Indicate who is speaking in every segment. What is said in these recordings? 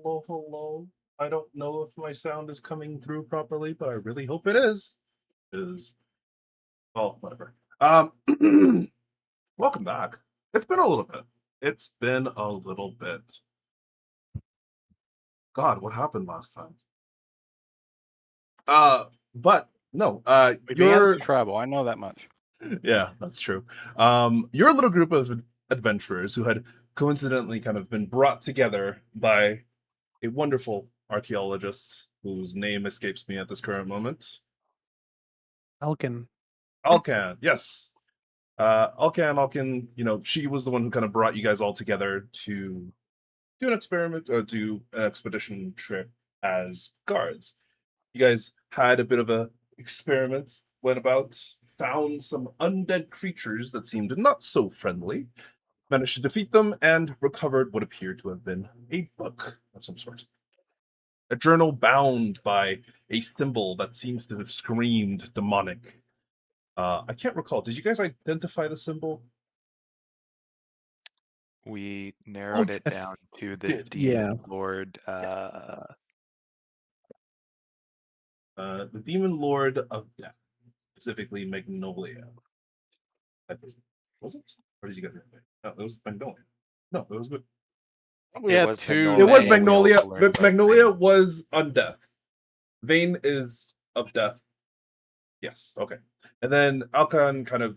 Speaker 1: hello, hello. I don't know if my sound is coming through properly, but I really hope it is. Is well, whatever. Welcome back. It's been a little bit. It's been a little bit. God, what happened last time? But no,
Speaker 2: We began
Speaker 1: you're
Speaker 2: to travel. I know that much.
Speaker 1: yeah, that's true. You're a little group of adventurers who had coincidentally kind of been brought together by a wonderful archaeologist whose name escapes me at this current moment.
Speaker 3: Elkin.
Speaker 1: Alcan, yes. Alcan, she was the one who kind of brought you guys all together to do an experiment or do an expedition trip as guards. You guys had a bit of a experiment, went about, found some undead creatures that seemed not so friendly, managed to defeat them, and recovered what appeared to have been a book of some sort. A journal bound by a symbol that seems to have screamed demonic. I can't recall. Did you guys identify the symbol?
Speaker 2: We narrowed it down to the
Speaker 1: did.
Speaker 2: Demon Lord.
Speaker 1: The Demon Lord of Death, specifically Magnolia. Was it? Or did you get it? No, it was Magnolia. No, it was.
Speaker 2: We
Speaker 4: It
Speaker 2: had
Speaker 4: was
Speaker 2: two.
Speaker 1: It was
Speaker 4: Magnolia.
Speaker 1: Magnolia.
Speaker 4: We also learned about
Speaker 1: Magnolia
Speaker 4: Vane.
Speaker 1: was undeath. Vane is of death. Yes. Okay. And then Alkan kind of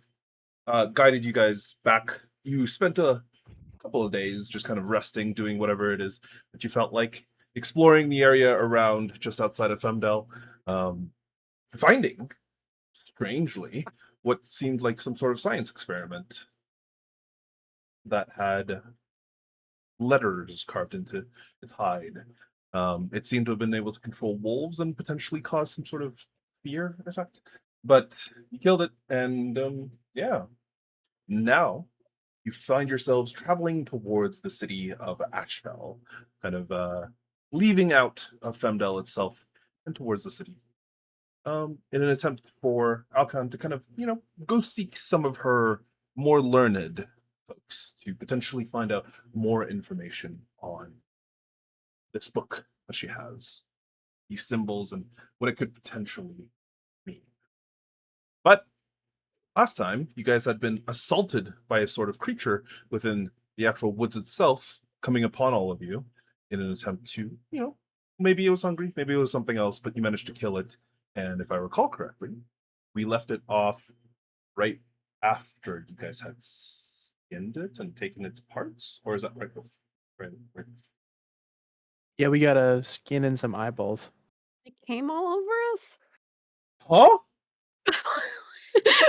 Speaker 1: guided you guys back. You spent a couple of days just kind of resting, doing whatever it is that you felt like, exploring the area around just outside of Femdel, finding, strangely, what seemed like some sort of science experiment that had letters carved into its hide. It seemed to have been able to control wolves and potentially cause some sort of fear effect. But you killed it, and yeah. Now you find yourselves traveling towards the city of Ashfell, kind of leaving out of Femdel itself and towards the city. In an attempt for Alkan to kind of, go seek some of her more learned folks to potentially find out more information on this book that she has, these symbols, and what it could potentially mean. But last time, you guys had been assaulted by a sort of creature within the actual woods itself, coming upon all of you in an attempt to, maybe it was hungry, maybe it was something else, but you managed to kill it. And if I recall correctly, we left it off right after you guys had skinned it and taken its parts, or is that right before? Right.
Speaker 3: Yeah, we got a skin and some eyeballs.
Speaker 5: It came all over us?
Speaker 1: Huh?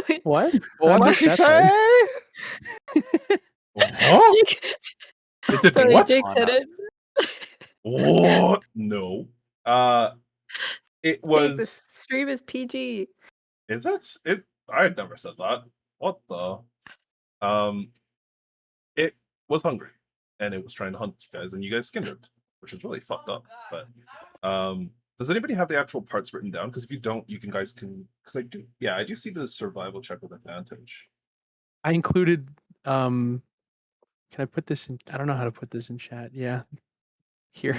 Speaker 5: Wait,
Speaker 3: What?
Speaker 2: What did she say?
Speaker 1: Huh?
Speaker 5: Jake,
Speaker 1: It did
Speaker 5: sorry,
Speaker 1: what?
Speaker 5: Jake said it.
Speaker 1: What? No. It
Speaker 5: Jake,
Speaker 1: was.
Speaker 5: this stream is PG.
Speaker 1: Is it? I had never said that. What the? It was hungry, and it was trying to hunt you guys, and you guys skinned it, which is really fucked up. But does anybody have the actual parts written down? Because if you don't, because I do. Yeah, I do see the survival check with advantage.
Speaker 3: I included. Can I put this in? I don't know how to put this in chat. Yeah, here.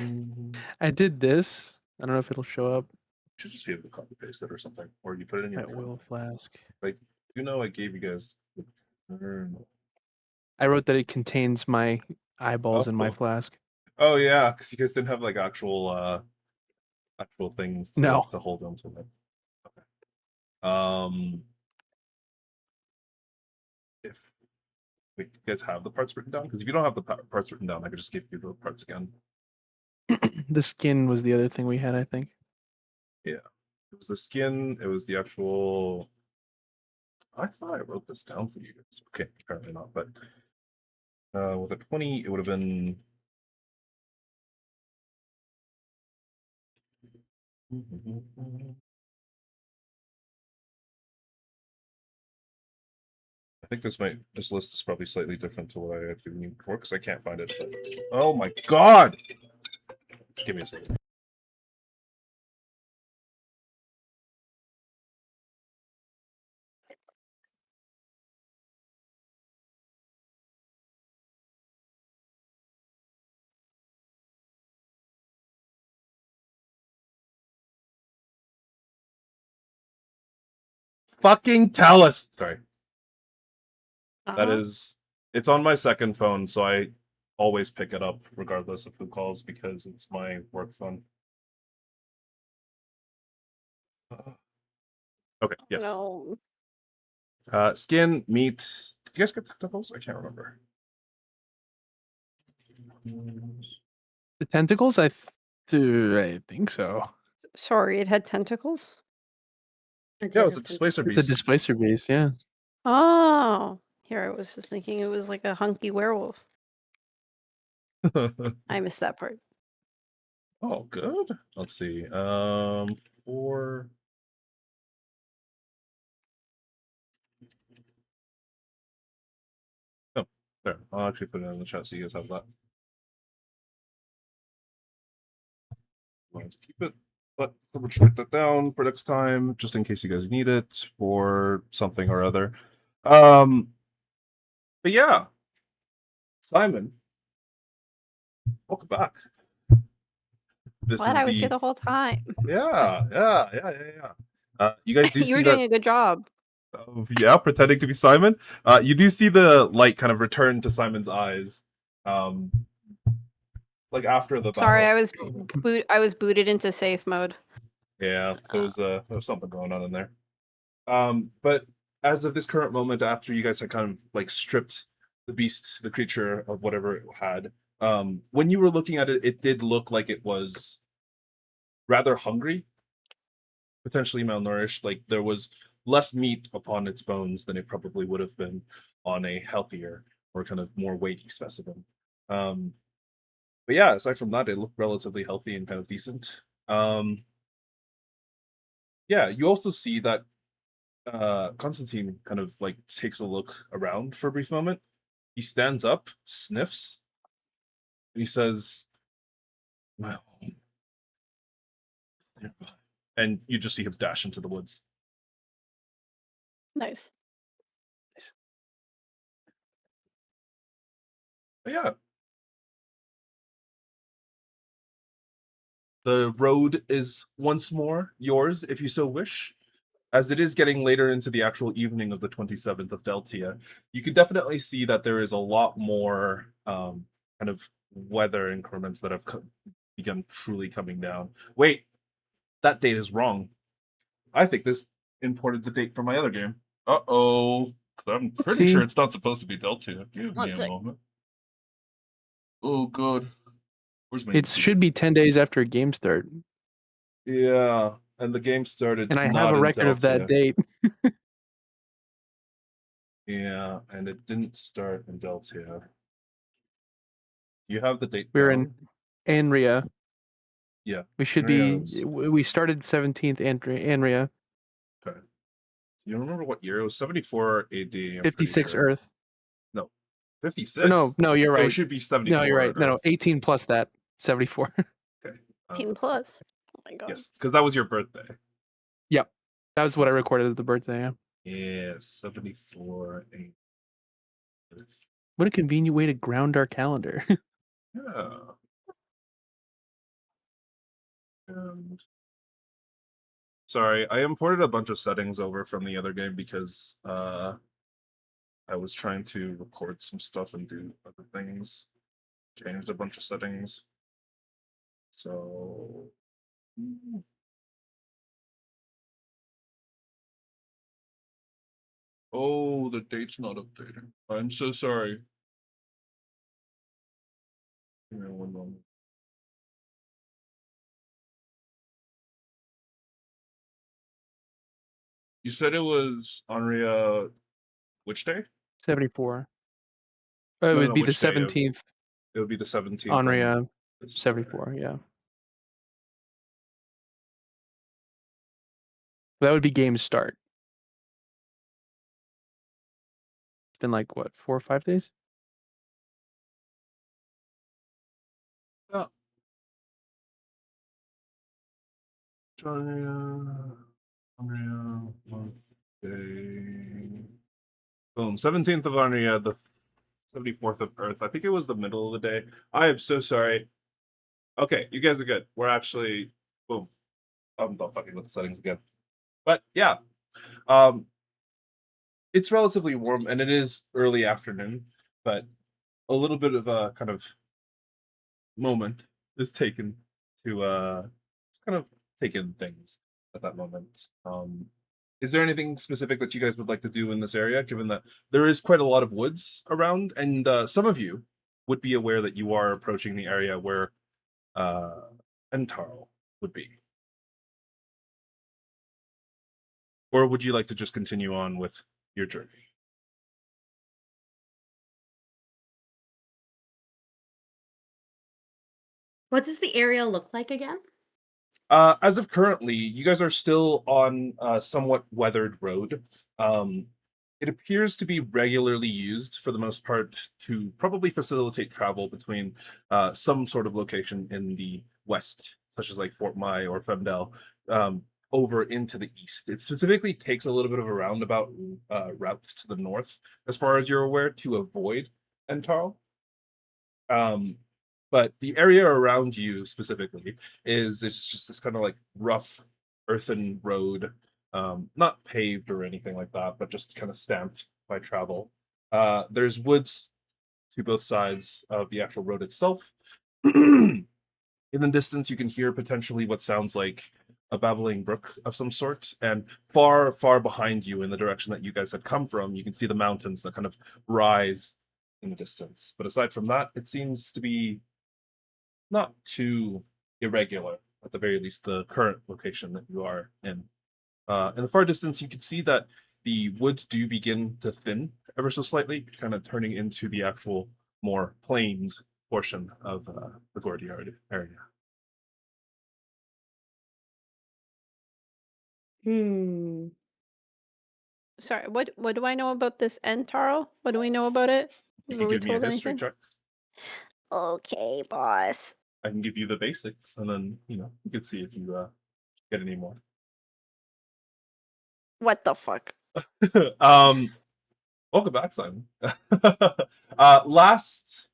Speaker 3: I did this. I don't know if it'll show up.
Speaker 1: You should just be able to copy paste it or something, or you put it in your
Speaker 3: My oil flask.
Speaker 1: Like, I gave you guys the journal.
Speaker 3: I wrote that it contains my eyeballs in my flask.
Speaker 1: Oh yeah, because you guys didn't have like actual things to hold on to it. Okay. If you guys have the parts written down, because if you don't have the parts written down, I could just give you the parts again.
Speaker 3: The skin was the other thing we had, I think.
Speaker 1: Yeah, it was the skin. It was the actual. I thought I wrote this down for you guys. Okay, apparently not. But with a 20, it would have been. I think this list is probably slightly different to what I had given you before because I can't find it. Oh my god! Give me a second. fucking tell us. Sorry. That
Speaker 5: Uh-huh.
Speaker 1: is, it's on my second phone, so I always pick it up regardless of who calls because it's my work phone. Okay, yes.
Speaker 5: No.
Speaker 1: Skin, meat. Did you guys get tentacles? I can't remember.
Speaker 3: The tentacles, I think so.
Speaker 5: Sorry, it had tentacles?
Speaker 1: Yeah, it was a displacer
Speaker 3: It's a
Speaker 1: beast.
Speaker 3: displacer beast, yeah.
Speaker 5: Oh. Here I was just thinking it was like a hunky werewolf. I missed that part.
Speaker 1: Oh, good. Let's see. 4. Oh, there. I'll actually put it in the chat so you guys have that. Going to keep it, but we'll write that down for next time, just in case you guys need it for something or other. But yeah, Simon, welcome back. This
Speaker 5: Glad
Speaker 1: is
Speaker 5: I was here the whole time.
Speaker 1: yeah. You guys do
Speaker 5: You
Speaker 1: see
Speaker 5: were
Speaker 1: that?
Speaker 5: doing a good job.
Speaker 1: Yeah, pretending to be Simon. You do see the light kind of return to Simon's eyes. Like after the
Speaker 5: Sorry,
Speaker 1: battle.
Speaker 5: I was booted into safe mode.
Speaker 1: Yeah, there was something going on in there. But as of this current moment, after you guys had kind of like stripped the beast, the creature of whatever it had, when you were looking at it, it did look like it was rather hungry, potentially malnourished. Like there was less meat upon its bones than it probably would have been on a healthier or kind of more weighty specimen. But yeah, aside from that, it looked relatively healthy and kind of decent. Yeah, you also see that Constantine kind of like takes a look around for a brief moment. He stands up, sniffs, and he says, "Well," and you just see him dash into the woods.
Speaker 5: Nice.
Speaker 1: But yeah. The road is once more yours if you so wish. As it is getting later into the actual evening of the 27th of Deltia, you can definitely see that there is a lot more kind of weather increments that have begun truly coming down. Wait, that date is wrong. I think this imported the date from my other game. Uh-oh. I'm pretty sure it's not supposed to be Deltia. Give me a moment. Oh, God. Where's my...
Speaker 3: It should be 10 days after a game start.
Speaker 1: Yeah, and the game started.
Speaker 3: And I
Speaker 1: not
Speaker 3: have a
Speaker 1: in
Speaker 3: record of that
Speaker 1: Deltia.
Speaker 3: date.
Speaker 1: Yeah, and it didn't start in Deltia. You have the date.
Speaker 3: We're
Speaker 1: down?
Speaker 3: in Anria.
Speaker 1: Yeah.
Speaker 3: We should
Speaker 1: Anria
Speaker 3: be.
Speaker 1: is-
Speaker 3: We started 17th Anria.
Speaker 1: Okay. Do you remember what year? It was 74 AD. I'm pretty
Speaker 3: 56
Speaker 1: sure.
Speaker 3: Earth.
Speaker 1: No. 56?
Speaker 3: Or no, you're right.
Speaker 1: It should be 74.
Speaker 3: No, you're right. No,
Speaker 1: Earth.
Speaker 3: 18 plus that. 74.
Speaker 1: Okay.
Speaker 5: 18 plus. Oh my god.
Speaker 1: Yes, because that was your birthday.
Speaker 3: Yep. That was what I recorded as the birthday. Yeah.
Speaker 1: Yeah, 74 AD.
Speaker 3: What a convenient way to ground our calendar.
Speaker 1: Yeah. And sorry, I imported a bunch of settings over from the other game because I was trying to record some stuff and do other things. Changed a bunch of settings. So oh, the date's not updated. I'm so sorry. Give me one moment. You said it was Anria which day?
Speaker 3: 74. It
Speaker 1: No,
Speaker 3: would
Speaker 1: no,
Speaker 3: be the
Speaker 1: which day of-
Speaker 3: 17th.
Speaker 1: It would be the 17th.
Speaker 3: Anria
Speaker 1: this-
Speaker 3: 74. Yeah. That would be game start. It's been like what, 4 or 5 days?
Speaker 1: Yeah. Anria day. Boom. 17th of Anria, the 74th of Earth. I think it was the middle of the day. I am so sorry. Okay, you guys are good. We're actually boom. I'm not fucking with the settings again. But yeah, It's relatively warm, and it is early afternoon, but a little bit of a kind of moment is taken to kind of take in things at that moment. Is there anything specific that you guys would like to do in this area, given that there is quite a lot of woods around, and some of you would be aware that you are approaching the area where uh, Entaro would be? Or would you like to just continue on with your journey?
Speaker 4: What does the area look like again?
Speaker 1: As of currently, you guys are still on a somewhat weathered road. It appears to be regularly used for the most part to probably facilitate travel between some sort of location in the west, such as like Fort Mai or Femdel, over into the east. It specifically takes a little bit of a roundabout route to the north, as far as you're aware, to avoid Entaro. But the area around you specifically it's just this kind of like rough earthen road, not paved or anything like that, but just kind of stamped by travel. There's woods to both sides of the actual road itself. In the distance, you can hear potentially what sounds like a babbling brook of some sort, and far, far behind you, in the direction that you guys had come from, you can see the mountains that kind of rise in the distance. But aside from that, it seems to be not too irregular, at the very least, the current location that you are in. In the far distance, you can see that the woods do begin to thin ever so slightly, kind of turning into the actual more plains portion of the Gordyard area.
Speaker 4: Hmm.
Speaker 5: Sorry, what do I know about this Entaro? What do we know about it?
Speaker 1: You
Speaker 5: Were
Speaker 1: can
Speaker 5: we
Speaker 1: give me a
Speaker 5: told
Speaker 1: history
Speaker 5: anything?
Speaker 1: check.
Speaker 5: Okay, boss.
Speaker 1: I can give you the basics, and then you can see if you get any more.
Speaker 5: What the fuck?
Speaker 1: Welcome back, Simon. Last,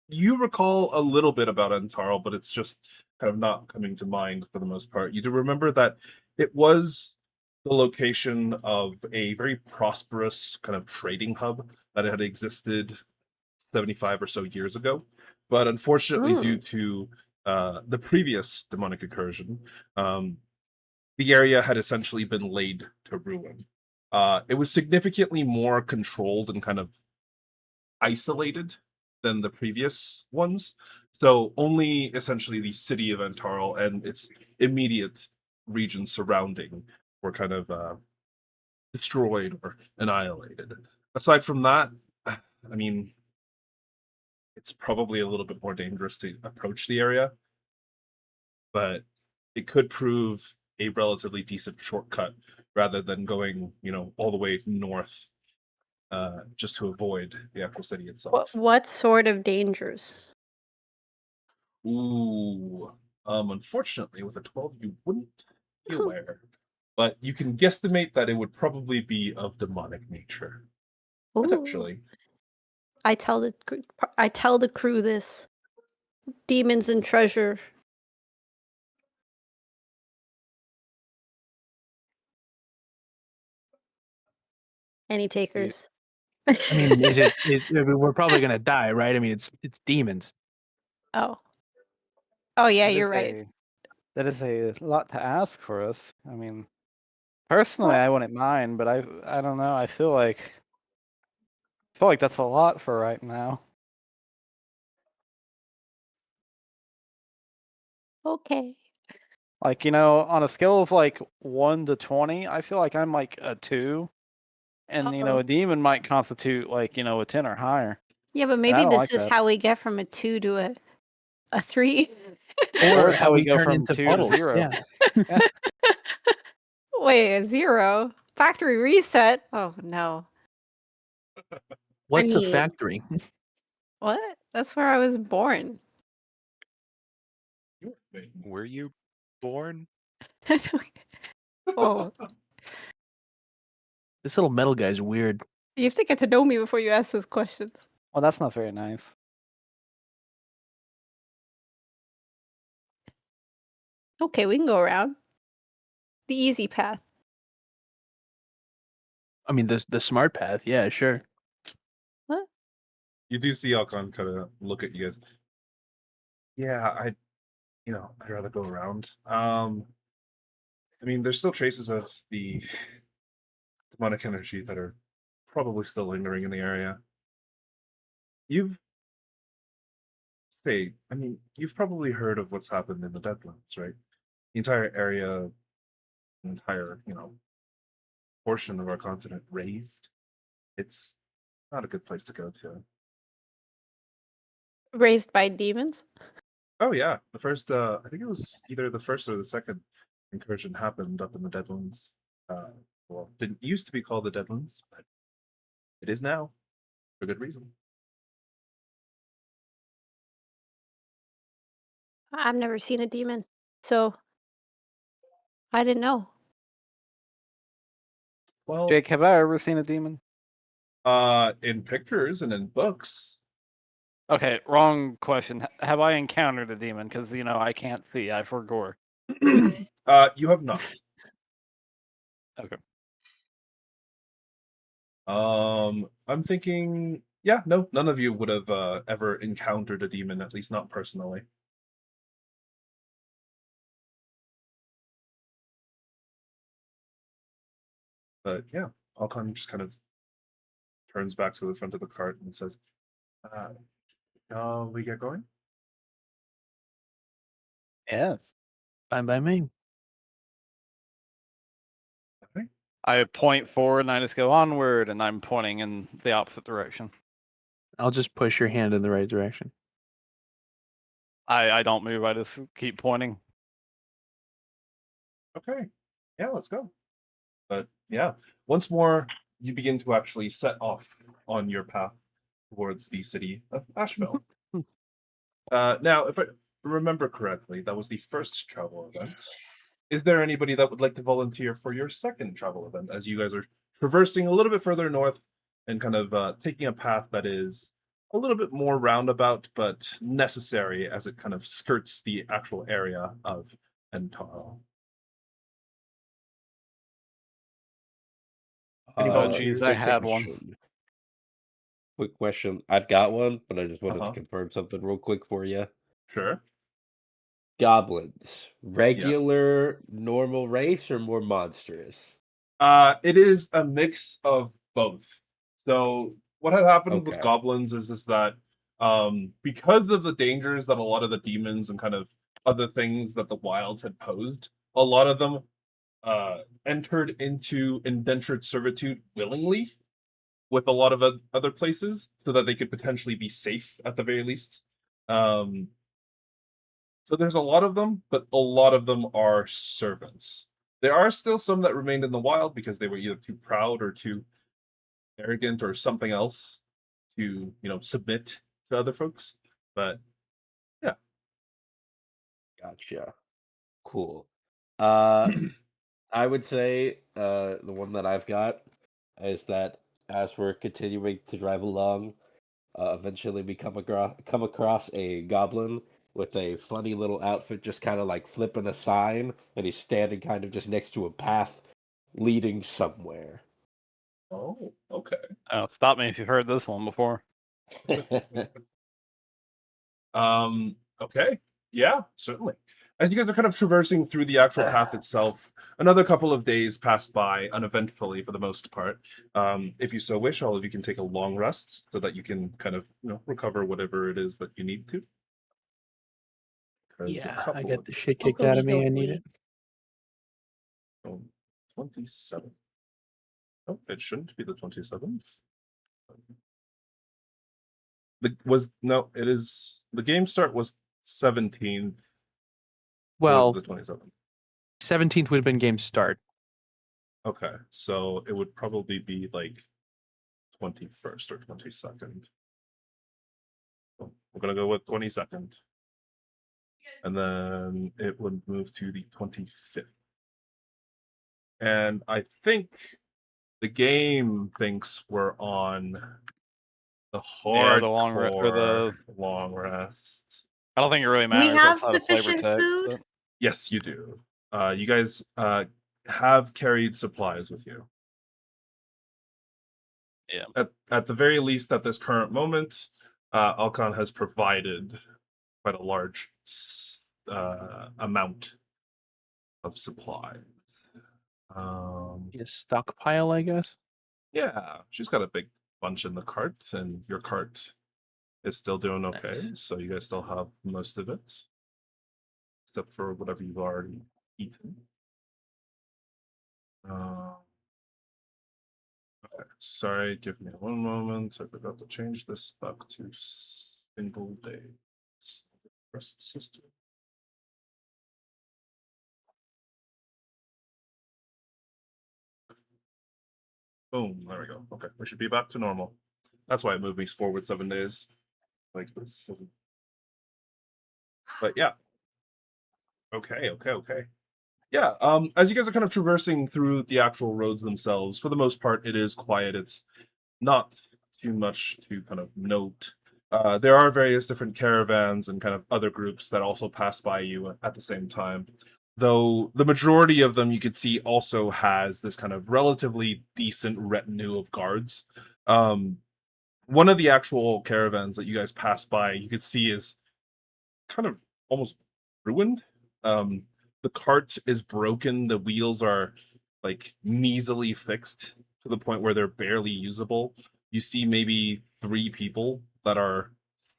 Speaker 1: you recall a little bit about Entaro, but it's just kind of not coming to mind for the most part. You do remember that it was the location of a very prosperous kind of trading hub that had existed 75 or so years ago. But unfortunately, due to the previous demonic incursion, the area had essentially been laid to ruin. It was significantly more controlled and kind of isolated than the previous ones. So only essentially the city of Antarl and its immediate regions surrounding were kind of destroyed or annihilated. Aside from that, I mean, it's probably a little bit more dangerous to approach the area, but it could prove a relatively decent shortcut rather than going, all the way north just to avoid the actual city itself.
Speaker 5: What sort of dangers?
Speaker 1: Ooh, unfortunately, with a 12, you wouldn't be aware, but you can guesstimate that it would probably be of demonic nature,
Speaker 5: Ooh.
Speaker 1: potentially.
Speaker 5: I tell the crew this. Demons and treasure. Any takers?
Speaker 3: I mean, we're probably gonna die, right? I mean, it's demons.
Speaker 5: Oh. Oh yeah,
Speaker 2: That
Speaker 5: you're
Speaker 2: is
Speaker 5: right.
Speaker 2: That is a lot to ask for us. I mean, personally, I wouldn't mind, but I don't know. I feel like that's a lot for right now.
Speaker 5: Okay.
Speaker 2: Like, on a scale of like 1 to 20, I feel like I'm like a 2. And,
Speaker 5: Uh-oh.
Speaker 2: a demon might constitute like, a 10 or higher.
Speaker 5: Yeah, but
Speaker 2: I
Speaker 5: maybe
Speaker 2: don't
Speaker 5: this
Speaker 2: like
Speaker 5: is
Speaker 2: that.
Speaker 5: how we get from a 2 to a 3.
Speaker 2: Or
Speaker 3: Or
Speaker 2: it's
Speaker 3: how we
Speaker 2: go
Speaker 3: turn
Speaker 2: from
Speaker 3: into
Speaker 2: 2 to
Speaker 3: puddles.
Speaker 2: 0.
Speaker 3: Yeah.
Speaker 5: Wait, a 0? Factory reset? Oh no.
Speaker 3: What's a
Speaker 4: mean-
Speaker 3: factory?
Speaker 5: What? That's where I was born.
Speaker 2: Were you born?
Speaker 5: Oh,
Speaker 3: This little metal guy's weird.
Speaker 5: you have to get to know me before you ask those questions.
Speaker 2: Well, that's not very nice.
Speaker 5: Okay, we can go around. The easy path.
Speaker 3: I mean, the smart path. Yeah, sure.
Speaker 1: You do see Alcon kind of look at you guys. Yeah, I'd rather go around. I mean, there's still traces of the demonic energy that are probably still lingering in the area. You've probably heard of what's happened in the Deadlands, right? The entire area, the entire, portion of our continent raised. It's not a good place to go to.
Speaker 5: Raised by demons?
Speaker 1: Oh yeah, the first I think it was either the first or the second incursion happened up in the Deadlands. Well, didn't used to be called the Deadlands, but it is now for good reason.
Speaker 5: I've never seen a demon, so I didn't know.
Speaker 1: Well,
Speaker 2: Jake, have I ever seen a demon?
Speaker 1: in pictures and in books.
Speaker 2: Okay, wrong question. Have I encountered a demon? Because I can't see. I forgore.
Speaker 1: You have not.
Speaker 2: Okay.
Speaker 1: I'm thinking, yeah, no, none of you would have ever encountered a demon, at least not personally. But yeah, Alcon just kind of turns back to the front of the cart and says, "Shall we get going?"
Speaker 2: Yes.
Speaker 3: Fine by me.
Speaker 1: Okay.
Speaker 2: I point forward and I just go onward, and I'm pointing in the opposite direction.
Speaker 3: I'll just push your hand in the right direction.
Speaker 2: I don't move. I just keep pointing.
Speaker 1: Okay. Yeah, let's go. But yeah, once more, you begin to actually set off on your path towards the city of Asheville. Now, if I remember correctly, that was the first travel event. Is there anybody that would like to volunteer for your second travel event, as you guys are traversing a little bit further north and kind of taking a path that is a little bit more roundabout, but necessary as it kind of skirts the actual area of Entaro? Any
Speaker 2: Oh,
Speaker 1: volunteers?
Speaker 2: geez, I had one.
Speaker 6: Quick question. I've got one, but I just wanted
Speaker 1: Uh-huh.
Speaker 6: to confirm something real quick for you.
Speaker 1: Sure.
Speaker 6: Goblins, regular, normal race, or more monstrous?
Speaker 1: It is a mix of both. So what had happened with
Speaker 6: Okay.
Speaker 1: goblins is that because of the dangers that a lot of the demons and kind of other things that the wilds had posed, a lot of them entered into indentured servitude willingly with a lot of other places so that they could potentially be safe at the very least. So there's a lot of them, but a lot of them are servants. There are still some that remained in the wild because they were either too proud or too arrogant or something else to, submit to other folks. But yeah.
Speaker 6: Gotcha. Cool. I would say the one that I've got is that as we're continuing to drive along, eventually we come across a goblin with a funny little outfit, just kind of like flipping a sign, and he's standing kind of just next to a path leading somewhere.
Speaker 1: Oh, okay.
Speaker 2: Stop me if you've heard this one before.
Speaker 1: Okay. Yeah, certainly. As you guys are kind of traversing through the actual path itself, another couple of days pass by uneventfully for the most part. If you so wish, all of you can take a long rest so that you can kind of, recover whatever it is that you need to. 'Cause a
Speaker 3: Yeah, I
Speaker 1: couple
Speaker 3: get
Speaker 1: of
Speaker 3: the shit
Speaker 1: days-
Speaker 3: kicked out of me. I need
Speaker 4: Okey-dokey.
Speaker 3: it.
Speaker 1: 27th. Oh, it shouldn't be the 27th. It is the game start was 17th.
Speaker 3: Well,
Speaker 1: the 27th.
Speaker 3: 17th would have been game start.
Speaker 1: Okay, so it would probably be like 21st or 22nd. So we're gonna go with 22nd. And then it would move to the 25th. And I think the game thinks we're on the hardcore
Speaker 2: the long or the.
Speaker 1: long rest.
Speaker 2: I don't think it really
Speaker 4: We
Speaker 2: matters
Speaker 4: have
Speaker 2: outside of flavor
Speaker 4: sufficient
Speaker 2: text,
Speaker 4: food?
Speaker 2: but-
Speaker 1: Yes, you do. You guys have carried supplies with you. at the very least, at this current moment, Alcon has provided quite a large amount of supplies.
Speaker 3: A stockpile, I guess.
Speaker 1: Yeah, she's got a big bunch in the cart, and your cart is still doing okay.
Speaker 3: Nice.
Speaker 1: So you guys still have most of it, except for whatever you've already eaten. Okay, sorry, give me one moment. I forgot to change this back to single days. Rest system. Boom, there we go. Okay, we should be back to normal. That's why it moved me forward 7 days. Like this doesn't. But yeah. Okay. Yeah, as you guys are kind of traversing through the actual roads themselves, for the most part, it is quiet. It's not too much to kind of note. There are various different caravans and kind of other groups that also pass by you at the same time. Though the majority of them you could see also has this kind of relatively decent retinue of guards. One of the actual caravans that you guys pass by, you could see is kind of almost ruined. The cart is broken. The wheels are like measly fixed to the point where they're barely usable. You see maybe 3 people that are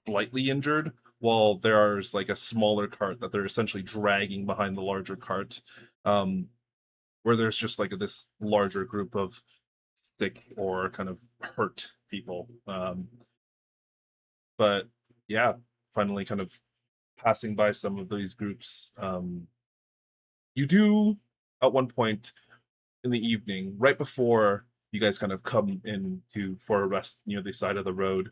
Speaker 1: slightly injured, while there's like a smaller cart that they're essentially dragging behind the larger cart, where there's just like this larger group of sick or kind of hurt people. But yeah, finally kind of passing by some of these groups. You do at one point in the evening, right before you guys kind of come in for a rest near the side of the road,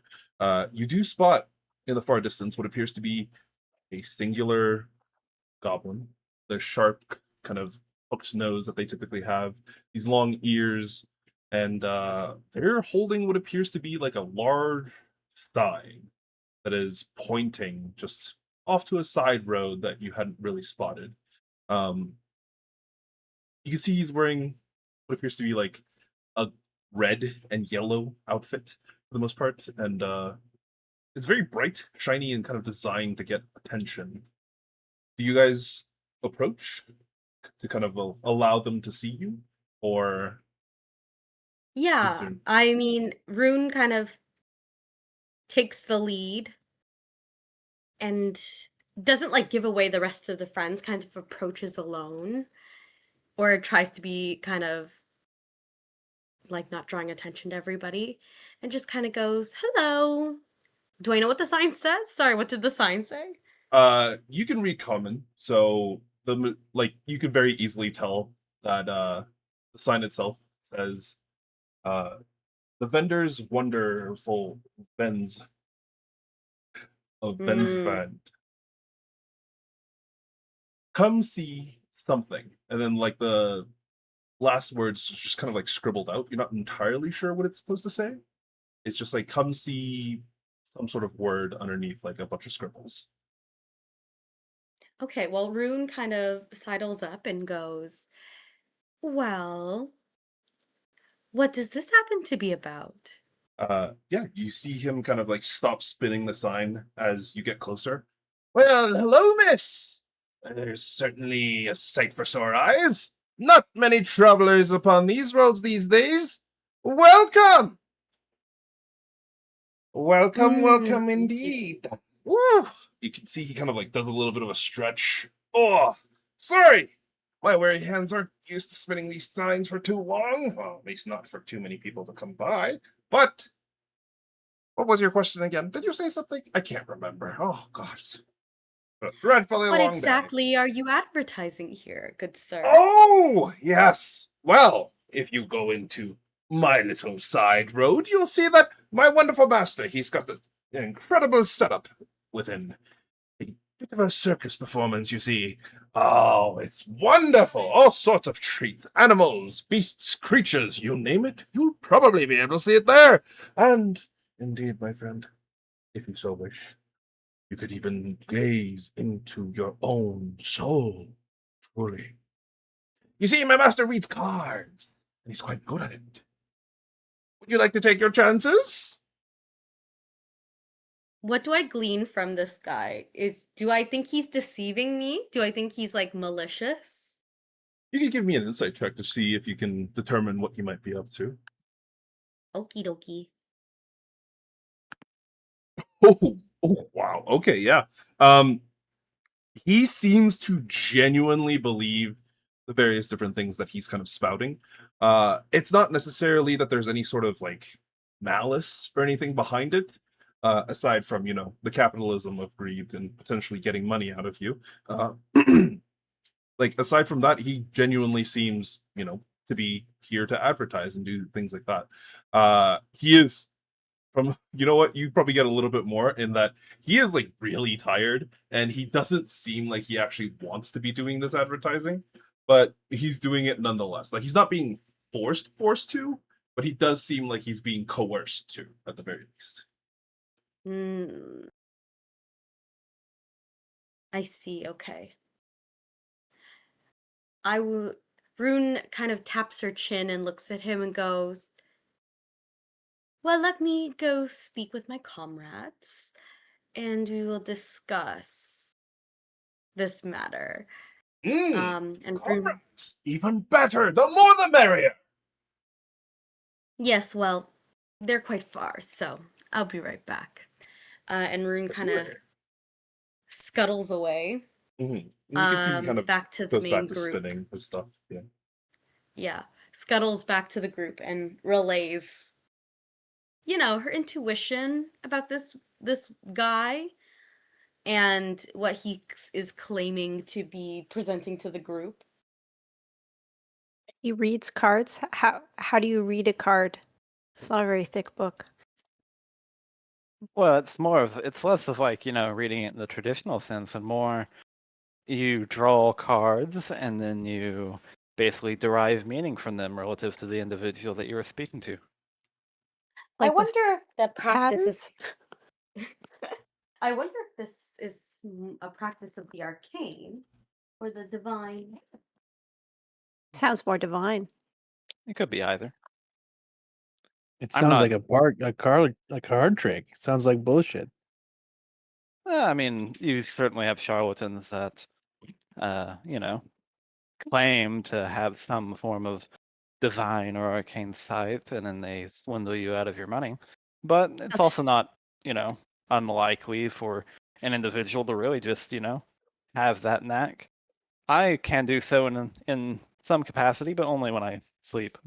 Speaker 1: you do spot in the far distance what appears to be a singular goblin. The sharp kind of hooked nose that they typically have, these long ears, and they're holding what appears to be like a large sign that is pointing just off to a side road that you hadn't really spotted. You can see he's wearing what appears to be like a red and yellow outfit for the most part, and it's very bright, shiny, and kind of designed to get attention. Do you guys approach to kind of allow them to see you, or
Speaker 4: Yeah,
Speaker 1: there-
Speaker 4: I mean, Rune kind of takes the lead and doesn't like give away the rest of the friends, kind of approaches alone or tries to be kind of like not drawing attention to everybody and just kind of goes, "Hello." Do I know what the sign says? Sorry, what did the sign say?
Speaker 1: you can read common, so you could very easily tell that the sign itself says the vendor's wonderful Ben's of Ben's
Speaker 4: Mm.
Speaker 1: band. Come see something. And then like the last words just kind of like scribbled out. You're not entirely sure what it's supposed to say. It's just like come see some sort of word underneath like a bunch of scribbles.
Speaker 4: Okay, well, Rune kind of sidles up and goes, "Well, what does this happen to be about?"
Speaker 1: Yeah, you see him kind of like stop spinning the sign as you get closer. Well, hello, miss. There's certainly a sight for sore eyes. Not many travelers upon these roads these days. Welcome! Welcome indeed. Woo! You can see he kind of like does a little bit of a stretch. Oh, sorry. My weary hands aren't used to spinning these signs for too long. Well, at least not for too many people to come by. But what was your question again? Did you say something? I can't remember. Oh, gosh. A dreadfully
Speaker 4: What
Speaker 1: long day.
Speaker 4: exactly are you advertising here, good sir?
Speaker 1: Oh, yes. Well, if you go into my little side road, you'll see that my wonderful master, he's got an incredible setup within a bit of a circus performance, you see. Oh, it's wonderful. All sorts of treats, animals, beasts, creatures, you name it. You'll probably be able to see it there. And indeed, my friend, if you so wish, you could even gaze into your own soul, truly. You see, my master reads cards, and he's quite good at it. Would you like to take your chances?
Speaker 4: What do I glean from this guy? Do I think he's deceiving me? Do I think he's like malicious?
Speaker 1: You can give me an insight check to see if you can determine what he might be up to.
Speaker 4: Okie dokie.
Speaker 1: Oh, wow. Okay, yeah. He seems to genuinely believe the various different things that he's kind of spouting. It's not necessarily that there's any sort of like malice or anything behind it, aside from, the capitalism of greed and potentially getting money out of you. Like, aside from that, he genuinely seems, to be here to advertise and do things like that. He is from what you probably get a little bit more in that he is like really tired and he doesn't seem like he actually wants to be doing this advertising, but he's doing it nonetheless. Like, he's not being forced to, but he does seem like he's being coerced to, at the very least.
Speaker 4: I see. Okay. Rune kind of taps her chin and looks at him and goes, well, let me go speak with my comrades and we will discuss this matter. And Rune,
Speaker 1: Comrades, even better. The more the merrier.
Speaker 4: yes, well, they're quite far, so I'll be right back. And Rune kind of scuttles away.
Speaker 1: You can see he kind of
Speaker 4: back to the
Speaker 1: goes
Speaker 4: main
Speaker 1: back to
Speaker 4: group.
Speaker 1: spinning his stuff. Yeah.
Speaker 4: Yeah, scuttles back to the group and relays, her intuition about this guy and what he is claiming to be presenting to the group.
Speaker 5: He reads cards. How do you read a card? It's not a very thick book.
Speaker 2: Well, it's less of like, reading it in the traditional sense and more you draw cards and then you basically derive meaning from them relative to the individual that you were speaking to.
Speaker 4: I
Speaker 5: Like the
Speaker 4: wonder if the practice
Speaker 5: patterns?
Speaker 4: is. I wonder if this is a practice of the arcane or the divine.
Speaker 5: Sounds more divine.
Speaker 2: It could be either.
Speaker 3: It
Speaker 2: I'm
Speaker 3: sounds
Speaker 2: not-
Speaker 3: like a card trick. It sounds like bullshit.
Speaker 2: I mean, you certainly have charlatans that, claim to have some form of divine or arcane sight, and then they swindle you out of your money. But it's
Speaker 4: That's
Speaker 2: also not, unlikely for an individual to really just, have that knack. I can do so in some capacity, but only when I sleep.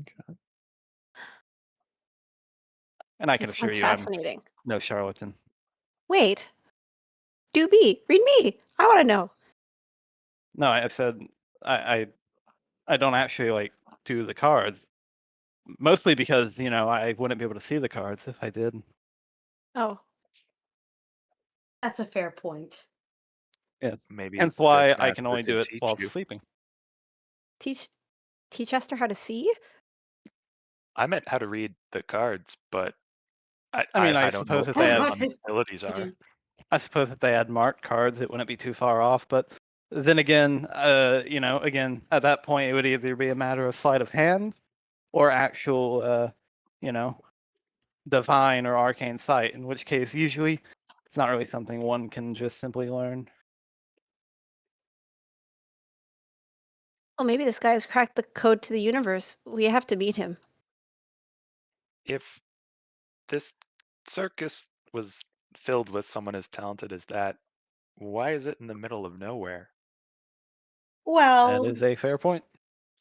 Speaker 2: And I can
Speaker 5: It
Speaker 2: assure
Speaker 5: sounds
Speaker 2: you, I'm
Speaker 5: fascinating.
Speaker 2: no charlatan.
Speaker 5: Wait. Do be. Read me. I want to know.
Speaker 2: No, I said I don't actually like do the cards. Mostly because, I wouldn't be able to see the cards if I did.
Speaker 5: Oh,
Speaker 4: a fair point.
Speaker 2: Yeah.
Speaker 7: Maybe
Speaker 2: Hence why
Speaker 7: that's
Speaker 2: I can
Speaker 7: master
Speaker 2: only do it
Speaker 7: teach
Speaker 2: while
Speaker 7: you.
Speaker 2: sleeping.
Speaker 5: teach Esther how to see?
Speaker 7: I meant how to read the cards, but
Speaker 2: I mean, I
Speaker 7: don't know
Speaker 2: suppose if
Speaker 7: what
Speaker 2: they
Speaker 7: the
Speaker 2: had
Speaker 7: abilities are.
Speaker 2: I suppose if they had marked cards, it wouldn't be too far off. But then again, again, at that point, it would either be a matter of sleight of hand or actual, divine or arcane sight. In which case, usually, it's not really something one can just simply learn.
Speaker 5: Well, maybe this guy has cracked the code to the universe. We have to meet him.
Speaker 7: If this circus was filled with someone as talented as that, why is it in the middle of nowhere?
Speaker 4: Well,
Speaker 2: That is a fair point.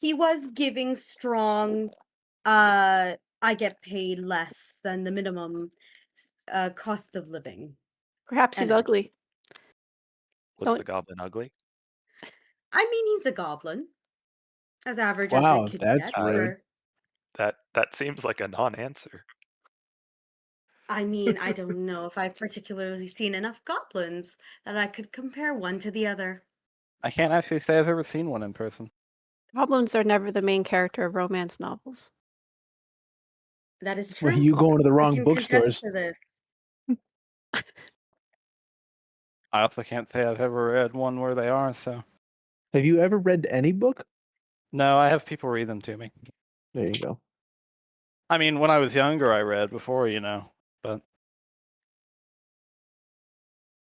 Speaker 4: he was giving strong, I get paid less than the minimum cost of living.
Speaker 5: Perhaps he's
Speaker 4: Energy.
Speaker 5: ugly.
Speaker 7: Was
Speaker 5: Don't-
Speaker 7: the goblin ugly?
Speaker 4: I mean, he's a goblin. As average as
Speaker 3: Wow,
Speaker 4: it could
Speaker 3: that's
Speaker 4: get.
Speaker 3: rude.
Speaker 7: That seems like a non-answer.
Speaker 4: I mean, I don't know if I've particularly seen enough goblins that I could compare one to the other.
Speaker 2: I can't actually say I've ever seen one in person.
Speaker 5: Goblins are never the main character of romance novels.
Speaker 4: That is true.
Speaker 3: Well, you going to the
Speaker 4: I
Speaker 3: wrong
Speaker 4: can
Speaker 3: bookstores.
Speaker 4: contest to this.
Speaker 2: I also can't say I've ever read one where they are. So
Speaker 3: Have you ever read any book?
Speaker 2: no, I have people read them to me.
Speaker 3: There you go.
Speaker 2: I mean, when I was younger, I read before, but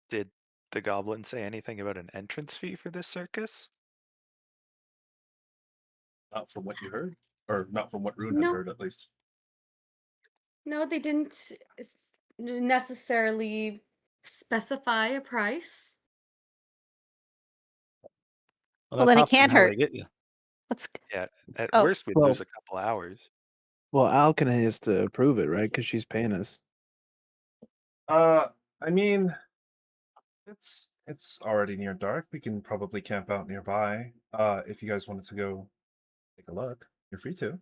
Speaker 7: Did the goblin say anything about an entrance fee for this circus?
Speaker 1: Not from what you heard, or not from what Rune had
Speaker 4: No,
Speaker 1: heard, at least.
Speaker 4: no, they didn't necessarily specify a price.
Speaker 2: well,
Speaker 5: Well,
Speaker 2: that's
Speaker 5: then it
Speaker 2: often
Speaker 5: can't
Speaker 2: how
Speaker 5: hurt.
Speaker 2: they get you.
Speaker 5: Let's.
Speaker 7: Yeah, at
Speaker 5: Oh,
Speaker 7: worst we'd
Speaker 3: Well-
Speaker 7: lose a couple hours.
Speaker 3: Well, Alcana has to approve it, right? Because she's paying us.
Speaker 1: I mean, it's already near dark. We can probably camp out nearby. If you guys wanted to go take a look, you're free to.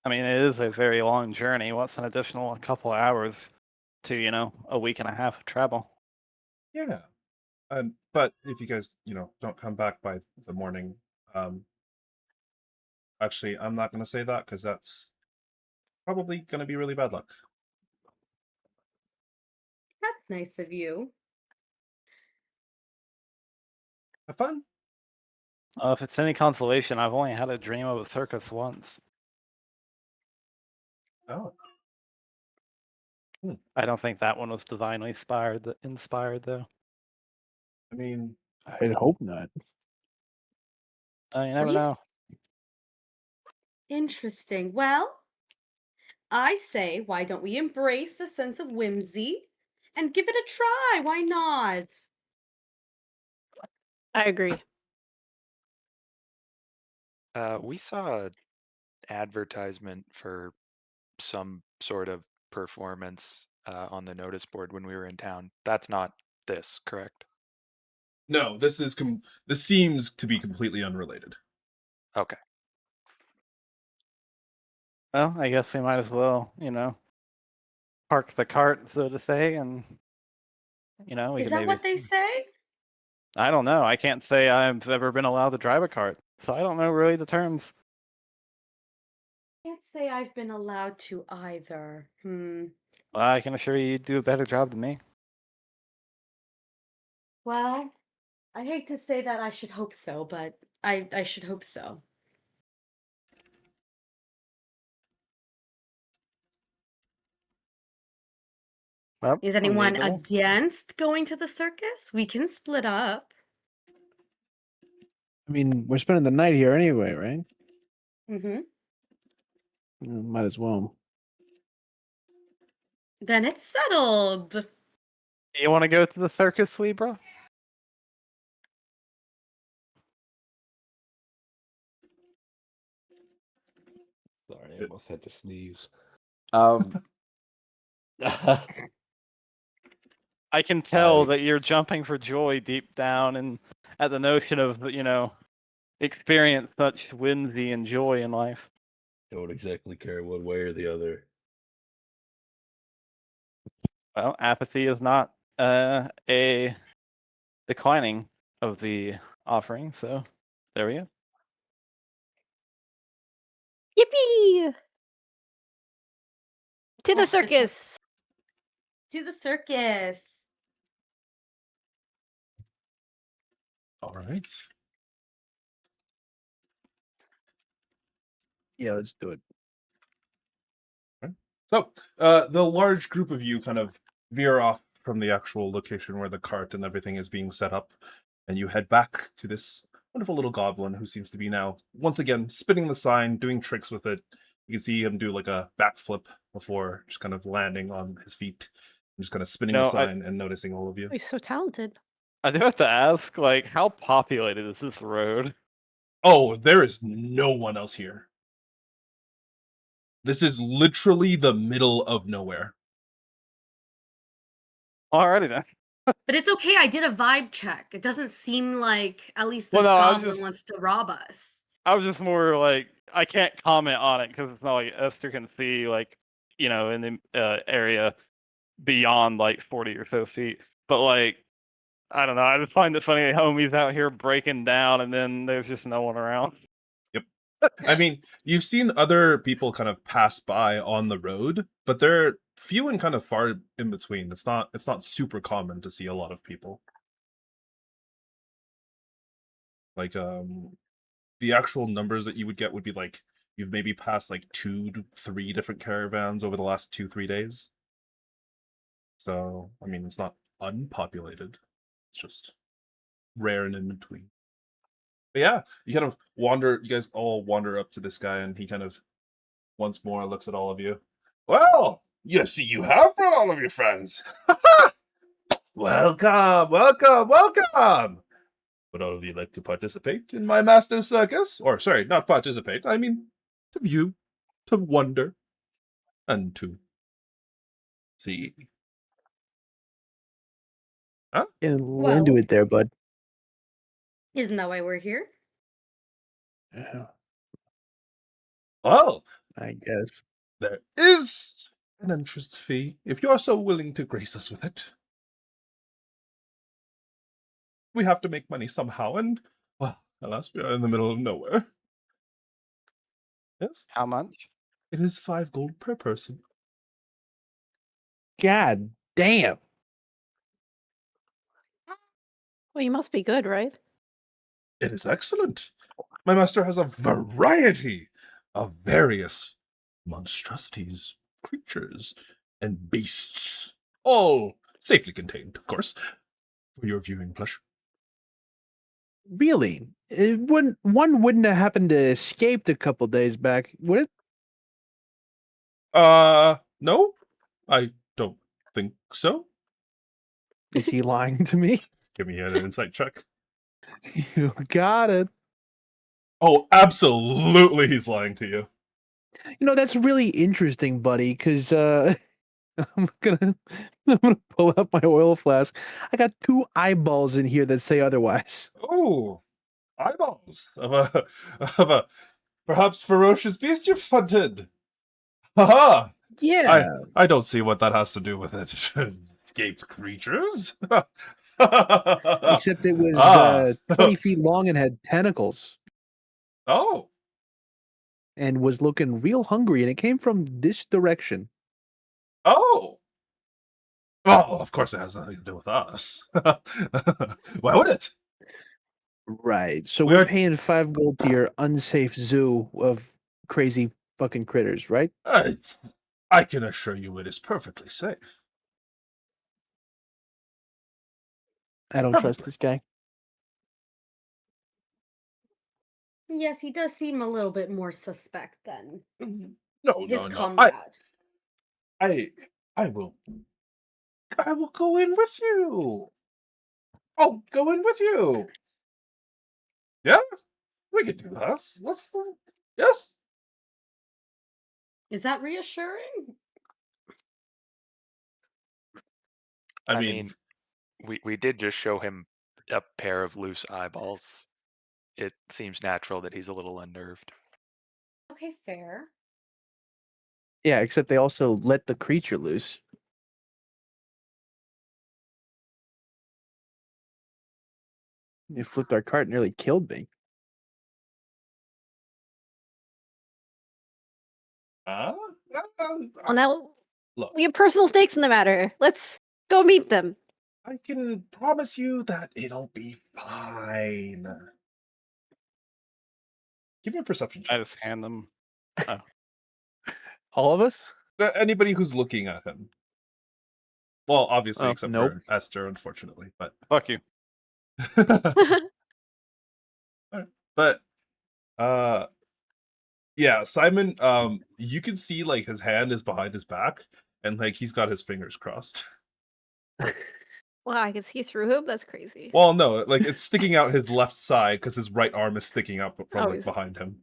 Speaker 2: I mean, it is a very long journey. What's an additional couple of hours to, a week and a half of travel?
Speaker 1: Yeah. But if you guys, don't come back by the morning, actually, I'm not gonna say that because that's probably gonna be really bad luck.
Speaker 4: That's nice of you.
Speaker 1: Have fun.
Speaker 2: If it's any consolation, I've only had a dream of a circus once.
Speaker 1: Oh,
Speaker 2: I don't think that one was divinely inspired though.
Speaker 1: I mean,
Speaker 3: I hope not.
Speaker 2: You never know.
Speaker 4: Interesting. Well, I say, why don't we embrace a sense of whimsy and give it a try? Why not?
Speaker 5: I agree.
Speaker 7: We saw an advertisement for some sort of performance on the notice board when we were in town. That's not this, correct?
Speaker 1: no, this seems to be completely unrelated.
Speaker 7: Okay.
Speaker 2: Well, I guess we might as well, park the cart, so to say, and we
Speaker 4: Is
Speaker 2: can
Speaker 4: that
Speaker 2: maybe.
Speaker 4: what they say?
Speaker 2: I don't know. I can't say I've ever been allowed to drive a cart, so I don't know really the terms.
Speaker 4: Can't say I've been allowed to either.
Speaker 2: Well, I can assure you, do a better job than me.
Speaker 4: Well, I hate to say that I should hope so, but I should hope so.
Speaker 2: Well,
Speaker 4: Is anyone
Speaker 2: maybe.
Speaker 4: against going to the circus? We can split up.
Speaker 3: I mean, we're spending the night here anyway, right?
Speaker 4: Mm-hmm.
Speaker 3: Might as well.
Speaker 4: Then it's settled.
Speaker 2: You want to go to the circus, Libra?
Speaker 6: Sorry, I almost had to sneeze. Um,
Speaker 2: I can tell
Speaker 6: I-
Speaker 2: that you're jumping for joy deep down and at the notion of, experience such whimsy and joy in life.
Speaker 6: don't exactly care one way or the other.
Speaker 2: Well, apathy is not a declining of the offering, so there we go.
Speaker 5: Yippee! To
Speaker 4: Oh,
Speaker 5: the
Speaker 4: this-
Speaker 5: circus.
Speaker 4: To the circus.
Speaker 1: All right.
Speaker 3: Yeah, let's do it.
Speaker 1: So, the large group of you kind of veer off from the actual location where the cart and everything is being set up, and you head back to this wonderful little goblin who seems to be now, once again, spinning the sign, doing tricks with it. You can see him do like a backflip before just kind of landing on his feet, and just kind of spinning the
Speaker 2: No,
Speaker 1: sign and noticing all of you.
Speaker 5: Oh, he's so talented.
Speaker 2: I do have to ask, how populated is this road?
Speaker 1: Oh, there is no one else here. This is literally the middle of nowhere.
Speaker 2: Alrighty then.
Speaker 4: But it's okay. I did a vibe check. It doesn't seem like at least
Speaker 2: Well,
Speaker 4: this
Speaker 2: no, I was
Speaker 4: goblin
Speaker 2: just-
Speaker 4: wants to rob us.
Speaker 2: I was just more like, I can't comment on it because it's not like Esther can see, in the area beyond 40 or so feet. But I don't know. I just find it funny that homies out here breaking down and then there's just no one around.
Speaker 1: I mean, you've seen other people kind of pass by on the road, but they're few and kind of far in between. It's not super common to see a lot of people. The actual numbers that you would get would be You've maybe passed like 2 to 3 different caravans over the last 2-3 days. So, I mean, it's not unpopulated. It's just rare and in between. But yeah, you guys all wander up to this guy, and he kind of once more looks at all of you. Well, you see, you have brought all of your friends. Welcome, welcome, welcome. Would all of you like to participate in my master's circus? Or, sorry, not participate, I mean, to view, to wonder, and to see. Huh?
Speaker 3: And
Speaker 4: Well-
Speaker 3: into it there, bud.
Speaker 4: Isn't that why we're here?
Speaker 3: Yeah,
Speaker 1: Well,
Speaker 3: I guess.
Speaker 1: there is an entrance fee, if you're so willing to grace us with it. We have to make money somehow, and, well, alas, we are in the middle of nowhere. Yes,
Speaker 2: How much?
Speaker 1: it is 5 gold per person.
Speaker 3: God damn.
Speaker 5: Well, you must be good, right?
Speaker 1: It is excellent. My master has a variety of various monstrosities, creatures, and beasts, all safely contained, of course, for your viewing pleasure.
Speaker 3: Really? One wouldn't have happened to escape a couple days back, would it?
Speaker 1: No, I don't think so.
Speaker 3: Is he lying to me?
Speaker 1: Give me an insight check.
Speaker 3: You got it.
Speaker 1: Oh, absolutely, he's lying to you.
Speaker 3: You know, that's really interesting, buddy, because I'm gonna pull out my oil flask. I got 2 eyeballs in here that say otherwise.
Speaker 1: Oh, eyeballs of a perhaps ferocious beast you've hunted. Haha!
Speaker 3: Yeah.
Speaker 1: I don't see what that has to do with it. Escaped creatures.
Speaker 3: Except it was
Speaker 1: Ah.
Speaker 3: 20 feet long and had tentacles
Speaker 1: Oh,
Speaker 3: and was looking real hungry, and it came from this direction.
Speaker 1: oh. Well, of course it has nothing to do with us. Why would it?
Speaker 3: Right. So
Speaker 1: We're-
Speaker 3: we're paying 5 gold to your unsafe zoo of crazy fucking critters, right?
Speaker 1: I can assure you it is perfectly safe.
Speaker 3: I don't trust this guy.
Speaker 4: Yes, he does seem a little bit more suspect than
Speaker 1: No,
Speaker 4: his
Speaker 1: no, no.
Speaker 4: comrade.
Speaker 1: I will go in with you. I'll go in with you. Yeah, we could do this. Yes.
Speaker 4: Is that reassuring?
Speaker 1: I mean,
Speaker 7: we did just show him a pair of loose eyeballs. It seems natural that he's a little unnerved.
Speaker 4: Okay, fair.
Speaker 3: Yeah, except they also let the creature loose. They flipped our cart and nearly killed me.
Speaker 5: Well, now
Speaker 1: look,
Speaker 5: we have personal stakes in the matter. Let's go meet them.
Speaker 1: I can promise you that it'll be fine. Give me a perception
Speaker 2: I
Speaker 1: check.
Speaker 2: just hand them.
Speaker 3: All of us?
Speaker 1: Anybody who's looking at him. Well, obviously,
Speaker 3: Oh,
Speaker 1: except
Speaker 3: nope.
Speaker 1: for Esther, unfortunately, but
Speaker 2: Fuck you.
Speaker 1: but yeah, Simon, you can see like his hand is behind his back and like he's got his fingers crossed.
Speaker 5: Wow, I can see through him. That's crazy.
Speaker 1: Well, no, like it's sticking out his left side because his right arm is sticking up from
Speaker 5: Oh,
Speaker 1: like
Speaker 5: he's-
Speaker 1: behind him.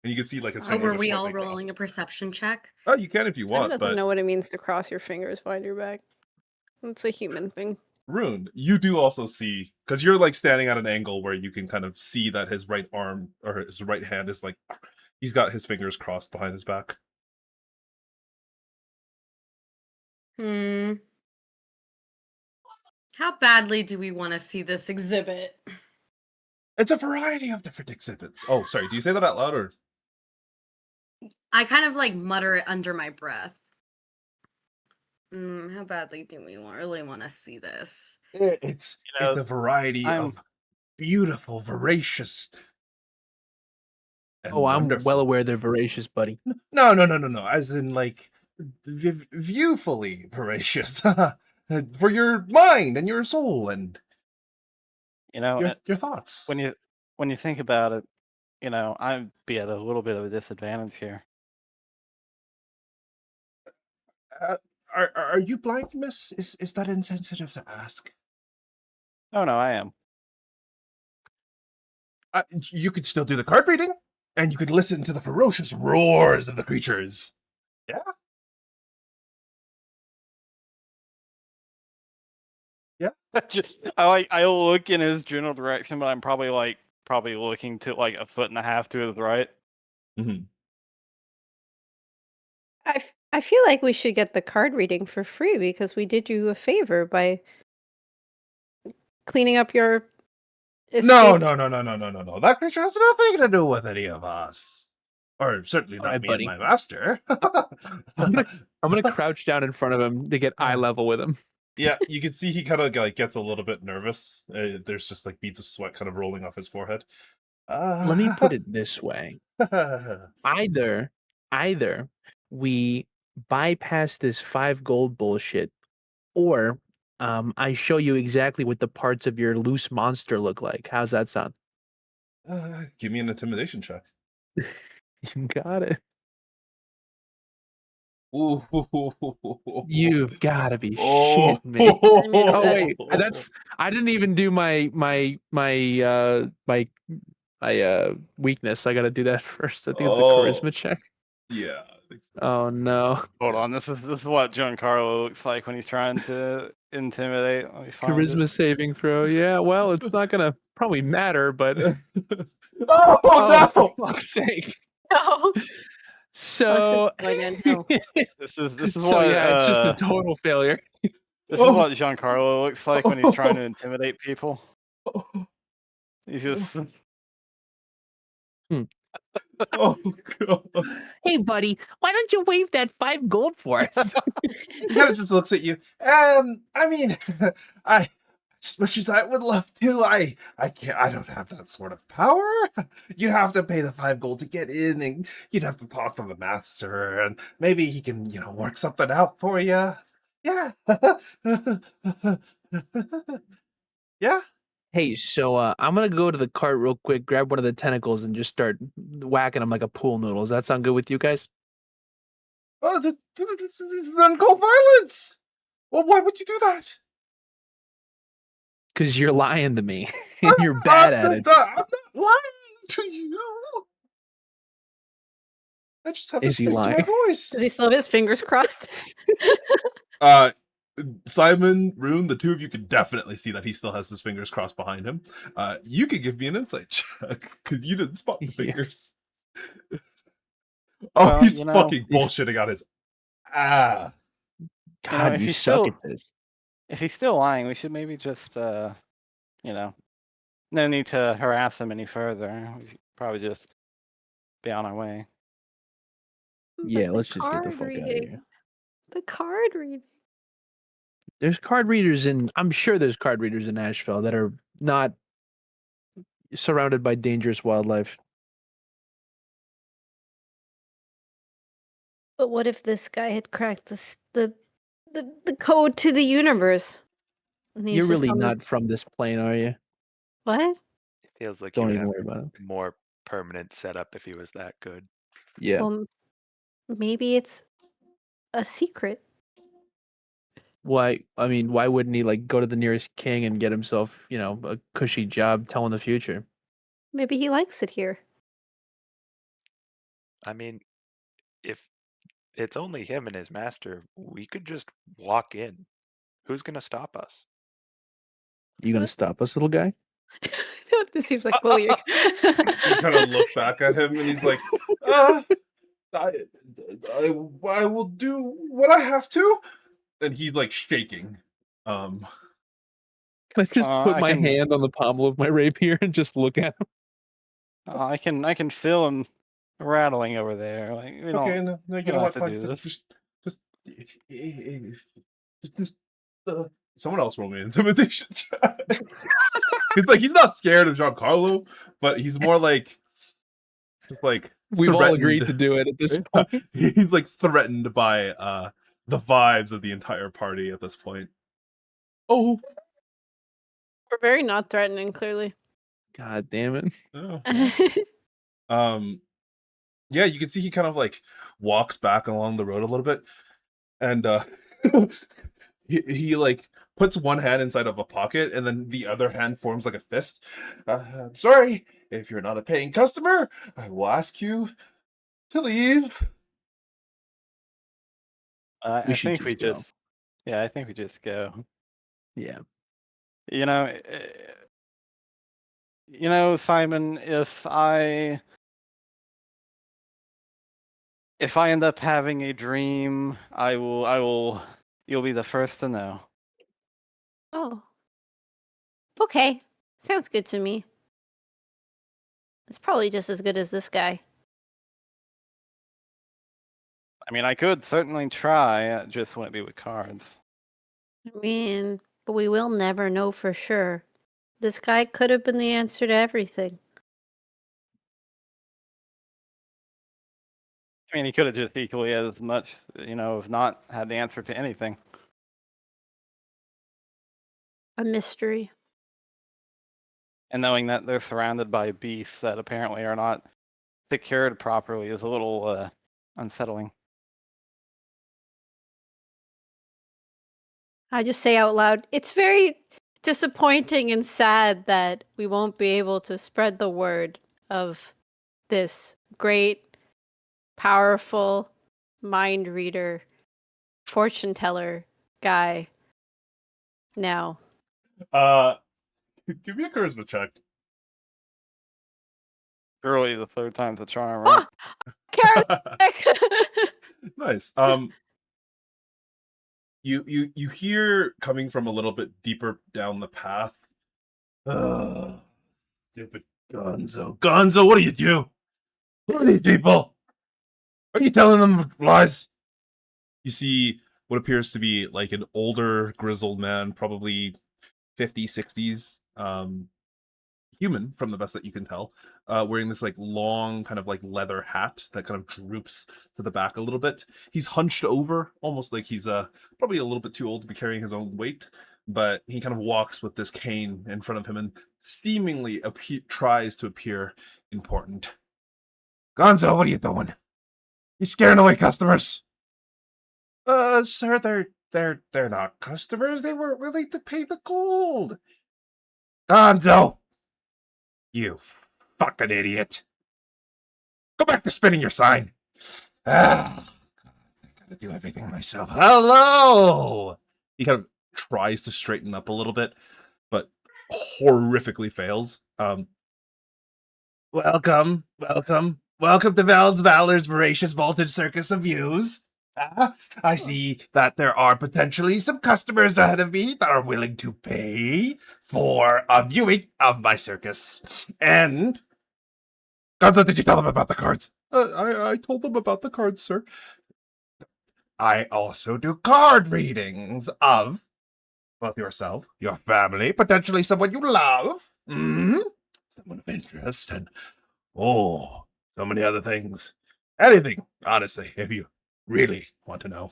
Speaker 1: And you can see like his
Speaker 4: Oh,
Speaker 1: fingers
Speaker 4: were
Speaker 1: are
Speaker 4: we all
Speaker 1: slightly
Speaker 4: rolling a
Speaker 1: crossed.
Speaker 4: perception check?
Speaker 1: Oh, you can if you
Speaker 5: Simon
Speaker 1: want,
Speaker 5: doesn't
Speaker 1: but
Speaker 5: know what it means to cross your fingers behind your back. It's a human thing.
Speaker 1: Rune, you do also see because you're like standing at an angle where you can kind of see that his right arm or his right hand is like he's got his fingers crossed behind his back.
Speaker 4: How badly do we want to see this exhibit?
Speaker 1: It's a variety of different exhibits. Oh, sorry, do you say that out loud or?
Speaker 4: I kind of like mutter it under my breath. How badly do we really want to see this?
Speaker 1: It's
Speaker 2: You know,
Speaker 1: it's a variety
Speaker 2: I'm-
Speaker 1: of beautiful, voracious, and
Speaker 3: Oh, I'm
Speaker 1: wonderful.
Speaker 3: well aware they're voracious, buddy.
Speaker 1: No. As in, like, viewfully voracious for your mind and your soul and
Speaker 2: You know,
Speaker 1: your thoughts.
Speaker 2: when you think about it, I'd be at a little bit of a disadvantage here.
Speaker 1: Are you blind, miss? Is that insensitive to ask?
Speaker 2: Oh no, I am.
Speaker 1: You could still do the card reading, and you could listen to the ferocious roars of the creatures. Yeah.
Speaker 2: I look in his general direction, but I'm probably looking to like a foot and a half to his right.
Speaker 1: Mm-hmm.
Speaker 5: I feel like we should get the card reading for free because we did you a favor by cleaning up your
Speaker 1: No.
Speaker 5: escaped.
Speaker 1: That creature has nothing to do with any of us. Or certainly not
Speaker 3: Alright,
Speaker 1: me
Speaker 3: buddy.
Speaker 1: and my master.
Speaker 3: I'm gonna crouch down in front of him to get eye level with him.
Speaker 1: Yeah, you can see he kind of like gets a little bit nervous. There's just like beads of sweat kind of rolling off his forehead.
Speaker 3: Let me put it this way. Either we bypass this 5 gold bullshit, or I show you exactly what the parts of your loose monster look like. How's that sound?
Speaker 1: Give me an intimidation check.
Speaker 3: You got it.
Speaker 1: Ooh.
Speaker 3: You've got to be
Speaker 1: Oh.
Speaker 3: shitting me.
Speaker 5: Oh,
Speaker 3: wait, I didn't even do my weakness. I got to do that first. I think it's a charisma check.
Speaker 1: Yeah. I think so.
Speaker 3: Oh no.
Speaker 2: Hold on, this is what Giancarlo looks like when he's trying to intimidate. Let me find
Speaker 3: Charisma
Speaker 2: it.
Speaker 3: saving throw. Yeah, well, it's not gonna probably matter, but
Speaker 1: Oh,
Speaker 3: for
Speaker 1: no!
Speaker 3: fuck's sake.
Speaker 5: No.
Speaker 3: So
Speaker 5: Disappointed, no.
Speaker 2: This is
Speaker 3: so
Speaker 2: what
Speaker 3: yeah, it's just a total failure.
Speaker 2: this is what Giancarlo looks like when he's trying to intimidate people. He's just
Speaker 1: Oh, God.
Speaker 3: Hey buddy, why don't you wave that 5 gold for us?
Speaker 1: He kind of just looks at you. I mean, as much as I would love to, I can't. I don't have that sort of power. You'd have to pay the 5 gold to get in, and you'd have to talk to the master, and maybe he can, work something out for you. Yeah. Yeah.
Speaker 3: Hey, so I'm gonna go to the cart real quick, grab one of the tentacles, and just start whacking them like a pool noodle. Does that sound good with you guys?
Speaker 1: Oh, that's uncalled violence. Well, why would you do that?
Speaker 3: Because you're lying to me, and you're bad at it.
Speaker 1: I'm not lying to you. I just have to
Speaker 3: Is he
Speaker 1: speak to my
Speaker 3: lying?
Speaker 1: voice.
Speaker 5: Does he still have his fingers crossed?
Speaker 1: Simon, Rune, the two of you could definitely see that he still has his fingers crossed behind him. You could give me an insight check because you didn't spot the
Speaker 3: Yeah.
Speaker 1: fingers. Oh,
Speaker 2: Well,
Speaker 1: he's fucking bullshitting on his.
Speaker 3: God,
Speaker 2: if
Speaker 3: you
Speaker 2: he's
Speaker 3: suck
Speaker 2: still-
Speaker 3: at this.
Speaker 2: if he's still lying, we should maybe just no need to harass him any further. We should probably just be on our way.
Speaker 3: Yeah,
Speaker 5: But
Speaker 3: let's
Speaker 5: the
Speaker 3: just get the
Speaker 5: card
Speaker 3: fuck out of
Speaker 5: reading.
Speaker 3: here.
Speaker 5: The card reading.
Speaker 3: There's card readers I'm sure there's card readers in Asheville that are not surrounded by dangerous wildlife.
Speaker 5: But what if this guy had cracked the code to the universe? And he's
Speaker 3: You're
Speaker 5: just
Speaker 3: really
Speaker 5: on this-
Speaker 3: not from this plane, are you?
Speaker 5: What?
Speaker 7: It feels like he
Speaker 3: Don't
Speaker 7: would
Speaker 3: even
Speaker 7: have
Speaker 3: worry about it.
Speaker 7: a more permanent setup if he was that good.
Speaker 3: Yeah.
Speaker 5: Well, maybe it's a secret.
Speaker 3: Why? I mean, why wouldn't he like go to the nearest king and get himself, a cushy job telling the future?
Speaker 5: Maybe he likes it here.
Speaker 7: I mean, if it's only him and his master, we could just walk in. Who's gonna stop us?
Speaker 3: You gonna stop us, little guy?
Speaker 5: This seems like bullying.
Speaker 1: You kind of look back at him and he's like, I will do what I have to. And he's like shaking.
Speaker 3: Can I just put
Speaker 2: I
Speaker 3: my
Speaker 2: can-
Speaker 3: hand on the pommel of my rapier and just look at him?
Speaker 2: I can feel him rattling over there. Like we
Speaker 1: Okay,
Speaker 2: don't.
Speaker 1: no, you
Speaker 2: don't
Speaker 1: know
Speaker 2: have
Speaker 1: what?
Speaker 2: to do this.
Speaker 1: Just someone else roll me an intimidation check. He's not scared of Giancarlo, but he's more like just like
Speaker 3: We've all agreed to
Speaker 1: threatened.
Speaker 3: do it at this point.
Speaker 1: He's like threatened by the vibes of the entire party at this point. Oh,
Speaker 5: We're very not threatening, clearly.
Speaker 3: God damn it.
Speaker 1: oh, yeah, you can see he kind of like walks back along the road a little bit, and he like puts one hand inside of a pocket, and then the other hand forms like a fist. I'm sorry, if you're not a paying customer, I will ask you to leave.
Speaker 3: We
Speaker 2: I
Speaker 3: should
Speaker 2: think we
Speaker 3: just go.
Speaker 2: just, yeah, I think we just go.
Speaker 3: Yeah.
Speaker 2: You know, Simon, if I end up having a dream, you'll be the first to know.
Speaker 5: Oh. Okay. Sounds good to me. It's probably just as good as this guy.
Speaker 2: I mean, I could certainly try, it just wouldn't be with cards.
Speaker 5: I mean, but we will never know for sure. This guy could have been the answer to everything.
Speaker 2: I mean, he could have just equally as much, if not had the answer to anything.
Speaker 5: A mystery.
Speaker 2: And knowing that they're surrounded by beasts that apparently are not secured properly is a little unsettling.
Speaker 5: I just say out loud, it's very disappointing and sad that we won't be able to spread the word of this great, powerful mind reader, fortune teller guy now.
Speaker 1: Give me a charisma check.
Speaker 2: Surely the third time's a charm, right?
Speaker 5: Charismatic!
Speaker 1: Nice. You hear coming from a little bit deeper down the path. Stupid Gonzo. Gonzo, what do you do? Who are these people? Are you telling them lies? You see what appears to be like an older, grizzled man, probably 50s, 60s, human from the best that you can tell, wearing this like long kind of like leather hat that kind of droops to the back a little bit. He's hunched over, almost like he's probably a little bit too old to be carrying his own weight, but he kind of walks with this cane in front of him and seemingly tries to appear important. Gonzo, what are you doing? You scaring away customers? Sir, they're not customers. They weren't willing to pay the gold. Gonzo, you fucking idiot. Go back to spinning your sign. I gotta do everything myself. Hello! He kind of tries to straighten up a little bit, but horrifically fails. Welcome to Valor's voracious voltage circus of views. I see that there are potentially some customers ahead of me that are willing to pay for a viewing of my circus. And Gonzo, did you tell them about the cards? I told them about the cards, sir. I also do card readings of both yourself, your family, potentially someone you love, someone of interest, and so many other things. Anything, honestly, if you really want to know.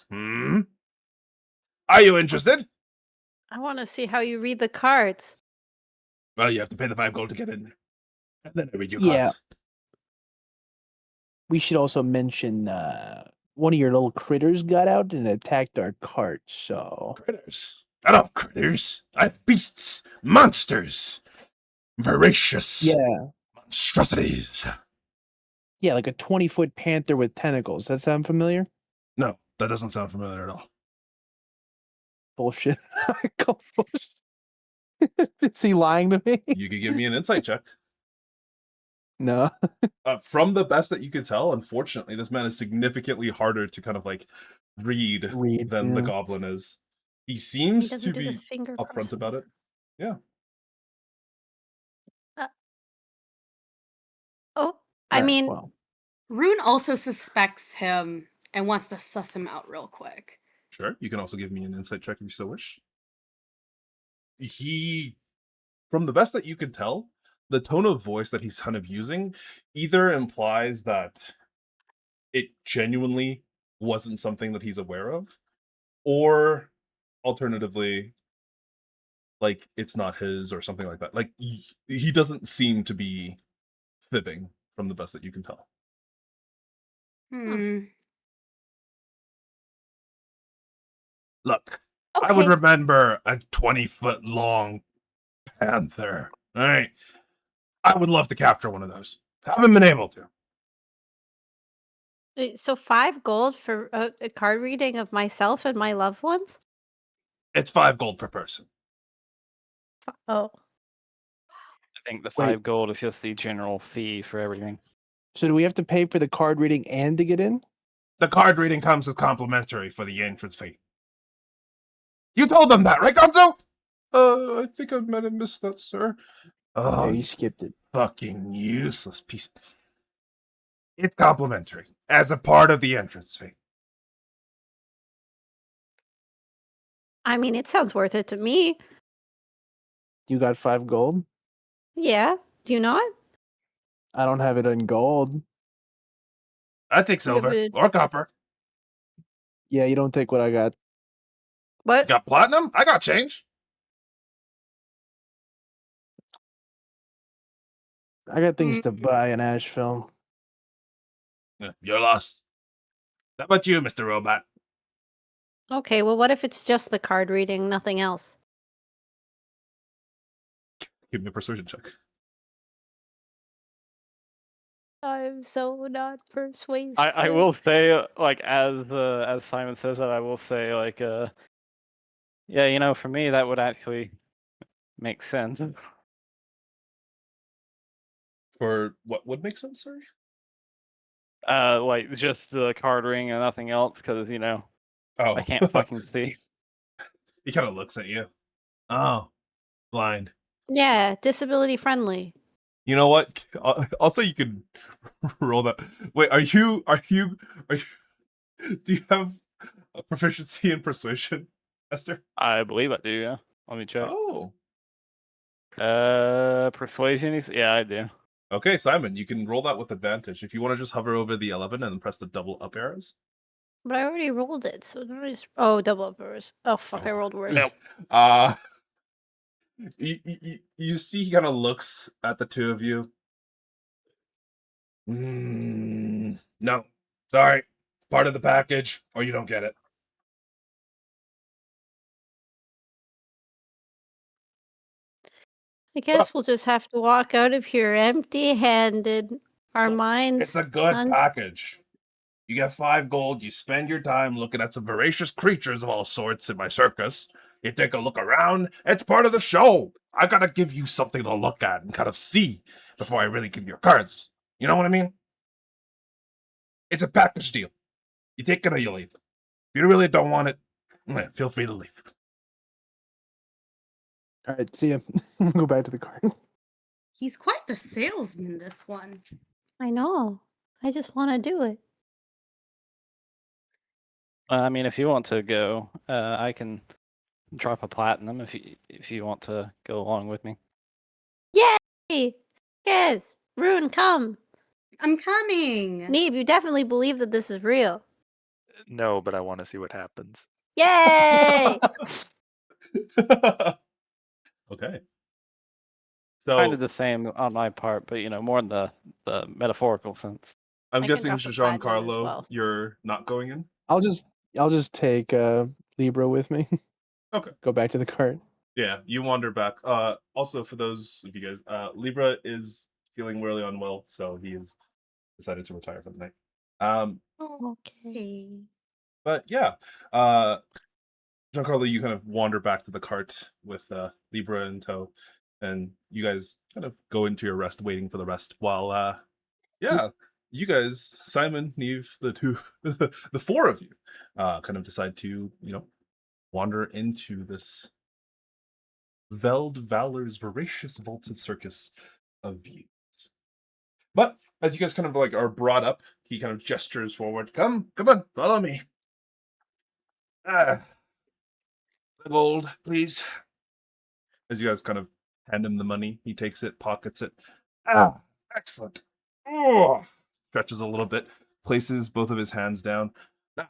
Speaker 1: Are you interested?
Speaker 5: I want to see how you read the cards.
Speaker 1: Well, you have to pay the 5 gold to get in. And then I read your
Speaker 3: Yeah.
Speaker 1: cards.
Speaker 3: We should also mention one of your little critters got out and attacked our cart, so...
Speaker 1: Critters. I don't have critters. I have beasts. Monsters. Voracious.
Speaker 3: Yeah.
Speaker 1: Monstrosities.
Speaker 3: Yeah, like a 20-foot panther with tentacles. Does that sound familiar?
Speaker 1: No, that doesn't sound familiar at all.
Speaker 3: Bullshit. Call bullshit. Is he lying to me?
Speaker 1: You could give me an insight check.
Speaker 3: No.
Speaker 1: From the best that you could tell, unfortunately, this man is significantly harder to kind of like read than the
Speaker 3: yeah.
Speaker 1: goblin is. He
Speaker 5: He
Speaker 1: seems
Speaker 5: doesn't
Speaker 1: to
Speaker 5: do the
Speaker 1: be
Speaker 5: finger
Speaker 1: upfront
Speaker 5: crossing.
Speaker 1: about it.
Speaker 5: Oh, I
Speaker 3: Alright,
Speaker 5: mean,
Speaker 3: well,
Speaker 4: Rune also suspects him and wants to suss him out real quick.
Speaker 1: Sure. You can also give me an insight check if you so wish. He, from the best that you can tell, the tone of voice that he's kind of using either implies that it genuinely wasn't something that he's aware of, or alternatively, like it's not his or something like that. Like he doesn't seem to be fibbing from the best that you can tell. Look, I would
Speaker 5: Okay.
Speaker 1: remember a 20-foot long panther. All right. I would love to capture one of those. Haven't been able to.
Speaker 5: So 5 gold for a card reading of myself and my loved ones?
Speaker 1: It's 5 gold per person.
Speaker 5: Oh.
Speaker 2: I think the
Speaker 3: Wait.
Speaker 2: 5 gold is just the general fee for everything.
Speaker 3: So do we have to pay for the card reading and to get in?
Speaker 1: The card reading comes as complimentary for the entrance fee. You told them that, right, Gonzo? I think I might have missed that, sir.
Speaker 3: Oh,
Speaker 1: Oh,
Speaker 3: you skipped it.
Speaker 1: fucking useless piece. It's complimentary as a part of the entrance fee.
Speaker 5: I mean, it sounds worth it to me.
Speaker 3: You got 5 gold?
Speaker 5: Yeah. Do you not?
Speaker 3: I don't have it in gold.
Speaker 1: I take silver
Speaker 5: but-
Speaker 1: or copper.
Speaker 3: Yeah, you don't take what I got.
Speaker 1: You
Speaker 5: What?
Speaker 1: got platinum? I got change.
Speaker 3: I got things to buy in Asheville.
Speaker 1: Yeah, you're lost. How about you, Mr. Robot?
Speaker 5: Okay, well, what if it's just the card reading, nothing else?
Speaker 1: Give me a persuasion check.
Speaker 5: I'm so not persuasive.
Speaker 2: I will say, like, as Simon says that, I will say, like, yeah, you know, for me that would actually make sense.
Speaker 1: For what would make sense, sorry?
Speaker 2: Like just the card ring and nothing else, because you know
Speaker 1: Oh,
Speaker 2: I can't fucking see.
Speaker 1: He kind of looks at you. Oh, blind.
Speaker 5: Yeah, disability friendly.
Speaker 1: You know what? Also, you could roll that. Wait, are you? Do you have a proficiency in persuasion, Esther?
Speaker 2: I believe I do. Yeah, let me check.
Speaker 1: Oh,
Speaker 2: Persuasion. Yeah, I do.
Speaker 1: okay, Simon. You can roll that with advantage if you want to just hover over the 11 and then press the double up arrows.
Speaker 5: But I already rolled it, so now I just... Oh, double uppers. Oh, fuck, I rolled worse.
Speaker 1: Nope. You see, he kind of looks at the two of you. No, sorry. Part of the package, or you don't get it.
Speaker 5: I guess we'll just have to walk out of here empty-handed. Our minds...
Speaker 1: It's a good
Speaker 5: uns-
Speaker 1: package. You get 5 gold, you spend your time looking at some voracious creatures of all sorts in my circus. You take a look around, it's part of the show. I gotta give you something to look at and kind of see before I really give you your cards. You know what I mean? It's a package deal. You take it or you leave. If you really don't want it, feel free to leave.
Speaker 3: All right, see ya. Go back to the card.
Speaker 4: He's quite the salesman, this one.
Speaker 5: I know. I just want to do it.
Speaker 2: I mean, if you want to go, I can drop a platinum if you want to go along with me.
Speaker 5: Yay! Yes! Rune, come!
Speaker 4: I'm coming.
Speaker 5: Neve, you definitely believe that this is real.
Speaker 7: No, but I want to see what happens.
Speaker 5: Yay!
Speaker 1: Okay. So
Speaker 2: Kind of the same on my part, but you know, more in the metaphorical sense.
Speaker 1: I'm
Speaker 5: I can
Speaker 1: guessing
Speaker 5: drop a platinum as
Speaker 1: Giancarlo,
Speaker 5: well.
Speaker 1: you're not going in.
Speaker 3: I'll just take Libra with me.
Speaker 1: Okay.
Speaker 3: Go back to the cart.
Speaker 1: Yeah, you wander back. Also for those of you guys, Libra is feeling really unwell, so he has decided to retire for the night.
Speaker 5: Okay.
Speaker 1: But yeah, Giancarlo, you kind of wander back to the cart with Libra in tow, and you guys kind of go into your rest, waiting for the rest. While yeah, you guys, Simon, Neve, the two, the four of you, kind of decide to wander into this Veld Valor's voracious vaulted circus of views. But as you guys kind of like are brought up, he kind of gestures forward. Come on, follow me. Live old, please. As you guys kind of hand him the money. He takes it, pockets it. Ah, excellent. Oh, stretches a little bit, places both of his hands down. Now,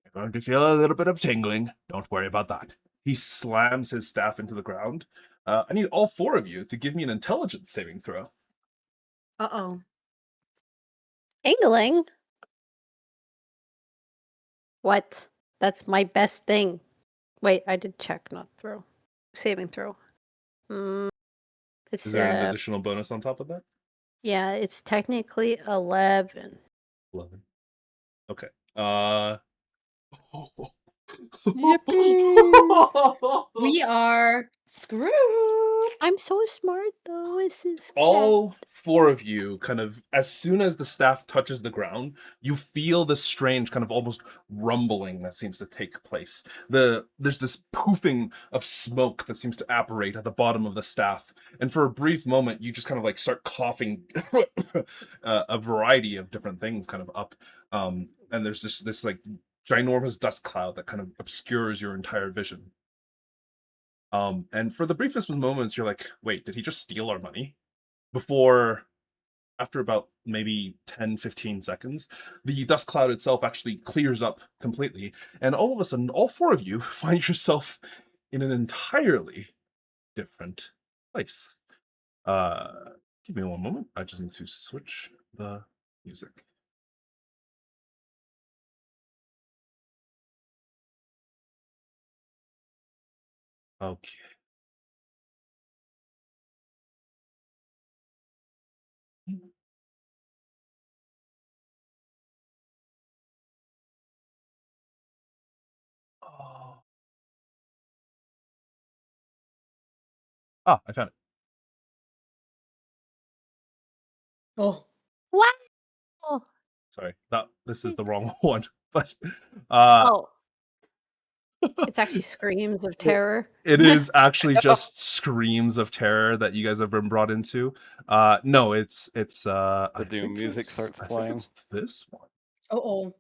Speaker 1: you're going to feel a little bit of tingling. Don't worry about that. He slams his staff into the ground. I need all 4 of you to give me an intelligence saving throw.
Speaker 4: Uh-oh.
Speaker 5: Angling? What? That's my best thing. Wait, I did check, not throw. Saving throw. It's
Speaker 1: Is there an additional bonus on top of that?
Speaker 5: yeah, it's technically 11.
Speaker 1: 11. Okay.
Speaker 4: We are screwed.
Speaker 5: I'm so smart though. This is
Speaker 1: All 4 of you kind of, as soon as the staff touches the ground, you feel this strange kind of almost rumbling that seems to take place. There's this poofing of smoke that seems to apparate at the bottom of the staff, and for a brief moment you just kind of like start coughing a variety of different things kind of up, and there's this like ginormous dust cloud that kind of obscures your entire vision. And for the briefest of moments, you're like, wait, did he just steal our money? Before, after about maybe 10, 15 seconds, the dust cloud itself actually clears up completely. And all of a sudden, all 4 of you find yourself in an entirely different place. Give me one moment. I just need to switch the music. Okay. Oh. Ah, I found it.
Speaker 4: Oh.
Speaker 5: Wow.
Speaker 1: Sorry, this is the wrong one. But
Speaker 5: Oh. It's actually screams of terror.
Speaker 1: it is actually just screams of terror that you guys have been brought into. No, it's
Speaker 2: The
Speaker 1: I
Speaker 2: doom
Speaker 1: think
Speaker 2: music
Speaker 1: it's-
Speaker 2: starts
Speaker 1: I think
Speaker 2: playing.
Speaker 1: it's this one.
Speaker 4: Uh-oh.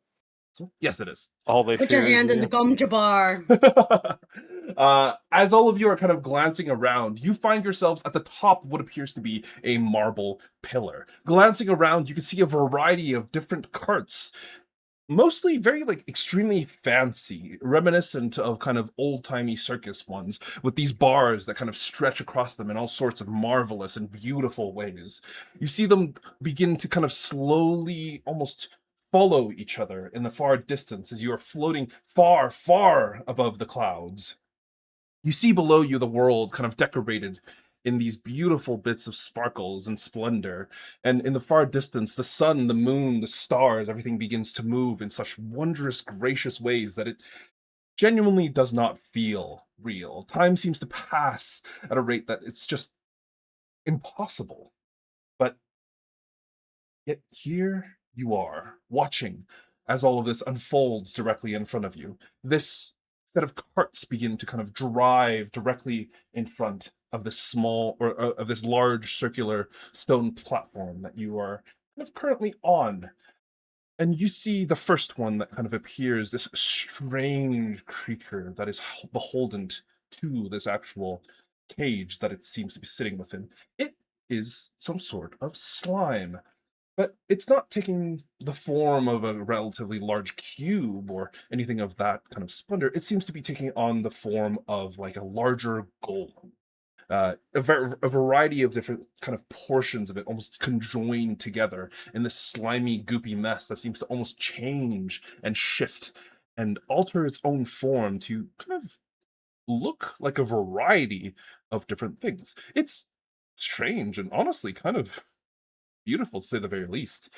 Speaker 1: Yes, it is.
Speaker 2: All they
Speaker 4: Put
Speaker 2: fear
Speaker 4: your
Speaker 2: is
Speaker 4: hand in the
Speaker 2: you.
Speaker 4: gum jar.
Speaker 1: As all of you are kind of glancing around, you find yourselves at the top of what appears to be a marble pillar. Glancing around, you can see a variety of different carts, mostly very like extremely fancy, reminiscent of kind of old-timey circus ones, with these bars that kind of stretch across them in all sorts of marvelous and beautiful ways. You see them begin to kind of slowly almost follow each other in the far distance as you are floating far, far above the clouds. You see below you the world kind of decorated in these beautiful bits of sparkles and splendor. And in the far distance, the sun, the moon, the stars, everything begins to move in such wondrous, gracious ways that it genuinely does not feel real. Time seems to pass at a rate that it's just impossible. But yet here you are, watching as all of this unfolds directly in front of you. This set of carts begin to kind of drive directly in front of this small, or of this large circular stone platform that you are kind of currently on. And you see the first one that kind of appears, this strange creature that is beholden to this actual cage that it seems to be sitting within. It is some sort of slime. But it's not taking the form of a relatively large cube or anything of that kind of splendor. It seems to be taking on the form of like a larger golem. A variety of different kind of portions of it almost conjoined together in this slimy, goopy mess that seems to almost change and shift and alter its own form to kind of look like a variety of different things. It's strange and honestly kind of beautiful to say the very least.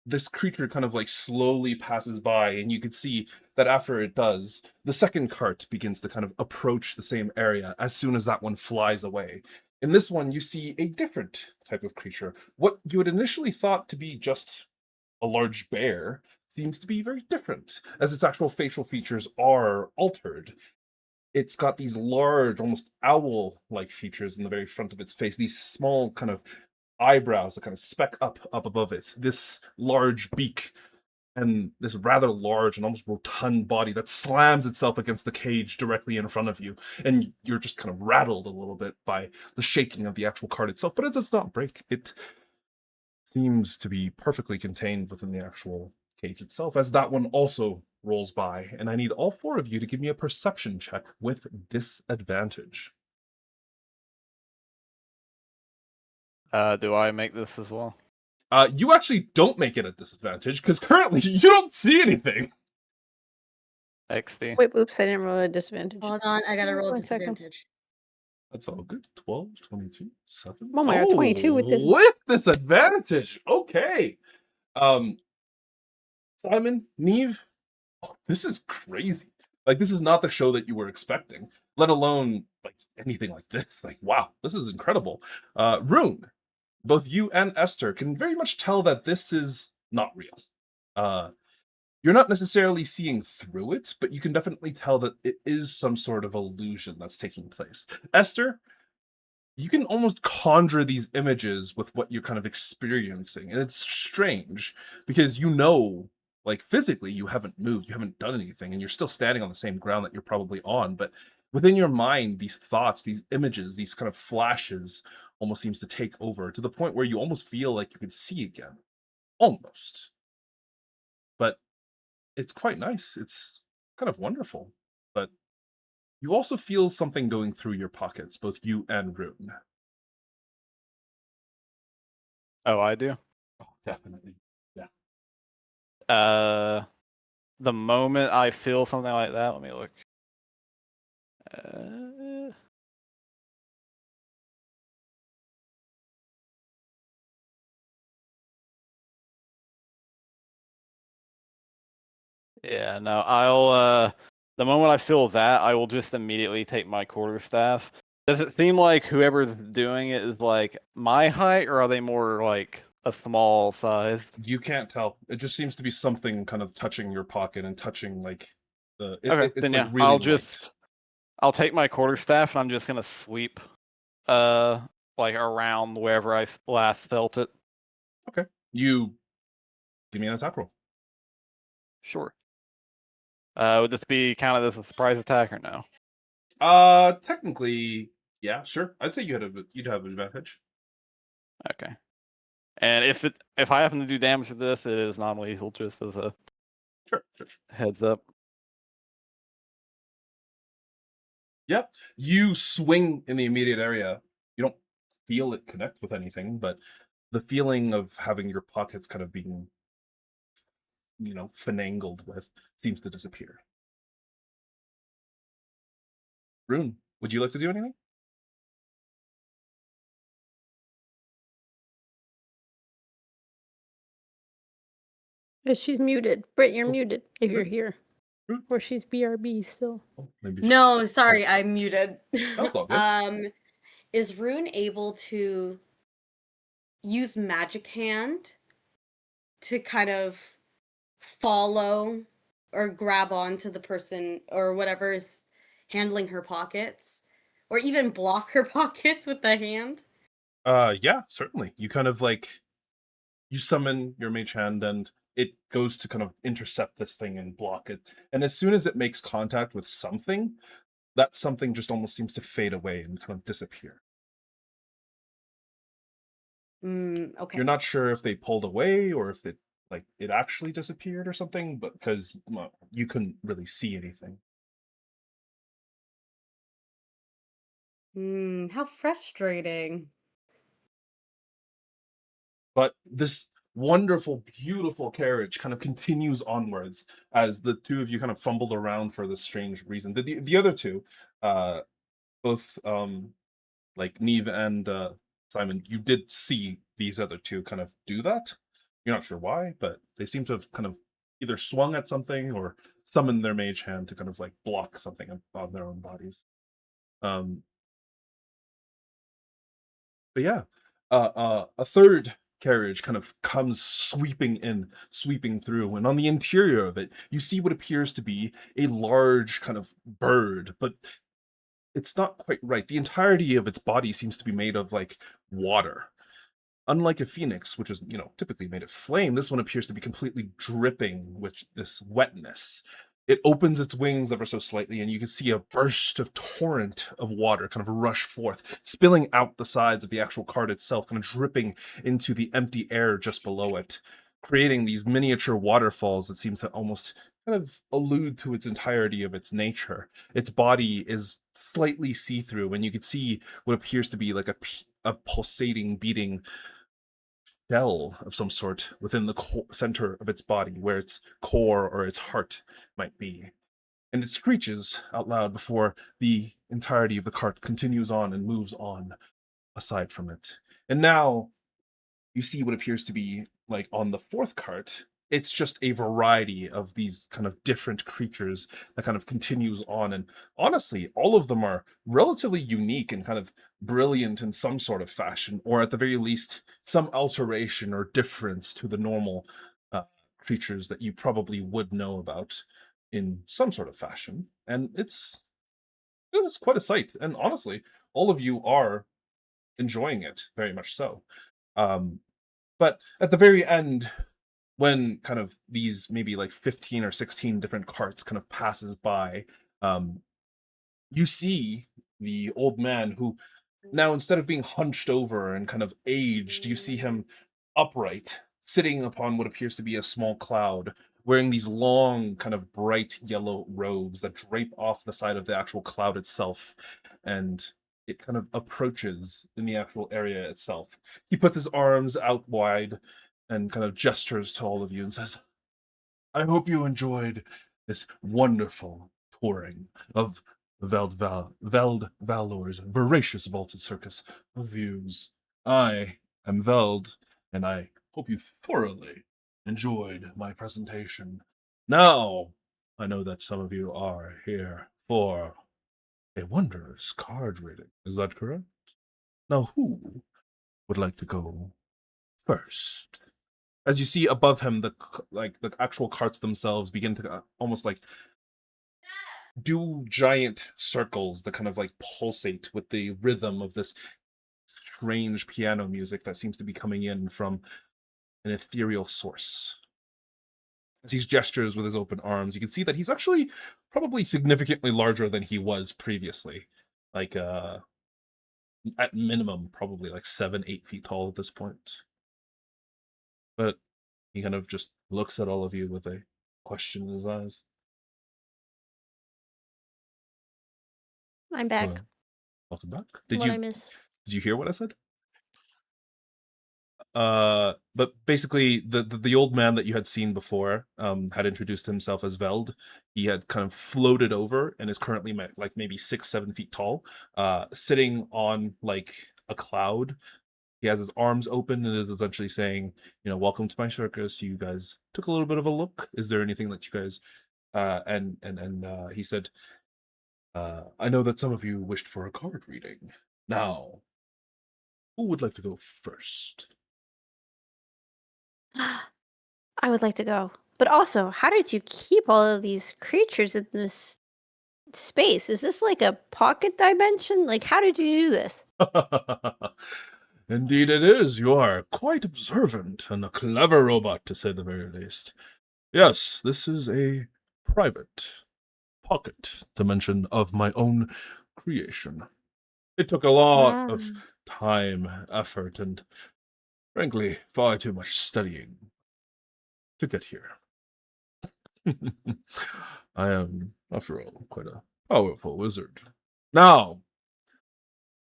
Speaker 1: This creature kind of like slowly passes by, and you can see that after it does, the second cart begins to kind of approach the same area as soon as that one flies away. In this one, you see a different type of creature. What you had initially thought to be just a large bear seems to be very different, as its actual facial features are altered. It's got these large, almost owl-like features in the very front of its face, these small kind of eyebrows that kind of speck up above it, this large beak, and this rather large and almost rotund body that slams itself against the cage directly in front of you, and you're just kind of rattled a little bit by the shaking of the actual card itself, but it does not break. It seems to be perfectly contained within the actual cage itself, as that one also rolls by, and I need all four of you to give me a perception check with disadvantage.
Speaker 2: Do I make this as well?
Speaker 1: You actually don't make it a disadvantage, because currently you don't see anything.
Speaker 2: XD.
Speaker 5: Wait, oops, I didn't roll a disadvantage.
Speaker 4: Hold on, I gotta roll
Speaker 5: 1 second.
Speaker 4: disadvantage.
Speaker 1: That's all good. 12, 22, 7.
Speaker 5: Oh my god, 22 with this.
Speaker 1: With disadvantage. Okay. Simon, Neve, this is crazy. Like, this is not the show that you were expecting, let alone like anything like this. Like, wow, this is incredible. Rune, both you and Esther can very much tell that this is not real. You're not necessarily seeing through it, but you can definitely tell that it is some sort of illusion that's taking place. Esther, you can almost conjure these images with what you're kind of experiencing, and it's strange because like physically you haven't moved, you haven't done anything, and you're still standing on the same ground that you're probably on, but within your mind, these thoughts, these images, these kind of flashes almost seems to take over to the point where you almost feel like you could see again. Almost. But it's quite nice. It's kind of wonderful. But you also feel something going through your pockets, both you and Rune.
Speaker 2: Oh, I do.
Speaker 1: Oh, definitely.
Speaker 2: The moment I feel something like that, let me look. Yeah, no, I'll the moment I feel that, I will just immediately take my quarterstaff. Does it seem like whoever's doing it is like my height, or are they more like a small size?
Speaker 1: You can't tell. It just seems to be something kind of touching your pocket and touching like the.
Speaker 2: Okay,
Speaker 1: It's
Speaker 2: then
Speaker 1: like
Speaker 2: yeah,
Speaker 1: really
Speaker 2: I'll take my quarterstaff and I'm just gonna sweep, like around wherever I last felt it.
Speaker 1: Okay. You give me an attack roll.
Speaker 2: Sure. Would this be counted as a surprise attack or no?
Speaker 1: Technically, yeah, sure. I'd say you'd have advantage.
Speaker 2: Okay. And if I happen to do damage to this, it is non-lethal, just as a
Speaker 1: Sure.
Speaker 2: heads up.
Speaker 1: Yep. You swing in the immediate area. You don't feel it connect with anything, but the feeling of having your pockets kind of being, finagled with seems to disappear. Rune, would you like to do anything?
Speaker 5: She's muted. Britt, you're
Speaker 1: Oh,
Speaker 5: muted if you're
Speaker 1: Britt?
Speaker 5: here.
Speaker 1: Britt?
Speaker 5: Or she's BRB still.
Speaker 1: Oh, maybe.
Speaker 4: No, sorry, I'm muted.
Speaker 1: That's all good.
Speaker 4: Is Rune able to use Magic Hand to kind of follow or grab onto the person or whatever is handling her pockets, or even block her pockets with the hand?
Speaker 1: Yeah, certainly. You kind of you summon your mage hand and it goes to kind of intercept this thing and block it. And as soon as it makes contact with something, that something just almost seems to fade away and kind of disappear.
Speaker 4: Okay.
Speaker 1: You're not sure if they pulled away or if it actually disappeared or something, but because you couldn't really see anything.
Speaker 4: How frustrating.
Speaker 1: But this wonderful, beautiful carriage kind of continues onwards as the two of you kind of fumbled around for this strange reason. The other two, both like Neve and Simon, you did see these other two kind of do that. You're not sure why, but they seem to have kind of either swung at something or summoned their mage hand to kind of block something on their own bodies. But yeah, a third carriage kind of comes sweeping through, and on the interior of it, you see what appears to be a large kind of bird, but it's not quite right. The entirety of its body seems to be made of water. Unlike a phoenix, which is, typically made of flame, this one appears to be completely dripping with this wetness. It opens its wings ever so slightly, and you can see a burst of torrent of water kind of rush forth, spilling out the sides of the actual card itself, kind of dripping into the empty air just below it, creating these miniature waterfalls that seem to almost kind of allude to its entirety of its nature. Its body is slightly see-through, and you can see what appears to be like a pulsating, beating shell of some sort within the center of its body, where its core or its heart might be. And it screeches out loud before the entirety of the cart continues on and moves on aside from it. And now you see what appears to be like on the fourth cart. It's just a variety of these kind of different creatures that kind of continues on. And honestly, all of them are relatively unique and kind of brilliant in some sort of fashion, or at the very least, some alteration or difference to the normal creatures that you probably would know about in some sort of fashion. And it's quite a sight. And honestly, all of you are enjoying it very much so. But at the very end, when kind of these maybe like 15 or 16 different carts kind of passes by, you see the old man who now, instead of being hunched over and kind of aged, you see him upright, sitting upon what appears to be a small cloud, wearing these long, kind of bright yellow robes that drape off the side of the actual cloud itself. And it kind of approaches in the actual area itself. He puts his arms out wide and kind of gestures to all of you and says, I hope you enjoyed this wonderful touring of Veld Valor's voracious vaulted circus of views. I am Veld, and I hope you thoroughly enjoyed my presentation. Now, I know that some of you are here for a wondrous card reading. Is that correct? Now, who would like to go first? As you see above him, the actual carts themselves begin to almost like do giant circles that kind of like pulsate with the rhythm of this strange piano music that seems to be coming in from an ethereal source. As he gestures with his open arms, you can see that he's actually probably significantly larger than he was previously. Like at minimum, probably like 7-8 feet tall at this point. But he kind of just looks at all of you with a question in his eyes.
Speaker 5: I'm back.
Speaker 1: Welcome back.
Speaker 5: What I miss?
Speaker 1: Did you hear what I said? But basically, the old man that you had seen before had introduced himself as Veld. He had kind of floated over and is currently like maybe 6-7 feet tall, sitting on like a cloud. He has his arms open and is essentially saying, welcome to my circus. You guys took a little bit of a look. Is there anything that you guys and he said, I know that some of you wished for a card reading. Now, who would like to go first?
Speaker 5: I would like to go. But also, how did you keep all of these creatures in this space? Is this like a pocket dimension? Like, how did you do this?
Speaker 1: Indeed it is. You are quite observant and a clever robot, to say the very least. Yes, this is a private pocket dimension of my own creation. It took a lot of time, effort, and frankly, far too much studying to get here. I am, after all, quite a powerful wizard. Now,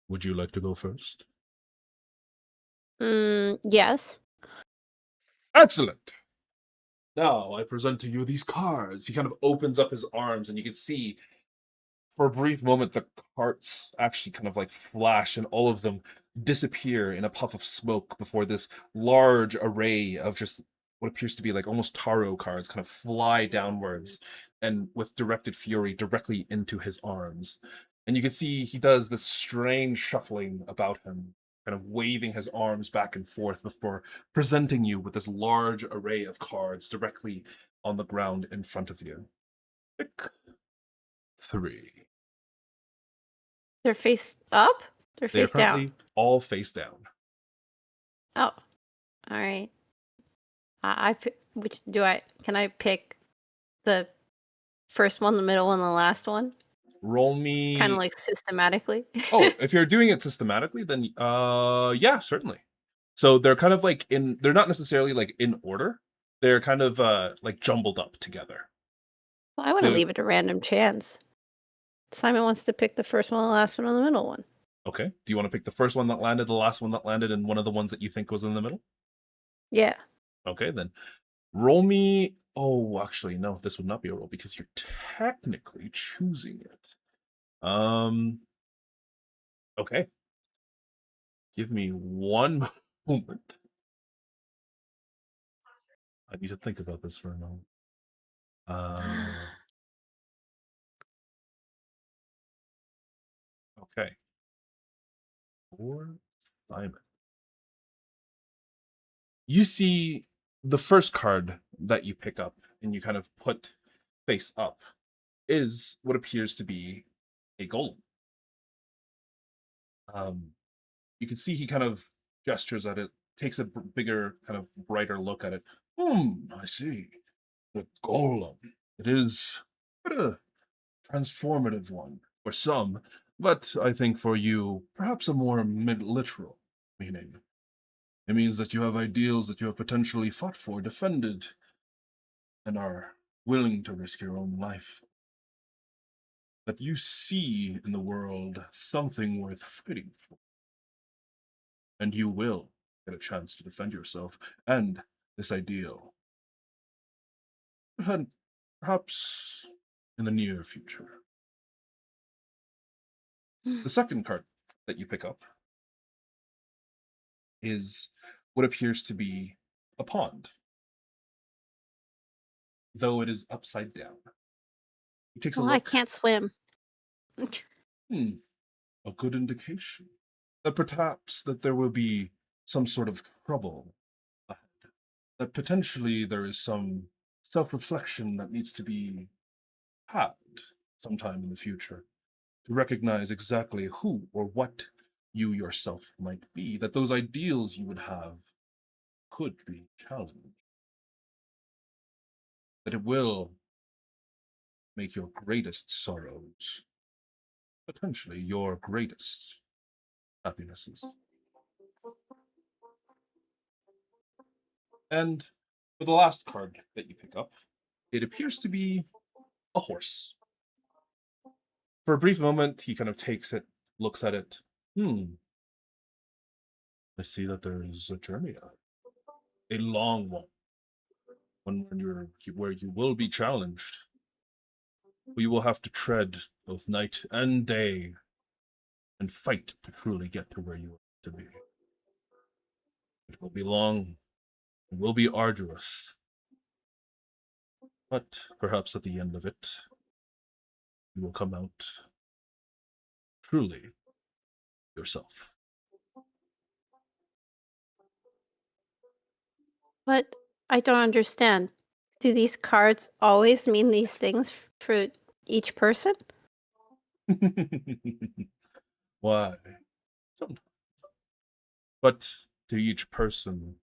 Speaker 1: would you like to go first?
Speaker 5: Yes.
Speaker 1: Excellent. Now I present to you these cards. He kind of opens up his arms, and you can see for a brief moment the carts actually kind of like flash, and all of them disappear in a puff of smoke before this large array of just what appears to be like almost tarot cards kind of fly downwards and with directed fury directly into his arms. And you can see he does this strange shuffling about him, kind of waving his arms back and forth before presenting you with this large array of cards directly on the ground in front of you. Pick 3.
Speaker 5: They're face up? They're
Speaker 1: They are
Speaker 5: face down.
Speaker 1: currently all face down.
Speaker 5: Oh, all right. Which do I? Can I pick the first one, the middle one, the last one?
Speaker 1: Roll me.
Speaker 5: Kind of like systematically.
Speaker 1: Oh, if you're doing it systematically, then yeah, certainly. So they're kind of like they're not necessarily like in order. They're kind of like jumbled up together.
Speaker 5: Well, I want to
Speaker 1: So-
Speaker 5: leave it a random chance. Simon wants to pick the first one, the last one, or the middle one.
Speaker 1: Okay. Do you want to pick the first one that landed, the last one that landed, and one of the ones that you think was in the middle?
Speaker 5: Yeah.
Speaker 1: Okay, then roll me. Oh, actually, no, this would not be a roll because you're technically choosing it. Okay. Give me one moment. I need to think about this for a moment. Okay. For Simon. You see the first card that you pick up and you kind of put face up is what appears to be a golem. You can see he kind of gestures at it, takes a bigger, kind of brighter look at it. I see. The golem. It is quite a transformative one for some, but I think for you, perhaps a more literal meaning. It means that you have ideals that you have potentially fought for, defended, and are willing to risk your own life. That you see in the world something worth fighting for. And you will get a chance to defend yourself and this ideal. And perhaps in the near future. The second card that you pick up is what appears to be a pond, though it is upside down. He takes a
Speaker 5: Well, I
Speaker 1: look.
Speaker 5: can't swim.
Speaker 1: A good indication that perhaps that there will be some sort of trouble ahead. That potentially there is some self-reflection that needs to be had sometime in the future to recognize exactly who or what you yourself might be, that those ideals you would have could be challenged, that it will make your greatest sorrows potentially your greatest happinesses. And for the last card that you pick up, it appears to be a horse. For a brief moment, he kind of takes it, looks at it. I see that there is a journey ahead, a long one, where you will be challenged. We will have to tread both night and day and fight to truly get to where you want to be. It will be long, it will be arduous, but perhaps at the end of it, you will come out truly yourself.
Speaker 5: But I don't understand. Do these cards always mean these things for each person?
Speaker 1: Why? Sometimes. But to each person,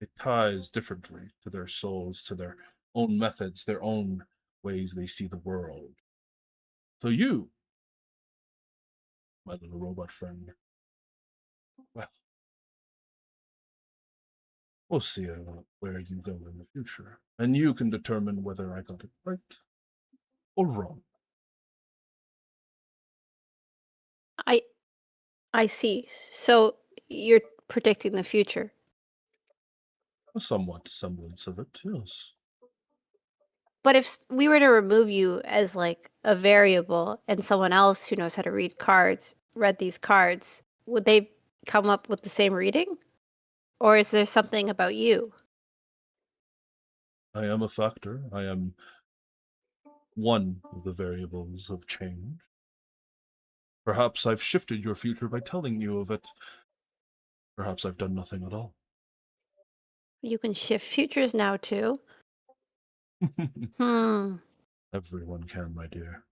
Speaker 1: it ties differently to their souls, to their own methods, their own ways they see the world. So you, my little robot friend, well, we'll see where you go in the future. And you can determine whether I got it right or wrong.
Speaker 5: I see. So you're predicting the future.
Speaker 1: A somewhat semblance of it, yes.
Speaker 5: But if we were to remove you as like a variable and someone else who knows how to read cards read these cards, would they come up with the same reading? Or is there something about you?
Speaker 1: I am a factor. I am one of the variables of change. Perhaps I've shifted your future by telling you of it. Perhaps I've done nothing at all.
Speaker 5: You can shift futures now too. Hmm.
Speaker 1: Everyone can, my dear.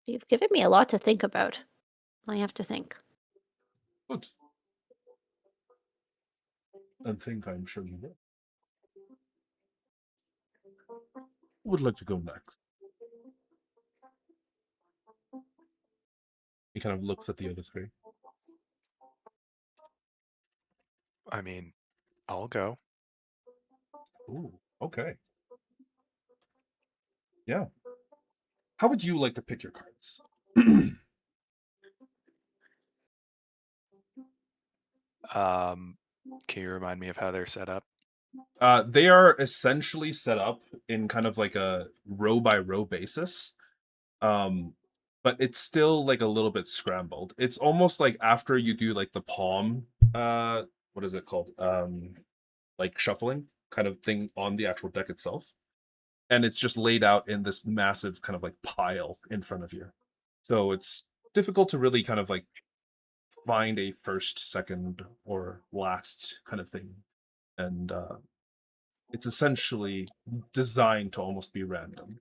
Speaker 5: You've given me a lot to think about. I have to think.
Speaker 1: Good. I think I'm sure you will. Who would like to go next? He kind of looks at the other three.
Speaker 7: I mean, I'll go.
Speaker 1: Ooh, okay. Yeah. How would you like to pick your cards?
Speaker 7: Can you remind me of how they're set up?
Speaker 1: They are essentially set up in kind of like a row by row basis. But it's still like a little bit scrambled. It's almost like after you do like the palm, what is it called? Like shuffling kind of thing on the actual deck itself. And it's just laid out in this massive kind of like pile in front of you. So it's difficult to really kind of like find a first, second, or last kind of thing. And it's essentially designed to almost be random.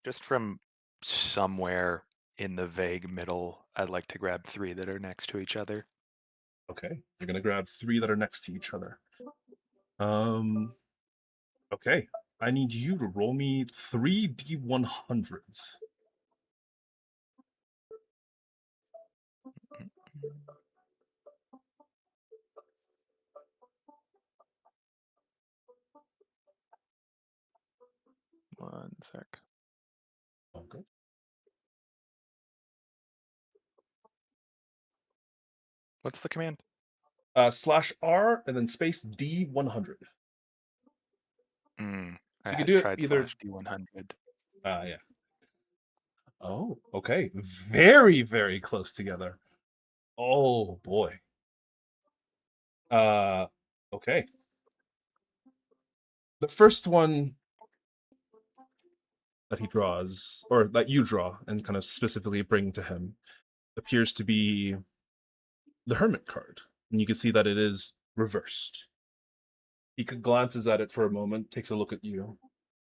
Speaker 7: Just from somewhere in the vague middle, I'd like to grab 3 that are next to each other.
Speaker 1: Okay, you're gonna grab 3 that are next to each other. Okay, I need you to roll me 3 D100s.
Speaker 7: One sec.
Speaker 1: Okay.
Speaker 7: What's the command?
Speaker 1: /R and then space D100.
Speaker 7: I
Speaker 1: You could
Speaker 7: had
Speaker 1: do it
Speaker 7: tried
Speaker 1: either.
Speaker 7: /D100.
Speaker 1: Yeah. Oh, okay. Very, very close together. Oh boy. Okay. The first one that he draws, or that you draw and kind of specifically bring to him, appears to be the Hermit card. And you can see that it is reversed. He glances at it for a moment, takes a look at you.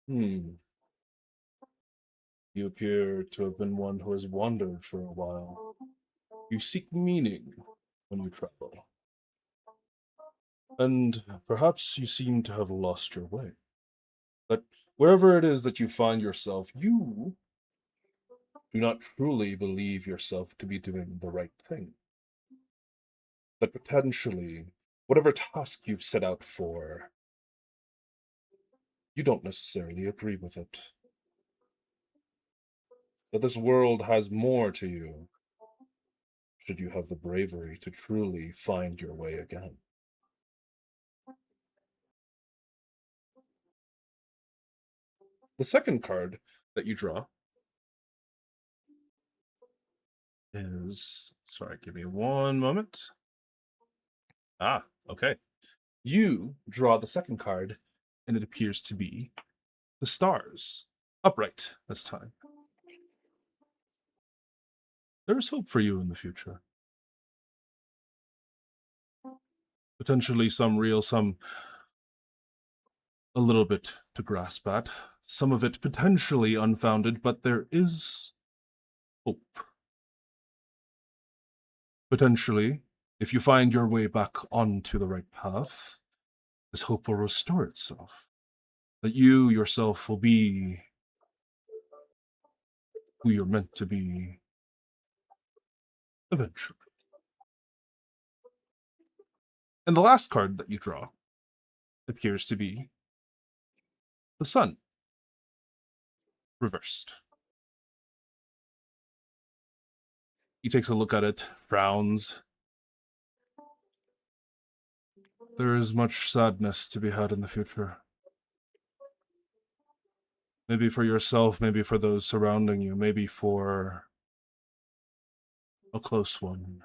Speaker 1: You appear to have been one who has wandered for a while. You seek meaning when you travel. And perhaps you seem to have lost your way. That wherever it is that you find yourself, you do not truly believe yourself to be doing the right thing. That potentially, whatever task you've set out for, you don't necessarily agree with it. That this world has more to you, should you have the bravery to truly find your way again. The second card that you draw is, sorry, give me one moment. Okay. You draw the second card, and it appears to be the stars, upright this time. There is hope for you in the future. Potentially some real, some a little bit to grasp at. Some of it potentially unfounded, but there is hope. Potentially, if you find your way back onto the right path, this hope will restore itself. That you yourself will be who you're meant to be eventually. And the last card that you draw appears to be the sun, reversed. He takes a look at it, frowns. There is much sadness to be had in the future. Maybe for yourself, maybe for those surrounding you, maybe for a close one.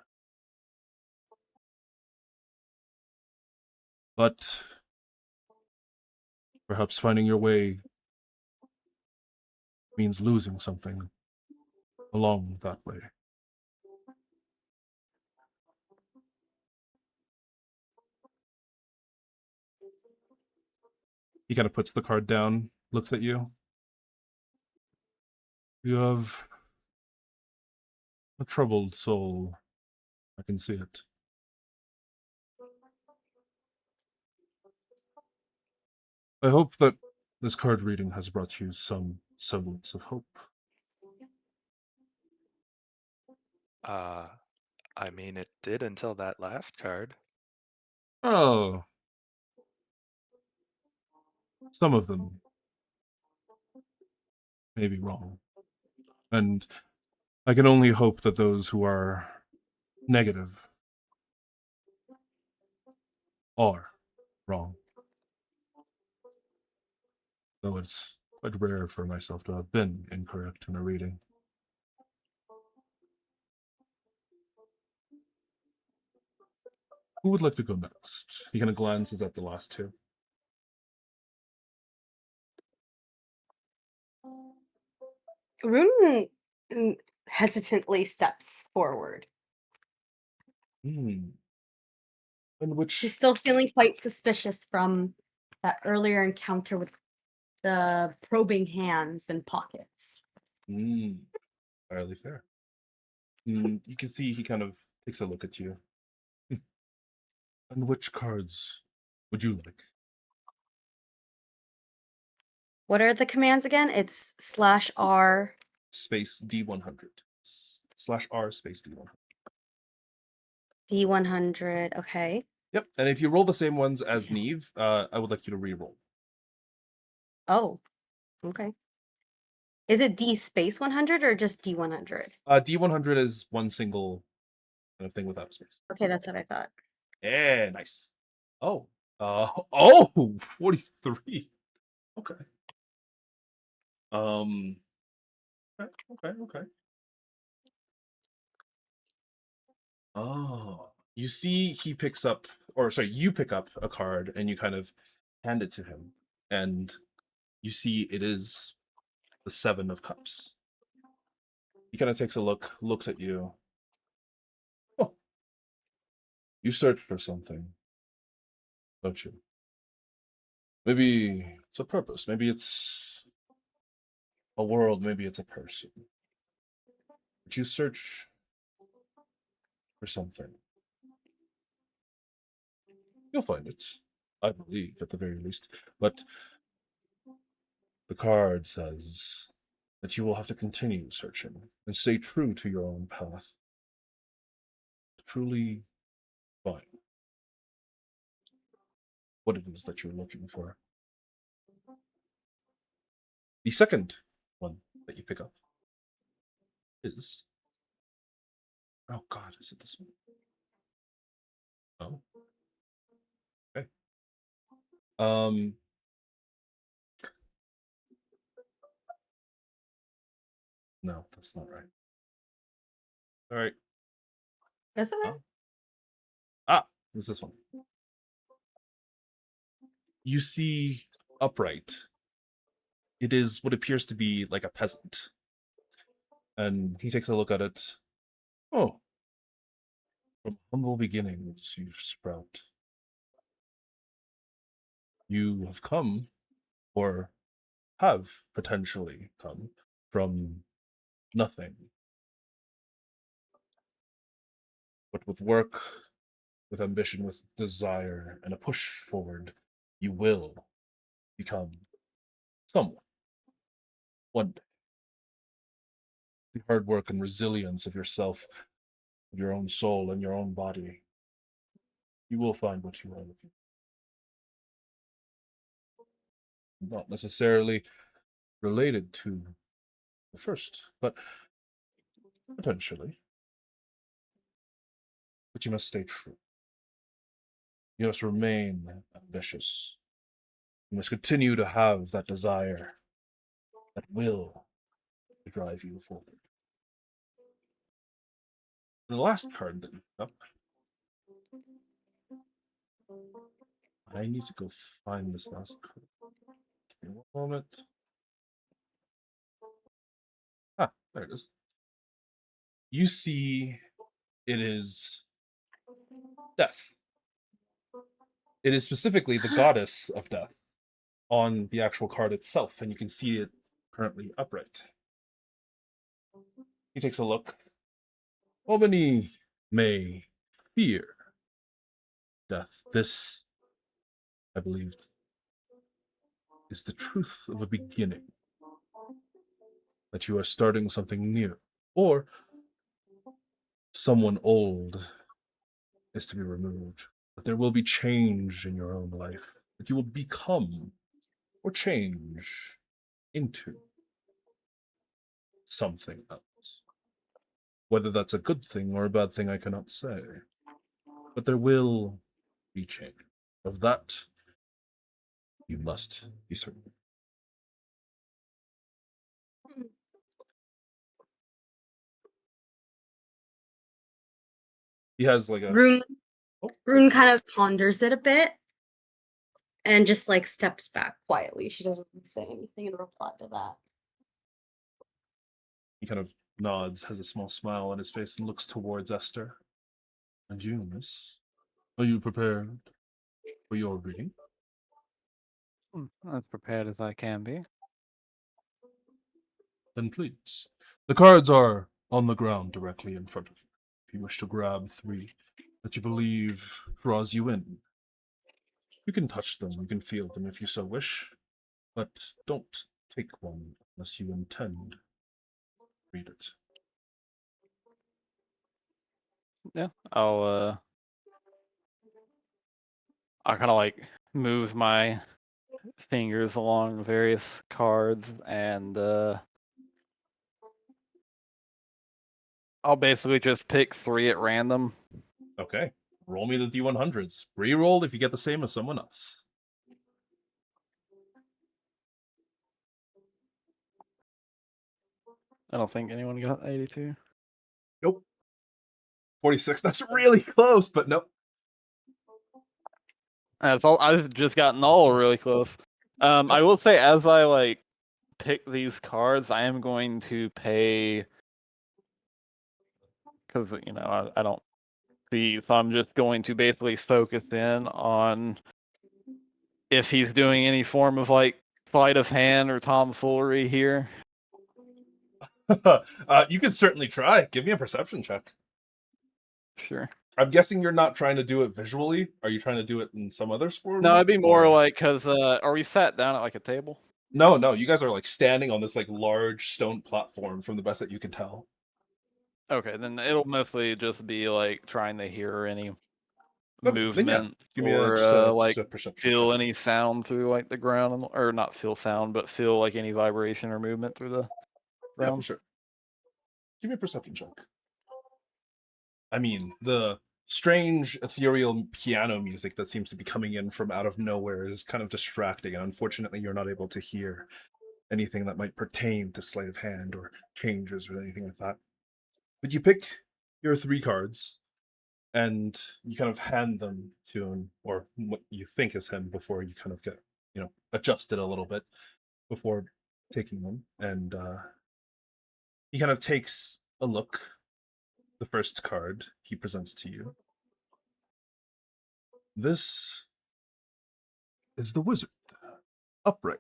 Speaker 1: But perhaps finding your way means losing something along that way. He kind of puts the card down, looks at you.
Speaker 8: You have a troubled soul. I can see it. I hope that this card reading has brought you some semblance of hope.
Speaker 7: I mean, it did until that last card.
Speaker 8: Oh. Some of them may be wrong. And I can only hope that those who are negative are wrong. Though it's quite rare for myself to have been incorrect in a reading. Who would like to go next? He kind of glances at the last two.
Speaker 4: Rune hesitantly steps forward.
Speaker 8: And which
Speaker 4: She's still feeling quite suspicious from that earlier encounter with the probing hands and pockets.
Speaker 8: Entirely fair. You can see he kind of takes a look at you. And which cards would you like?
Speaker 4: What are the commands again? It's /R.
Speaker 8: Space D100. /R space D100.
Speaker 4: D100. Okay.
Speaker 1: Yep. And if you roll the same ones as Neve, I would like you to re-roll.
Speaker 4: Oh, okay. Is it D space 100 or just D100?
Speaker 1: D100 is one single kind of thing without a space.
Speaker 4: Okay, that's what I thought.
Speaker 1: Yeah, nice. Oh. 43. Okay. Okay. Oh. You see he picks up, or sorry, you pick up a card and you kind of hand it to him. And you see it is the 7 of Cups. He kind of takes a look, looks at you. Oh. You search for something, don't you? Maybe it's a purpose. Maybe it's a world. Maybe it's a person. But you search for something. You'll find it, I believe, at the very least. But the card says that you will have to continue searching and stay true to your own path. Truly find what it is that you're looking for. The second one that you pick up is... Oh God, is it this one? Oh. Okay. No, that's not right. All right.
Speaker 4: That's okay.
Speaker 1: It's this one. You see upright. It is what appears to be like a peasant. And he takes a look at it. Oh. From humble beginnings you sprout. You have come, or have potentially come, from nothing. But with work, with ambition, with desire, and a push forward, you will become someone. One day. The hard work and resilience of yourself, of your own soul and your own body, you will find what you are looking for. Not necessarily related to the first, but potentially. But you must stay true. You must remain ambitious. You must continue to have that desire, that will to drive you forward. The last card that you pick up, I need to go find this last card. Give me one moment. There it is. You see it is death. It is specifically the goddess of death on the actual card itself, and you can see it currently upright.
Speaker 8: He takes a look. While many may fear death, this, I believe, is the truth of a beginning. That you are starting something new. Or someone old is to be removed. That there will be change in your own life. That you will become or change into something else. Whether that's a good thing or a bad thing, I cannot say. But there will be change. Of that, you must be certain. He has like a
Speaker 4: Rune kind of ponders it a bit and just like steps back quietly. She doesn't really say anything in reply to that.
Speaker 8: He kind of nods, has a small smile on his face, and looks towards Esther. And you, miss? Are you prepared for your reading?
Speaker 2: As prepared as I can be.
Speaker 8: Then please. The cards are on the ground directly in front of you. If you wish to grab 3 that you believe draws you in, you can touch them, you can feel them if you so wish, but don't take one unless you intend to read it.
Speaker 2: Yeah, I'll kind of like move my fingers along various cards and I'll basically just pick 3 at random.
Speaker 8: Okay. Roll me the D100s. Reroll if you get the same as someone else.
Speaker 2: I don't think anyone got 82.
Speaker 8: Nope. 46. That's really close, but nope.
Speaker 2: That's all. I've just gotten all really close. I will say, as I like pick these cards, I am going to pay because I don't see, so I'm just going to basically focus in on if he's doing any form of like sleight of hand or tomfoolery here.
Speaker 8: You can certainly try. Give me a perception check.
Speaker 2: Sure.
Speaker 8: I'm guessing you're not trying to do it visually. Are you trying to do it in some other form?
Speaker 2: No, it'd be more
Speaker 8: Or-
Speaker 2: like because are we sat down at like a table?
Speaker 8: No, you guys are like standing on this like large stone platform from the best that you can tell.
Speaker 2: Okay, then it'll mostly just be like trying to hear any
Speaker 8: Okay, then yeah.
Speaker 2: movement
Speaker 8: Give me
Speaker 2: or
Speaker 8: just
Speaker 2: like
Speaker 8: a perception
Speaker 2: feel
Speaker 8: check.
Speaker 2: any sound through like the ground, or not feel sound, but feel like any vibration or movement through the
Speaker 8: Yeah, for
Speaker 2: ground.
Speaker 8: sure. Give me a perception check. I mean, the strange ethereal piano music that seems to be coming in from out of nowhere is kind of distracting, and unfortunately you're not able to hear anything that might pertain to sleight of hand or changes or anything like that. But you pick your 3 cards and you kind of hand them to him, or what you think is him, before you kind of get, adjusted a little bit before taking them. And he kind of takes a look. The first card he presents to you. This is the wizard, upright.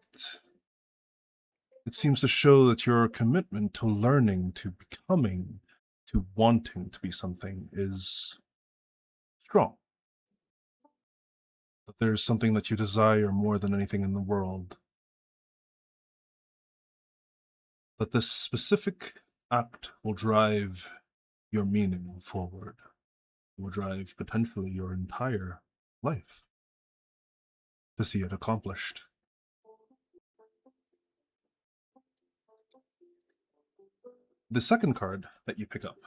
Speaker 8: It seems to show that your commitment to learning, to becoming, to wanting to be something is strong. That there's something that you desire more than anything in the world. That this specific act will drive your meaning forward. It will drive potentially your entire life to see it accomplished. The second card that you pick up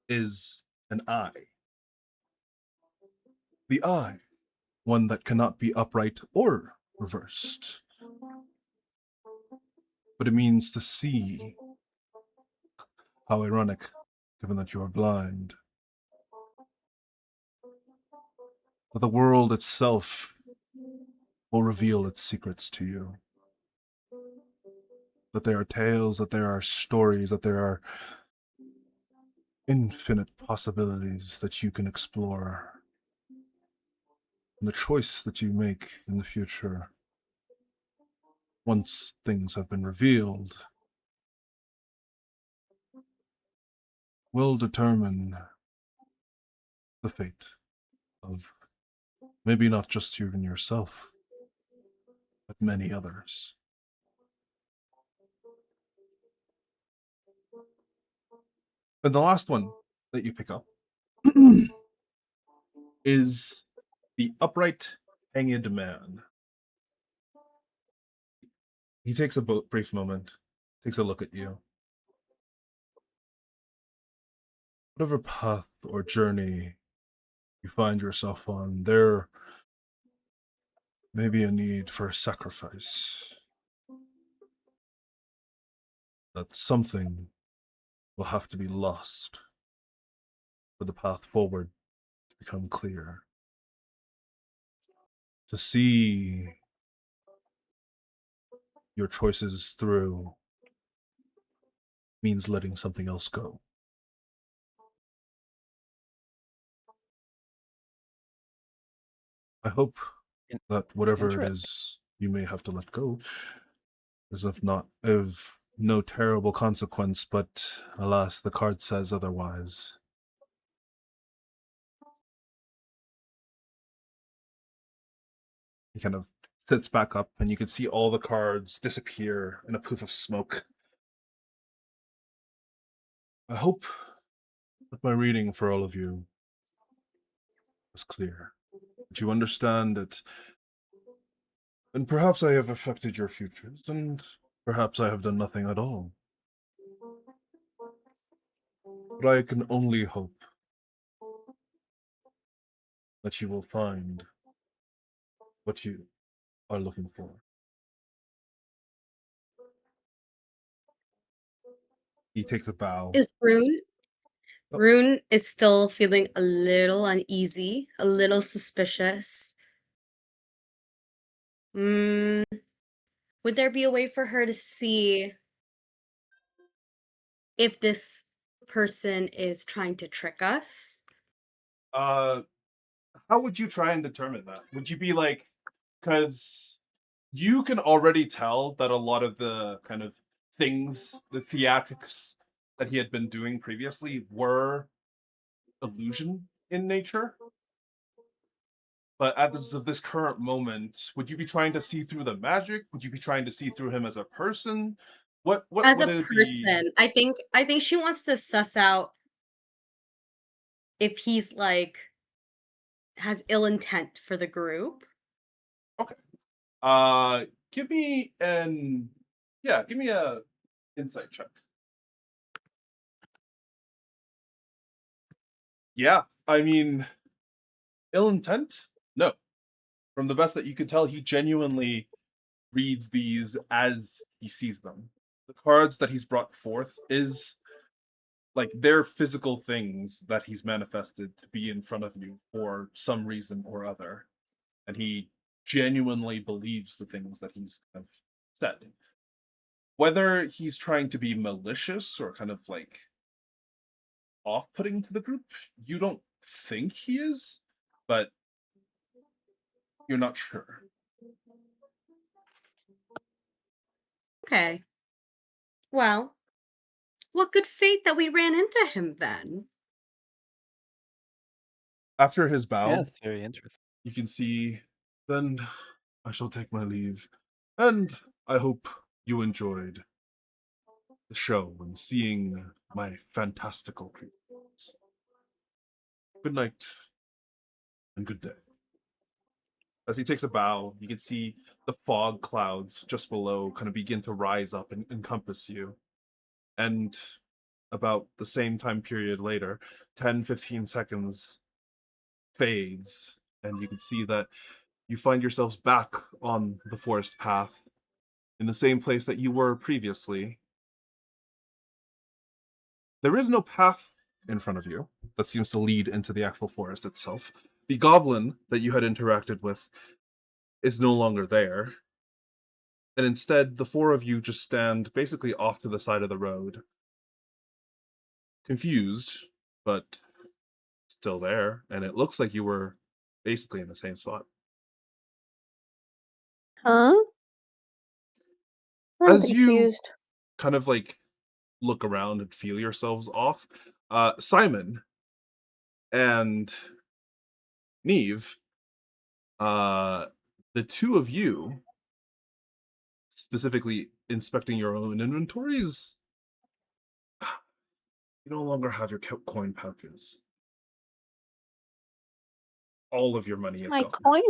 Speaker 8: is an eye. The eye, one that cannot be upright or reversed. But it means to see. How ironic, given that you are blind. But the world itself will reveal its secrets to you. That there are tales, that there are stories, that there are infinite possibilities that you can explore. And the choice that you make in the future, once things have been revealed, will determine the fate of maybe not just even yourself, but many others. And the last one that you pick up is the upright hanged man. He takes a brief moment, takes a look at you. Whatever path or journey you find yourself on, there may be a need for a sacrifice. That something will have to be lost for the path forward to become clear. To see your choices through means letting something else go. I hope
Speaker 2: In-
Speaker 8: that whatever it
Speaker 2: Interesting.
Speaker 8: is you may have to let go is of no terrible consequence, but alas, the card says otherwise. He kind of sits back up, and you can see all the cards disappear in a poof of smoke. I hope that my reading for all of you was clear. That you understand that, and perhaps I have affected your futures, and perhaps I have done nothing at all. But I can only hope that you will find what you are looking for. He takes a bow.
Speaker 4: Is Rune?
Speaker 8: Oh.
Speaker 4: Rune is still feeling a little uneasy, a little suspicious. Would there be a way for her to see if this person is trying to trick us?
Speaker 8: How would you try and determine that? Would you be like, because you can already tell that a lot of the kind of things, the theatrics that he had been doing previously were illusion in nature. But as of this current moment, would you be trying to see through the magic? Would you be trying to see through him as a person? What
Speaker 4: As
Speaker 8: would
Speaker 4: a
Speaker 8: it be?
Speaker 4: person, I think she wants to suss out if he's like has ill intent for the group.
Speaker 8: Okay. Give me give me a insight check. Yeah, I mean, ill intent? No. From the best that you could tell, he genuinely reads these as he sees them. The cards that he's brought forth is like they're physical things that he's manifested to be in front of you for some reason or other. And he genuinely believes the things that he's kind of said. Whether he's trying to be malicious or kind of like off-putting to the group, you don't think he is, but you're not sure.
Speaker 4: Okay. Well, what good fate that we ran into him then.
Speaker 8: After his bow,
Speaker 2: Yeah, it's very interesting.
Speaker 8: you can see, then I shall take my leave. And I hope you enjoyed the show and seeing my fantastical creatures. Good night and good day. As he takes a bow, you can see the fog clouds just below kind of begin to rise up and encompass you. And about the same time period later, 10-15 seconds fades, and you can see that you find yourselves back on the forest path in the same place that you were previously. There is no path in front of you that seems to lead into the actual forest itself. The goblin that you had interacted with is no longer there. And instead, the four of you just stand basically off to the side of the road. Confused, but still there. And it looks like you were basically in the same spot.
Speaker 5: Huh? I'm
Speaker 8: As you
Speaker 5: confused.
Speaker 8: kind of like look around and feel yourselves off, Simon and Neve, the two of you, specifically inspecting your own inventories, you no longer have your coin pouches. All of your money is
Speaker 9: My
Speaker 8: gone.
Speaker 9: coin,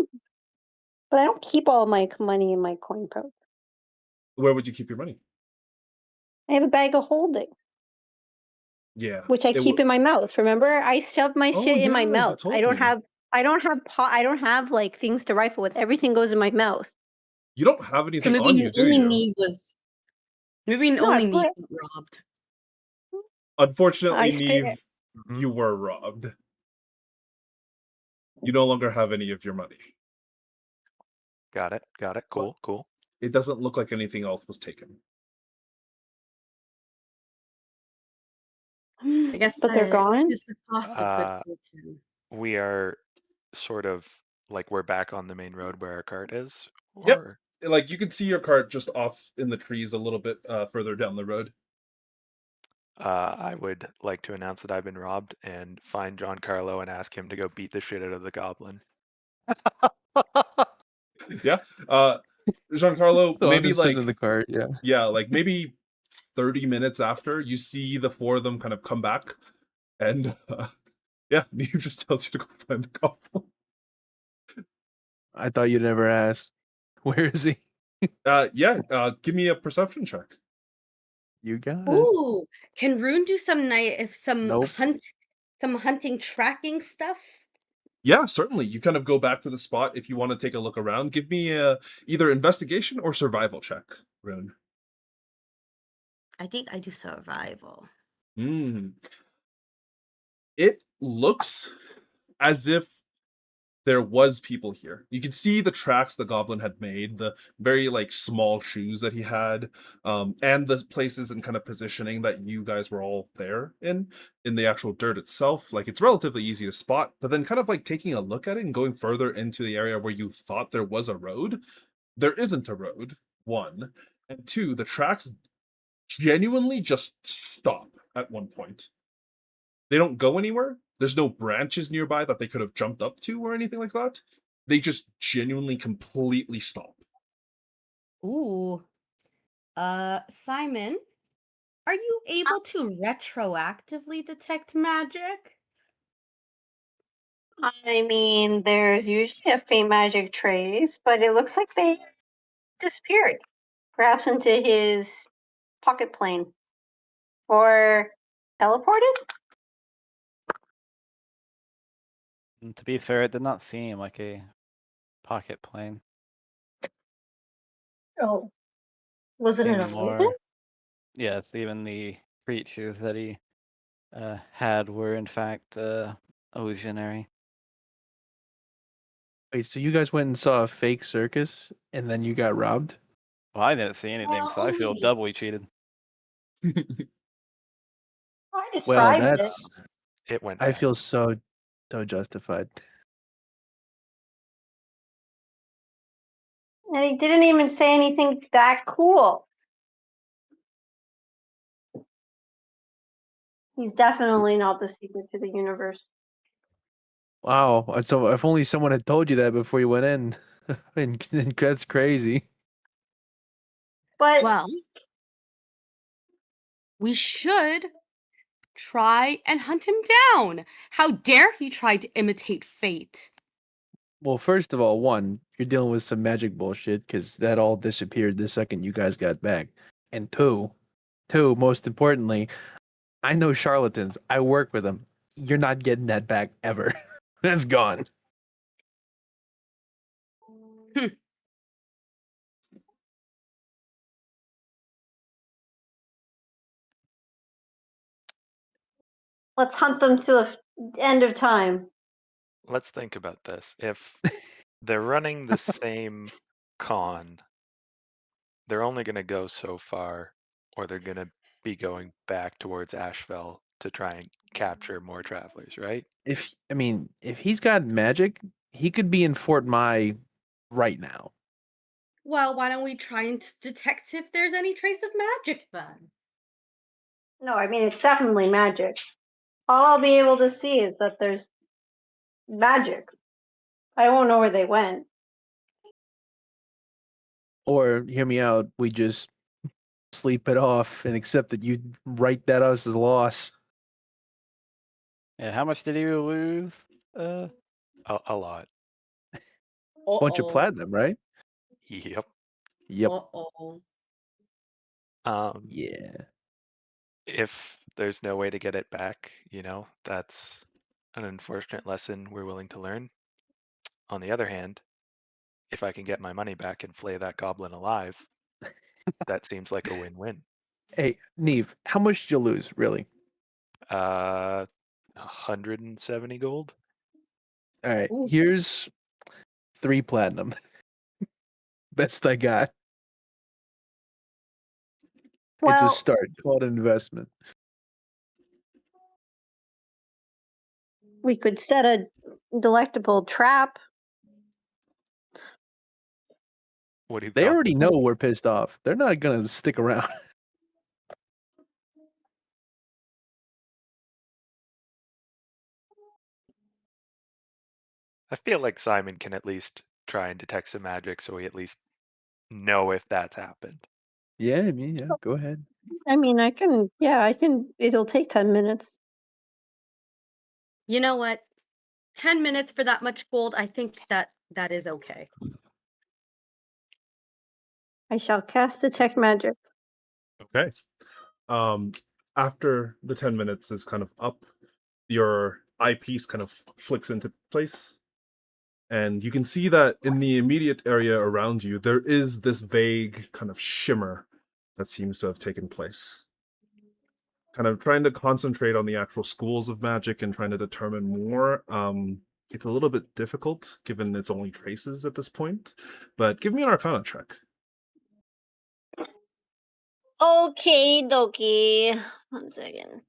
Speaker 9: but I don't keep all my money in my coin pouch.
Speaker 8: Where would you keep your money?
Speaker 9: I have a bag of holding,
Speaker 8: Yeah.
Speaker 9: which I keep in my mouth. Remember, I shove my
Speaker 8: Oh,
Speaker 9: shit in my
Speaker 8: yeah, you
Speaker 9: mouth.
Speaker 8: told
Speaker 9: I don't
Speaker 8: me.
Speaker 9: have, I don't have like things to rifle with. Everything goes in my mouth.
Speaker 8: You don't have
Speaker 4: So
Speaker 8: anything
Speaker 4: maybe
Speaker 8: on you, do
Speaker 4: only
Speaker 8: you?
Speaker 4: Neve was. Maybe
Speaker 9: No, I
Speaker 4: only Neve
Speaker 9: put,
Speaker 4: got robbed.
Speaker 8: Unfortunately,
Speaker 9: I spit.
Speaker 8: Neve, you were robbed. You no longer have any of your money.
Speaker 7: Got it. Got it. Cool. Cool.
Speaker 8: It doesn't look like anything else was taken.
Speaker 4: I guess
Speaker 9: But they're gone.
Speaker 4: is the cost of good
Speaker 7: Uh,
Speaker 4: fortune.
Speaker 7: we are sort of like we're back on the main road where our cart is,
Speaker 8: Yep.
Speaker 7: or
Speaker 8: Like you can see your cart just off in the trees a little bit further down the road.
Speaker 7: I would like to announce that I've been robbed and find Giancarlo and ask him to go beat the shit out of the goblin.
Speaker 8: Yeah. Giancarlo,
Speaker 3: So I'm
Speaker 8: maybe
Speaker 3: just
Speaker 8: like
Speaker 3: in the cart. Yeah.
Speaker 8: like maybe 30 minutes after, you see the four of them kind of come back, and yeah, Neve just tells you to go find the goblin.
Speaker 3: I thought you'd never ask. Where is he?
Speaker 8: Give me a perception check.
Speaker 3: You got it.
Speaker 4: Ooh, can Rune do some
Speaker 3: Nope.
Speaker 4: hunting tracking stuff?
Speaker 8: Yeah, certainly. You kind of go back to the spot if you want to take a look around. Give me either investigation or survival check, Rune.
Speaker 4: I think I do survival.
Speaker 8: It looks as if there was people here. You can see the tracks the goblin had made, the very like small shoes that he had, and the places and kind of positioning that you guys were all there in the actual dirt itself. Like it's relatively easy to spot, but then kind of like taking a look at it and going further into the area where you thought there was a road, there isn't a road, one. And two, the tracks genuinely just stop at one point. They don't go anywhere. There's no branches nearby that they could have jumped up to or anything like that. They just genuinely completely stop.
Speaker 4: Ooh. Simon, are you able to retroactively detect magic?
Speaker 9: I mean, there's usually a faint magic trace, but it looks like they disappeared, perhaps into his pocket plane, or teleported.
Speaker 2: And to be fair, it did not seem like a pocket plane.
Speaker 9: Oh, was it an
Speaker 2: Seemed
Speaker 9: illusion?
Speaker 2: more. Yes, even the creatures that he had were in fact illusionary.
Speaker 3: Wait, so you guys went and saw a fake circus and then you got robbed?
Speaker 2: Well, I didn't see anything,
Speaker 4: Well,
Speaker 2: so I feel
Speaker 4: only-
Speaker 2: doubly cheated.
Speaker 9: I
Speaker 3: Well,
Speaker 9: described it.
Speaker 3: that's.
Speaker 7: It went
Speaker 3: I
Speaker 7: bad.
Speaker 3: feel so justified.
Speaker 9: And he didn't even say anything that cool. He's definitely not the secret to the universe.
Speaker 3: Wow. So if only someone had told you that before you went in, and that's crazy.
Speaker 9: But
Speaker 4: Well, we should try and hunt him down. How dare he try to imitate fate?
Speaker 3: Well, first of all, one, you're dealing with some magic bullshit because that all disappeared the second you guys got back. And two, most importantly, I know charlatans. I work with them. You're not getting that back ever. That's gone.
Speaker 9: let's hunt them to the end of time.
Speaker 7: Let's think about this. If they're running the same con, they're only going to go so far, or they're going to be going back towards Asheville to try and capture more travelers, right?
Speaker 3: If he's got magic, he could be in Fort Mai right now.
Speaker 4: Well, why don't we try and detect if there's any trace of magic then?
Speaker 9: No, I mean it's definitely magic. All I'll be able to see is that there's magic. I won't know where they went.
Speaker 3: Or hear me out, we just sleep it off and accept that you write that us as loss.
Speaker 2: Yeah, how much did you lose?
Speaker 7: A lot.
Speaker 3: Bunch of
Speaker 4: Uh-oh.
Speaker 3: platinum, right?
Speaker 7: Yep.
Speaker 3: Yep.
Speaker 4: Uh-oh.
Speaker 3: Yeah.
Speaker 7: If there's no way to get it back, that's an unfortunate lesson we're willing to learn. On the other hand, if I can get my money back and flay that goblin alive, that seems like a win-win.
Speaker 3: Hey, Neve, how much did you lose, really?
Speaker 7: 170 gold.
Speaker 3: All right,
Speaker 4: Oof.
Speaker 3: here's 3 platinum. Best I got. It's a
Speaker 9: Well,
Speaker 3: start. Call it an investment.
Speaker 9: we could set a delectable trap.
Speaker 7: What do you
Speaker 3: They
Speaker 7: got?
Speaker 3: already know we're pissed off. They're not gonna stick around.
Speaker 7: I feel like Simon can at least try and detect some magic so we at least know if that's happened.
Speaker 3: Yeah, I mean, yeah, go ahead.
Speaker 9: I mean, I can. It'll take 10 minutes.
Speaker 4: You know what? 10 minutes for that much gold, I think that is okay.
Speaker 9: I shall cast detect magic.
Speaker 8: Okay. After the 10 minutes is kind of up, your eyepiece kind of flicks into place. And you can see that in the immediate area around you, there is this vague kind of shimmer that seems to have taken place. Kind of trying to concentrate on the actual schools of magic and trying to determine more. It's a little bit difficult given it's only traces at this point, but give me an Arcana check.
Speaker 9: Okay, dokie. 1 second.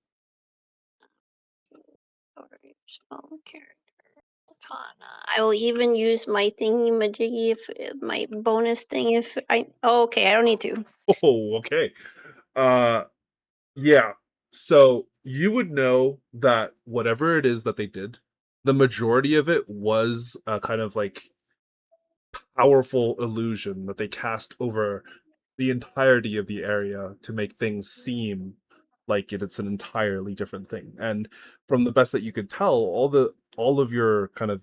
Speaker 9: I will even use my thingy majiggy my bonus thing if I. Oh, okay, I don't need to.
Speaker 8: Oh, okay. Yeah. So you would know that whatever it is that they did, the majority of it was a kind of like powerful illusion that they cast over the entirety of the area to make things seem like it's an entirely different thing. And from the best that you could tell, all of your kind of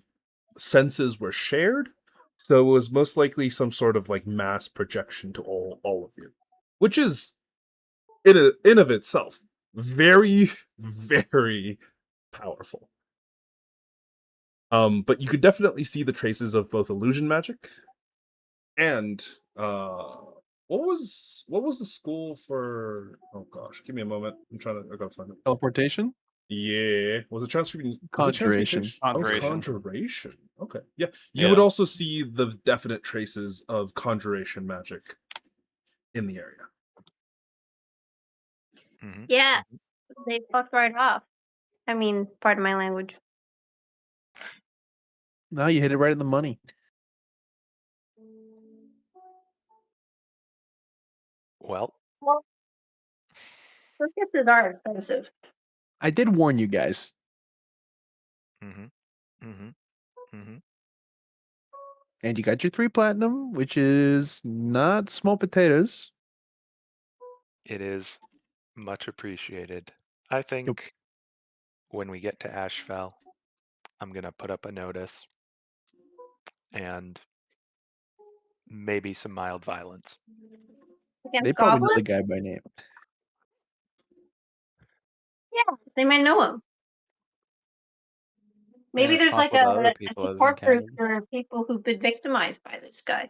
Speaker 8: senses were shared. So it was most likely some sort of like mass projection to all of you, which is in of itself very very powerful. But you could definitely see the traces of both illusion magic and what was the school for? Oh gosh, give me a moment. I gotta find it.
Speaker 3: Teleportation?
Speaker 8: Yeah, was it transmutation?
Speaker 3: Conjuration.
Speaker 8: Oh, it's
Speaker 2: Conjuration.
Speaker 8: conjuration. Okay, yeah. You
Speaker 2: Yeah.
Speaker 8: would also see the definite traces of conjuration magic in the area.
Speaker 7: Mhm.
Speaker 9: Yeah, they fucked right off. I mean, pardon my language.
Speaker 3: No, you hit it right in the money.
Speaker 7: Well,
Speaker 9: Well, circuses are expensive.
Speaker 3: I did warn you guys.
Speaker 7: mhm, mhm, mhm.
Speaker 3: And you got your 3 platinum, which is not small potatoes.
Speaker 7: It is much appreciated. I think when we get to Ashfell, I'm gonna put up a notice and maybe some mild violence.
Speaker 3: They
Speaker 9: Against
Speaker 3: probably know
Speaker 9: goblins?
Speaker 3: the guy by name.
Speaker 9: Yeah, they might know him.
Speaker 2: Yeah,
Speaker 9: Maybe
Speaker 2: it's
Speaker 9: there's like
Speaker 2: possible that other
Speaker 9: a
Speaker 2: people have
Speaker 9: support group
Speaker 2: encountered.
Speaker 9: for people who've been victimized by this guy.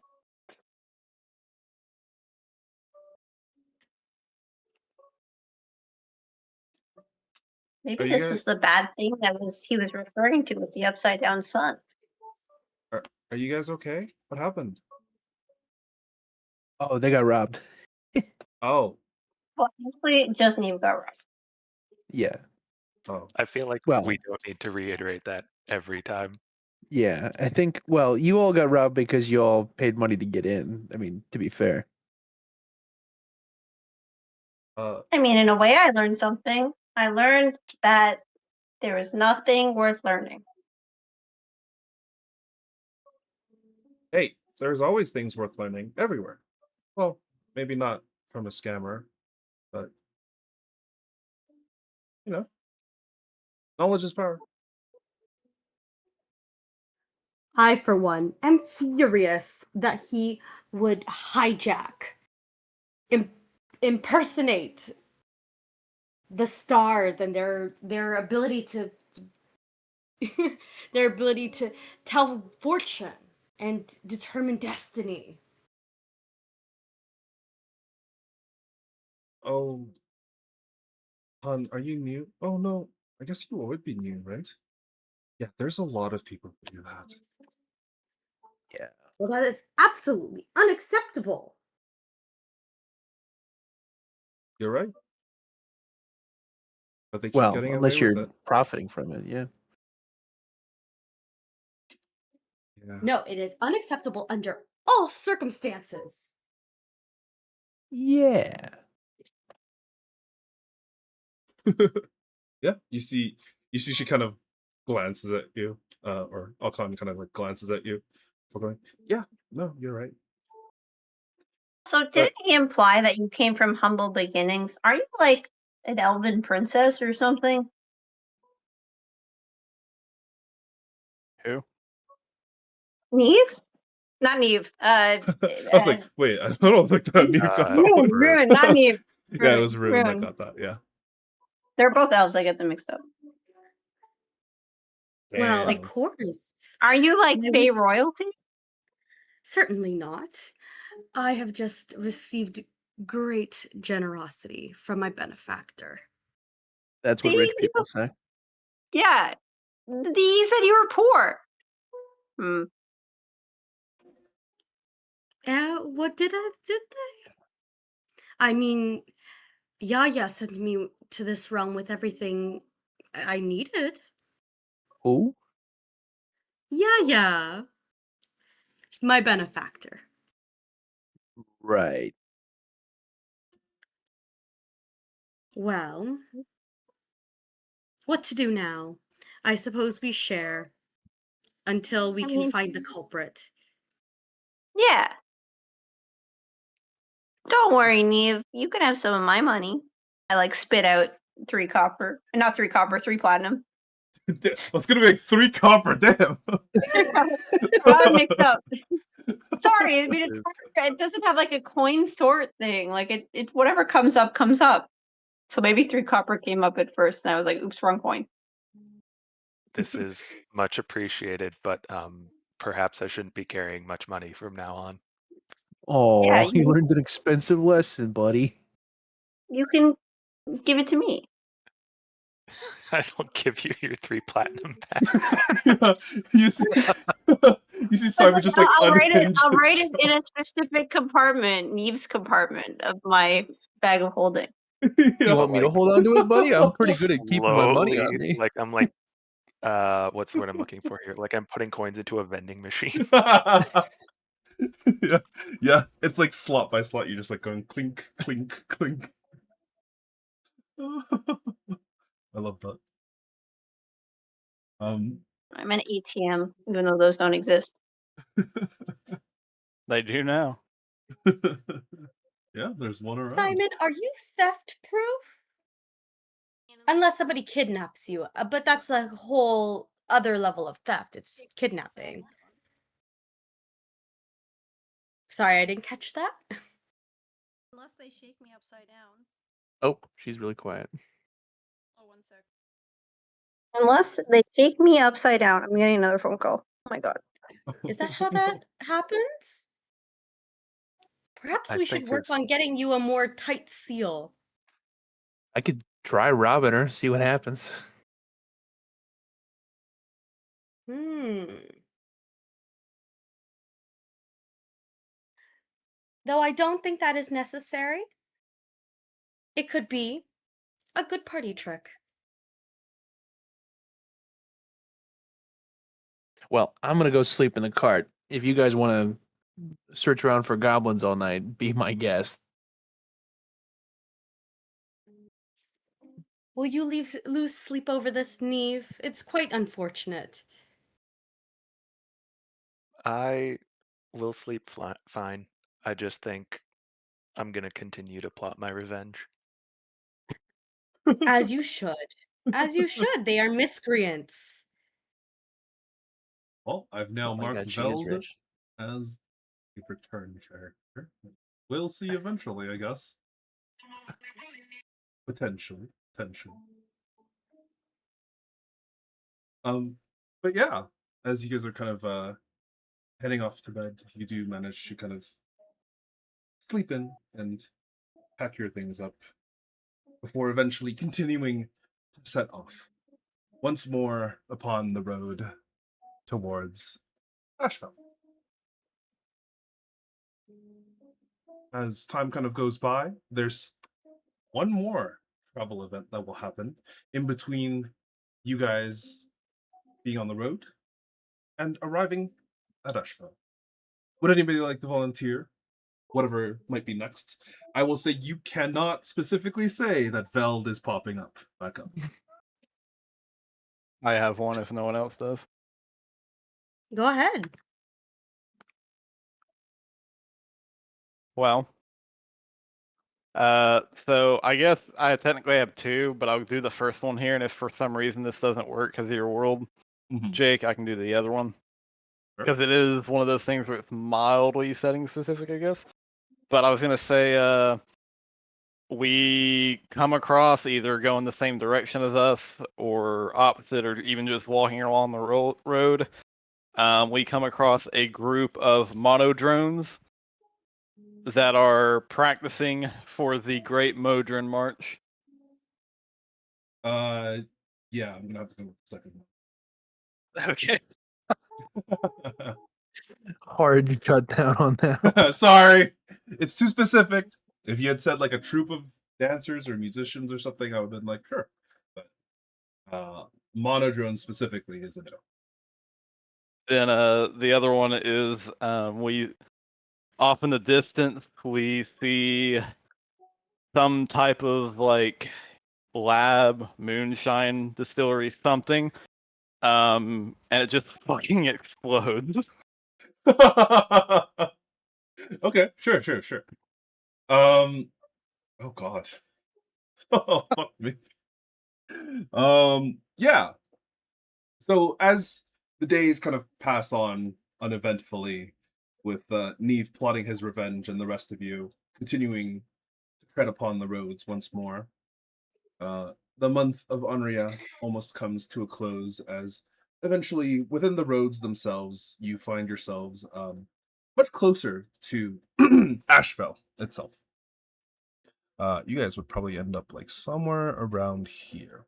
Speaker 9: Maybe
Speaker 8: Are you
Speaker 9: this
Speaker 8: guys
Speaker 9: was the bad thing he was referring to with the upside down sun.
Speaker 8: are you guys okay? What happened?
Speaker 3: Oh, they got robbed.
Speaker 8: Oh,
Speaker 9: Well, honestly, just Neve got rough.
Speaker 3: Yeah.
Speaker 8: oh.
Speaker 7: I feel like
Speaker 3: Well,
Speaker 7: we don't need to reiterate that every time.
Speaker 3: yeah. I think, well, you all got robbed because you all paid money to get in. I mean, to be fair.
Speaker 8: Uh,
Speaker 9: I mean, in a way, I learned something. I learned that There is nothing worth learning.
Speaker 1: Hey, there's always things worth learning everywhere. Well, maybe not from a scammer, but you know, knowledge is power.
Speaker 4: I, for one, am furious that he would hijack, impersonate the stars and their ability to their ability to tell fortune and determine destiny.
Speaker 1: Oh, hon, are you new? Oh no, I guess you would be new, right? Yeah, there's a lot of people who do that.
Speaker 3: Yeah.
Speaker 4: Well, that is absolutely unacceptable.
Speaker 1: You're right. But they keep
Speaker 3: Well,
Speaker 1: getting away
Speaker 3: unless
Speaker 1: with
Speaker 3: you're
Speaker 1: it.
Speaker 3: profiting from it, yeah.
Speaker 1: Yeah.
Speaker 4: No, it is unacceptable under all circumstances.
Speaker 3: Yeah.
Speaker 1: Yeah, you see she kind of glances at you, or Alcon kind of like glances at you. Going, yeah, no, you're right.
Speaker 9: So didn't he imply that you came from humble beginnings? Are you like an elven princess or something?
Speaker 2: Who?
Speaker 9: Neve? Not Neve.
Speaker 1: I was like, wait, I don't think that Neve got that one.
Speaker 9: Rune, not Neve.
Speaker 1: Yeah, it was Rune that
Speaker 9: Rune.
Speaker 1: got that. Yeah.
Speaker 9: They're both elves. I get them mixed up.
Speaker 4: Well, of
Speaker 1: Damn.
Speaker 4: course.
Speaker 9: Are you like
Speaker 4: Why
Speaker 9: Fey
Speaker 4: would-
Speaker 9: royalty?
Speaker 4: Certainly not. I have just received great generosity from my benefactor.
Speaker 3: That's what
Speaker 9: See,
Speaker 3: rich
Speaker 9: you
Speaker 3: people say.
Speaker 9: Yeah. He said you were poor. Hmm.
Speaker 4: What did they? I mean, Yaya sent me to this realm with everything I needed.
Speaker 3: Who?
Speaker 4: Yaya, my benefactor.
Speaker 3: Right.
Speaker 4: Well, what to do now? I suppose we share until we
Speaker 9: I
Speaker 4: can
Speaker 9: mean-
Speaker 4: find the culprit.
Speaker 9: Yeah. Don't worry, Neve. You can have some of my money. I like spit out 3 copper. Not 3 copper, 3 platinum.
Speaker 1: It's gonna be like 3 copper. Damn.
Speaker 9: Got it mixed up. Sorry, I mean it's hard. It doesn't have like a coin sort thing. Like it whatever comes up comes up. So maybe 3 copper came up at first, and I was like, "Oops, wrong coin."
Speaker 7: This is much appreciated, but perhaps I shouldn't be carrying much money from now on.
Speaker 3: Oh,
Speaker 9: Yeah,
Speaker 3: you learned an expensive lesson, buddy.
Speaker 9: You can give it to me.
Speaker 7: I don't give you your 3 platinum back.
Speaker 1: Yeah, you see, you see Simon just like
Speaker 9: I'll write it.
Speaker 1: unhinged
Speaker 9: I'll
Speaker 1: his
Speaker 9: write it in
Speaker 1: jaw.
Speaker 9: a specific compartment, Neve's compartment of my bag of holding.
Speaker 1: Yeah,
Speaker 3: You want me to
Speaker 1: like-
Speaker 3: hold on to it, buddy? I'm pretty good at keeping my money on
Speaker 7: Slowly,
Speaker 3: me.
Speaker 7: like I'm like, what's the word I'm looking for here? Like I'm putting coins into a vending machine.
Speaker 1: yeah, yeah. It's like slot by slot. You're just like going clink, clink, clink. I love that.
Speaker 9: I'm an ATM, even though those don't exist.
Speaker 2: They do now.
Speaker 1: Yeah, there's one around.
Speaker 4: Simon, are you theft proof? Unless somebody kidnaps you, but that's a whole other level of theft. It's kidnapping. Sorry, I didn't catch that.
Speaker 10: Unless they shake me upside down.
Speaker 3: Oh, she's really quiet.
Speaker 10: Oh, 1 sec.
Speaker 9: Unless they shake me upside down, I'm getting another phone call. Oh my god.
Speaker 4: Is that how that happens? Perhaps
Speaker 7: I
Speaker 4: we should
Speaker 7: think
Speaker 4: work
Speaker 7: it's-
Speaker 4: on getting you a more tight seal.
Speaker 3: I could try robbing her, see what happens.
Speaker 4: Though I don't think that is necessary. It could be a good party trick.
Speaker 3: Well, I'm gonna go sleep in the cart. If you guys want to search around for goblins all night, be my guest.
Speaker 4: Will you lose sleep over this, Neve? It's quite unfortunate.
Speaker 7: I will sleep fine. I just think I'm gonna continue to plot my revenge.
Speaker 4: As you should. As you should. They are miscreants.
Speaker 8: Well, I've now
Speaker 3: Oh my
Speaker 8: marked
Speaker 3: god, she is
Speaker 8: Veld
Speaker 3: rich.
Speaker 8: as a return character. We'll see eventually, I guess. Potentially. Potentially. But yeah, as you guys are kind of heading off to bed, you do manage to kind of sleep in and pack your things up before eventually continuing to set off once more upon the road towards Asheville. As time kind of goes by, there's one more travel event that will happen in between you guys being on the road and arriving at Asheville. Would anybody like to volunteer? Whatever might be next. I will say you cannot specifically say that Veld is popping up back up.
Speaker 2: I have one if no one else does.
Speaker 4: Go ahead.
Speaker 2: Well, so I guess I technically have two, but I'll do the first one here, and if for some reason this doesn't work because of your world,
Speaker 8: Mhm.
Speaker 2: Jake, I can do the other one.
Speaker 8: Sure.
Speaker 2: Because it is one of those things where it's mildly setting specific, I guess. But I was gonna say, we come across either going the same direction as us, or opposite, or even just walking along the road. We come across a group of monodrones that are practicing for the Great Modron March.
Speaker 8: Yeah, I'm gonna have to go with the second
Speaker 2: Okay.
Speaker 8: one.
Speaker 3: Hard shutdown on that.
Speaker 8: Sorry, it's too specific. If you had said like a troupe of dancers or musicians or something, I would have been like, sure. But monodrone specifically is a no.
Speaker 2: Then the other one is we off in the distance we see some type of like lab, moonshine distillery, something. And it just fucking explodes.
Speaker 8: Okay, sure. Oh god. Oh fuck me. Yeah. So as the days kind of pass on uneventfully, with Neve plotting his revenge and the rest of you continuing to tread upon the roads once more, the month of Unria almost comes to a close as eventually within the roads themselves you find yourselves much closer to Asheville itself. You guys would probably end up like somewhere around here.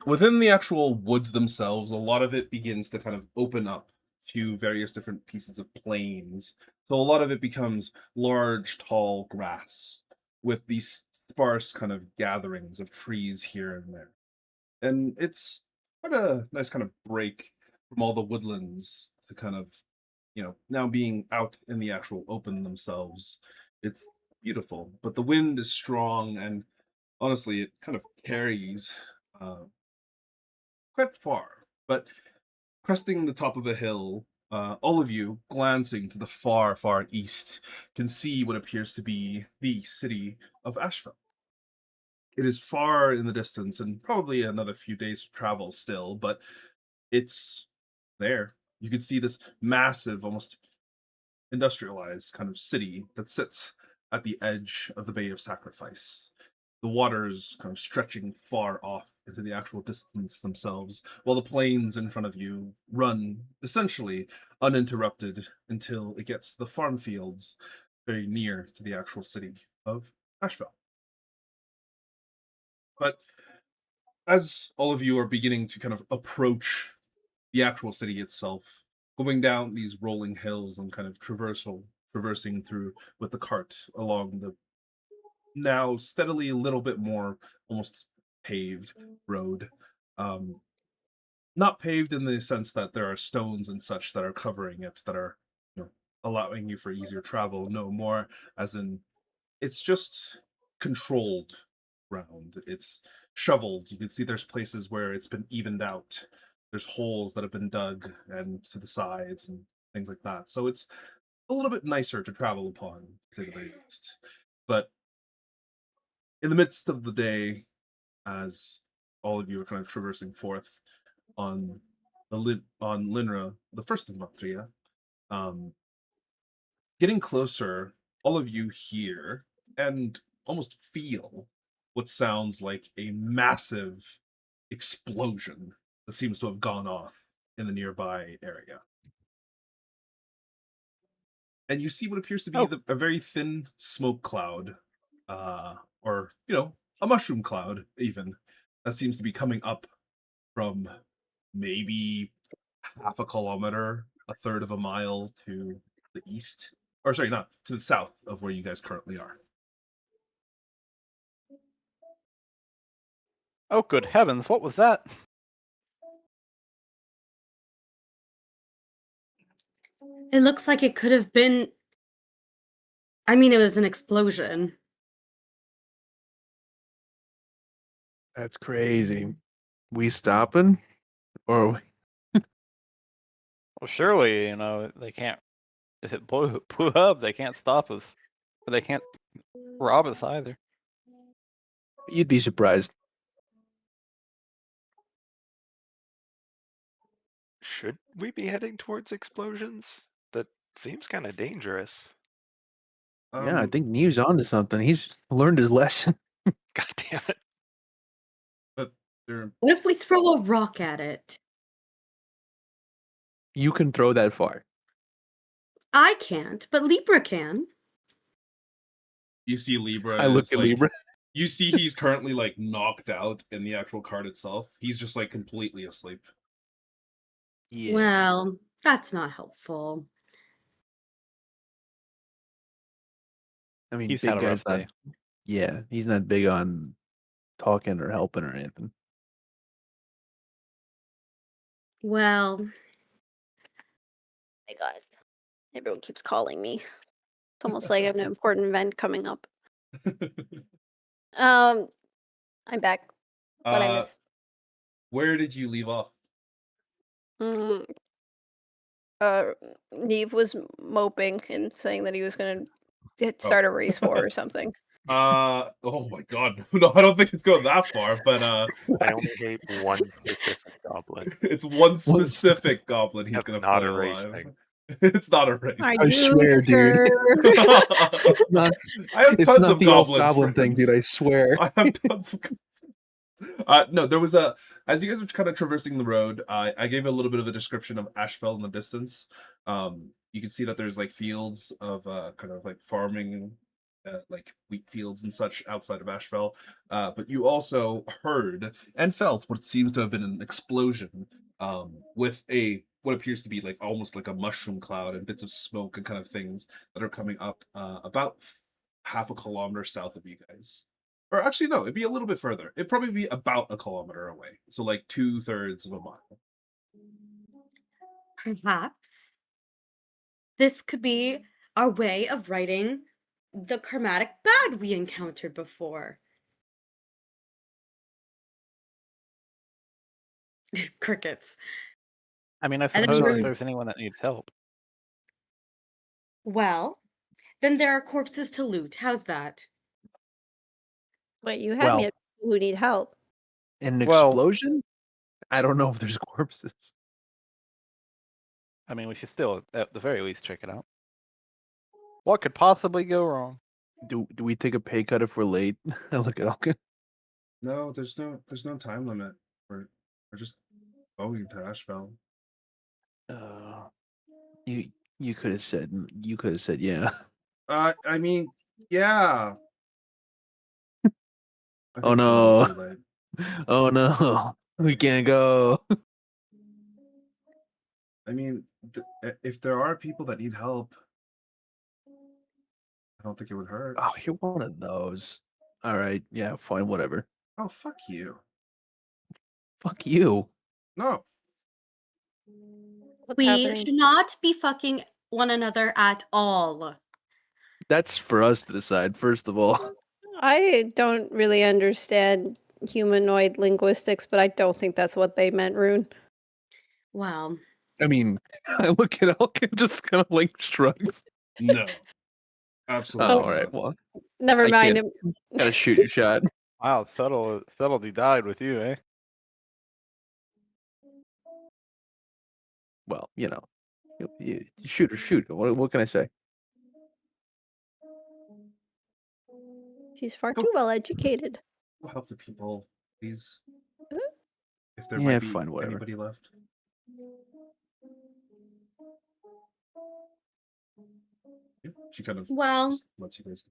Speaker 8: Within the actual woods themselves, a lot of it begins to kind of open up to various different pieces of plains. So a lot of it becomes large, tall grass with these sparse kind of gatherings of trees here and there. And it's quite a nice kind of break from all the woodlands to kind of, now being out in the actual open themselves. It's beautiful, but the wind is strong and honestly, it kind of carries uh, quite far. But cresting the top of a hill, all of you, glancing to the far, far east, can see what appears to be the city of Asheville. It is far in the distance and probably another few days of travel still, but it's there. You can see this massive, almost industrialized kind of city that sits at the edge of the Bay of Sacrifice. The waters kind of stretching far off into the actual distance themselves, while the plains in front of you run essentially uninterrupted until it gets to the farm fields very near to the actual city of Asheville. But as all of you are beginning to kind of approach the actual city itself, going down these rolling hills and kind of traversing through with the cart along the now steadily a little bit more almost paved road. Um, Not paved in the sense that there are stones and such that are covering it that are, allowing you for easier travel. No, more as in it's just controlled ground. It's shoveled. You can see there's places where it's been evened out. There's holes that have been dug and to the sides and things like that. So it's a little bit nicer to travel upon, to say the very least. But in the midst of the day, as all of you are kind of traversing forth on on Linra, the first of Matria, um, getting closer, all of you hear and almost feel what sounds like a massive explosion that seems to have gone off in the nearby area. And you see what appears to be a very thin smoke cloud, or, a mushroom cloud, even, that seems to be coming up from maybe half a kilometer, a third of a mile to the east. Or, sorry, not to the south of where you guys currently are.
Speaker 2: Oh, good heavens, what was that?
Speaker 4: It looks like it could have been. I mean, it was an explosion.
Speaker 3: That's crazy. We stopping? Or
Speaker 2: Well, surely, they can't. If it blew up, they can't stop us. But they can't rob us either.
Speaker 3: you'd be surprised.
Speaker 7: Should we be heading towards explosions? That seems kind of dangerous.
Speaker 3: Yeah, I think Neve's onto something. He's learned his lesson.
Speaker 7: God damn it.
Speaker 8: But they're
Speaker 4: What if we throw a rock at it?
Speaker 3: You can throw that far.
Speaker 4: I can't, but Libra can.
Speaker 8: You see Libra
Speaker 3: I look
Speaker 8: is
Speaker 3: at
Speaker 8: like,
Speaker 3: Libra.
Speaker 8: you see he's currently like knocked out in the actual card itself. He's just like completely asleep.
Speaker 3: Yeah.
Speaker 4: Well, that's not helpful.
Speaker 3: I mean,
Speaker 2: He's
Speaker 3: big
Speaker 2: had a rough
Speaker 3: guy's not.
Speaker 2: day.
Speaker 3: Yeah, he's not big on talking or helping or anything.
Speaker 5: Well, my God, everyone keeps calling me. It's almost like I have an important event coming up. I'm back. What I miss?
Speaker 8: Where did you leave off?
Speaker 5: Mm, Neve was moping and saying that he was going to start a race war or something.
Speaker 8: Oh my god. No, I don't think it's going that far, but
Speaker 7: I only hate one specific goblin.
Speaker 8: it's one specific goblin he's
Speaker 7: That's
Speaker 8: gonna
Speaker 7: not
Speaker 8: play
Speaker 7: a race
Speaker 8: alive.
Speaker 7: thing.
Speaker 8: It's not a race.
Speaker 5: Are
Speaker 3: I
Speaker 5: you
Speaker 3: swear, dude.
Speaker 5: sure?
Speaker 3: It's not.
Speaker 8: I have
Speaker 3: It's
Speaker 8: tons
Speaker 3: not
Speaker 8: of
Speaker 3: the elf
Speaker 8: goblins,
Speaker 3: goblin thing, dude. I
Speaker 8: friends.
Speaker 3: swear.
Speaker 8: I have tons of. No, there was as you guys were kind of traversing the road, I gave a little bit of a description of Ashfell in the distance. You can see that there's like fields of kind of like farming, like wheat fields and such outside of Ashfell. But you also heard and felt what seems to have been an explosion, with what appears to be like almost like a mushroom cloud and bits of smoke and kind of things that are coming up about half a kilometer south of you guys. Or actually, no, it'd be a little bit further. It'd probably be about a kilometer away. So like 2/3 of a mile.
Speaker 4: Perhaps this could be our way of righting the karmatic bad we encountered before. Crickets.
Speaker 2: I mean, I
Speaker 4: And then
Speaker 2: suppose if
Speaker 4: Rune-
Speaker 2: there's anyone that needs help.
Speaker 4: Well, then there are corpses to loot. How's that?
Speaker 5: Wait, you had me
Speaker 3: Well,
Speaker 5: at people who need help.
Speaker 3: an
Speaker 2: Well-
Speaker 3: explosion? I don't know if there's corpses.
Speaker 2: I mean, we should still, at the very least, check it out. What could possibly go wrong?
Speaker 3: Do we take a pay cut if we're late? I look at Alkin.
Speaker 8: No, there's no time limit. We're just going to Ashfell.
Speaker 3: You could have said yeah.
Speaker 8: I mean, yeah. I
Speaker 3: Oh
Speaker 8: think it's a little
Speaker 3: no.
Speaker 8: too late.
Speaker 3: Oh no. We can't go.
Speaker 8: I mean, if there are people that need help, I don't think it would hurt.
Speaker 3: Oh, you're one of those. All right, yeah, fine, whatever.
Speaker 8: Oh, fuck you.
Speaker 3: Fuck you.
Speaker 8: No.
Speaker 5: What's
Speaker 4: We
Speaker 5: happening?
Speaker 4: should not be fucking one another at all.
Speaker 3: That's for us to decide, first of all.
Speaker 5: I don't really understand humanoid linguistics, but I don't think that's what they meant, Rune.
Speaker 4: Well,
Speaker 3: I mean, I look at Elk and just kind of like shrugs.
Speaker 8: No,
Speaker 3: Oh,
Speaker 8: absolutely.
Speaker 3: all right.
Speaker 8: not.
Speaker 3: Well,
Speaker 5: Never
Speaker 3: I
Speaker 5: mind
Speaker 3: can't-
Speaker 5: him.
Speaker 3: gotta shoot your shot.
Speaker 2: Wow, subtlety died with you, eh?
Speaker 3: Well, shoot or shoot. What can I say?
Speaker 5: She's far
Speaker 8: Go.
Speaker 5: too well educated.
Speaker 8: Go help the people, please.
Speaker 5: Huh?
Speaker 8: If there
Speaker 3: Yeah,
Speaker 8: might be
Speaker 3: fine, whatever.
Speaker 8: anybody left. Yeah, she kind of
Speaker 4: well,
Speaker 8: just lets you guys go.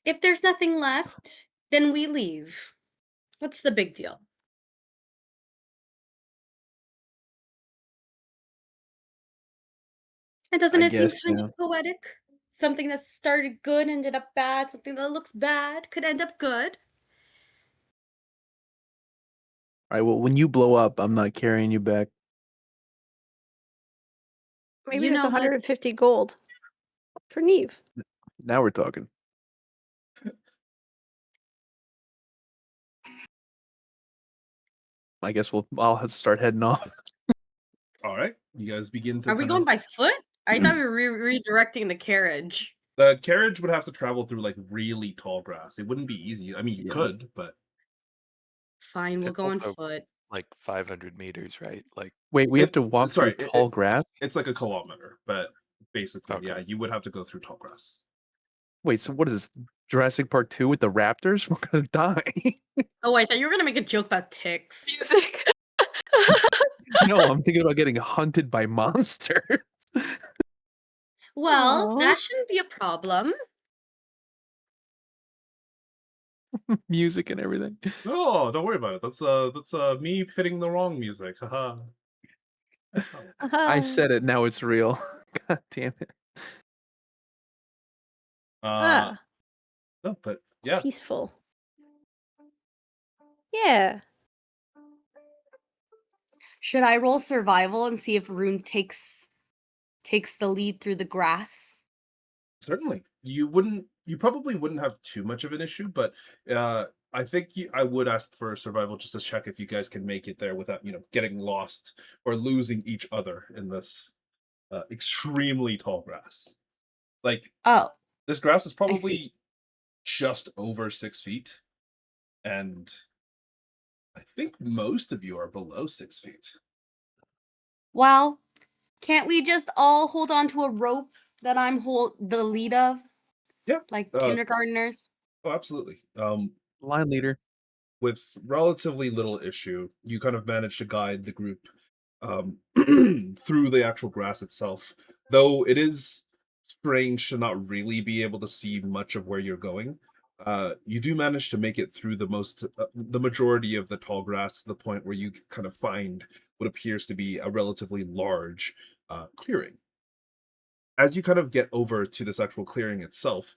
Speaker 4: if there's nothing left, then we leave. What's the big deal? And doesn't
Speaker 3: I
Speaker 4: it seem
Speaker 3: guess,
Speaker 4: kind
Speaker 3: yeah.
Speaker 4: of poetic? Something that started good ended up bad. Something that looks bad could end up good.
Speaker 3: All right. Well, when you blow up, I'm not carrying you back.
Speaker 5: Maybe
Speaker 4: You
Speaker 5: there's
Speaker 4: know what?
Speaker 5: 150 gold for Neve.
Speaker 3: Now we're talking. I guess I'll have to start heading off.
Speaker 8: All right, you guys begin to.
Speaker 4: Are we
Speaker 8: kind
Speaker 4: going
Speaker 8: of-
Speaker 4: by foot? I thought we were redirecting the carriage.
Speaker 8: The carriage would have to travel through like really tall grass. It wouldn't be easy. I mean, you
Speaker 3: Yeah.
Speaker 8: could, but
Speaker 4: Fine, we'll
Speaker 7: It's
Speaker 4: go on
Speaker 7: also
Speaker 4: foot.
Speaker 7: like 500 meters, right? Like,
Speaker 3: Wait, we have to
Speaker 8: It's-
Speaker 3: walk
Speaker 8: sorry,
Speaker 3: through tall grass?
Speaker 8: it's like a kilometer. But basically, yeah,
Speaker 7: Okay.
Speaker 8: you would have to go through tall grass.
Speaker 3: Wait, so what is this? Jurassic Park 2 with the raptors? We're gonna die.
Speaker 4: Oh, I thought you were gonna make a joke about ticks.
Speaker 5: Music.
Speaker 3: No, I'm thinking about getting hunted by monsters.
Speaker 4: Well,
Speaker 5: Aw.
Speaker 4: that shouldn't be a problem.
Speaker 3: Music and everything.
Speaker 8: No, don't worry about it. That's me hitting the wrong music. Haha.
Speaker 3: I said it, now it's real. God damn it.
Speaker 5: Ah,
Speaker 8: No, but yeah,
Speaker 5: peaceful. Yeah.
Speaker 4: Should I roll survival and see if Rune takes the lead through the grass?
Speaker 8: certainly. You probably wouldn't have too much of an issue, but I think I would ask for survival just to check if you guys can make it there without, getting lost or losing each other in this extremely tall grass. Like,
Speaker 4: Oh,
Speaker 8: this grass is
Speaker 4: see.
Speaker 8: probably just over 6 feet, and I think most of you are below 6 feet.
Speaker 4: well, can't we just all hold on to a rope that I'm the lead of?
Speaker 8: Yeah,
Speaker 4: Like
Speaker 8: uh,
Speaker 4: kindergartners?
Speaker 8: Oh, absolutely.
Speaker 3: Line leader.
Speaker 8: With relatively little issue, you kind of manage to guide the group through the actual grass itself. Though it is strange to not really be able to see much of where you're going, you do manage to make it through the majority of the tall grass to the point where you kind of find what appears to be a relatively large clearing. As you kind of get over to this actual clearing itself,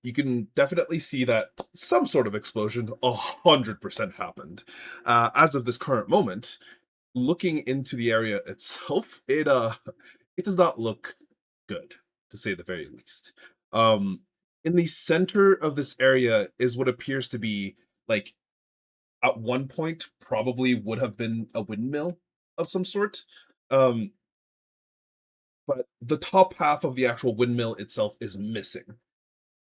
Speaker 8: you can definitely see that some sort of explosion 100% happened. As of this current moment, looking into the area itself, it does not look good, to say the very least. In the center of this area is what appears to be, like, at one point probably would have been a windmill of some sort. But the top half of the actual windmill itself is missing.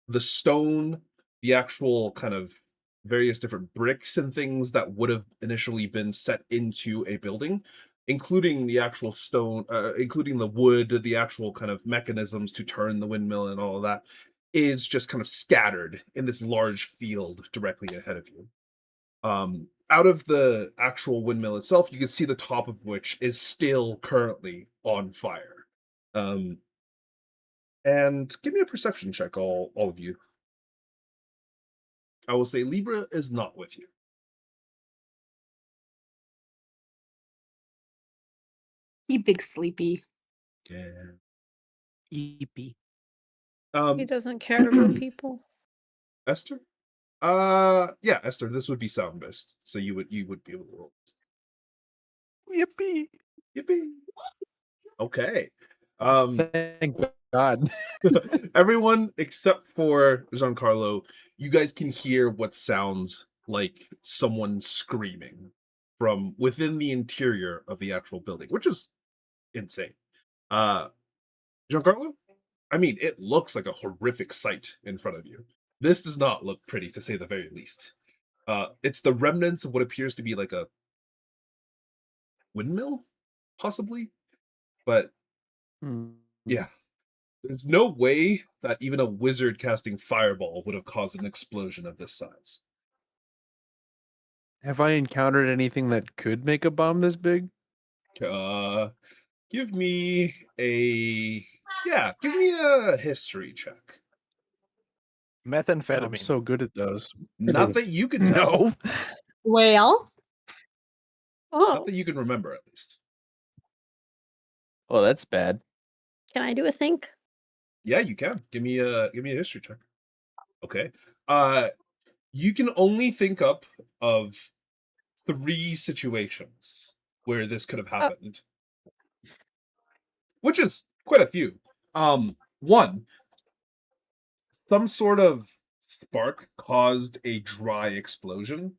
Speaker 8: The stone, the actual kind of various different bricks and things that would have initially been set into a building, including the actual stone, including the wood, the actual kind of mechanisms to turn the windmill and all of that, is just kind of scattered in this large field directly ahead of you. Out of the actual windmill itself, you can see the top of which is still currently on fire. And give me a perception check, all of you. I will say Libra is not with you.
Speaker 4: You big sleepy.
Speaker 8: Yeah.
Speaker 3: EP.
Speaker 5: He
Speaker 8: Um,
Speaker 5: doesn't care about people.
Speaker 8: Esther? Yeah, Esther, this would be sound based, so you would be able to roll.
Speaker 2: Yippee!
Speaker 8: Yippee. Okay.
Speaker 3: Thank God.
Speaker 8: Everyone except for Giancarlo, you guys can hear what sounds like someone screaming from within the interior of the actual building, which is insane. Giancarlo, I mean, it looks like a horrific sight in front of you. This does not look pretty, to say the very least. It's the remnants of what appears to be like a windmill, possibly, but yeah. There's no way that even a wizard casting fireball would have caused an explosion of this size.
Speaker 3: Have I encountered anything that could make a bomb this big?
Speaker 8: Give me a history check.
Speaker 2: Methamphetamine.
Speaker 3: I'm so good at those.
Speaker 8: Not that you can tell.
Speaker 3: No.
Speaker 5: Well.
Speaker 8: Not
Speaker 5: Oh,
Speaker 8: that you can remember, at least.
Speaker 3: Well, that's bad.
Speaker 5: can I do a think?
Speaker 8: Yeah, you can. Give me a history check. Okay. You can only think up of 3 situations where this could have happened. Which is quite a few. One, some sort of spark caused a dry explosion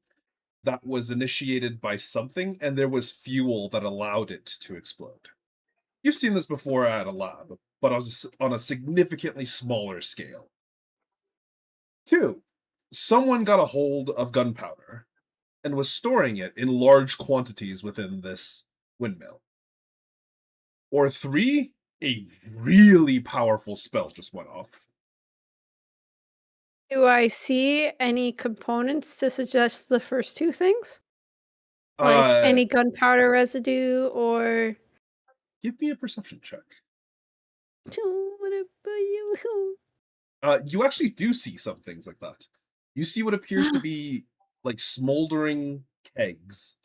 Speaker 8: that was initiated by something, and there was fuel that allowed it to explode. You've seen this before at a lab, but on a significantly smaller scale. 2, someone got a hold of gunpowder and was storing it in large quantities within this windmill. Or 3, a really powerful spell just went off.
Speaker 5: Do I see any components to suggest the first 2 things? Like any gunpowder residue or
Speaker 8: Give me a perception check.
Speaker 5: what about you?
Speaker 8: You actually do see some things like that. You see what appears to be like smoldering kegs,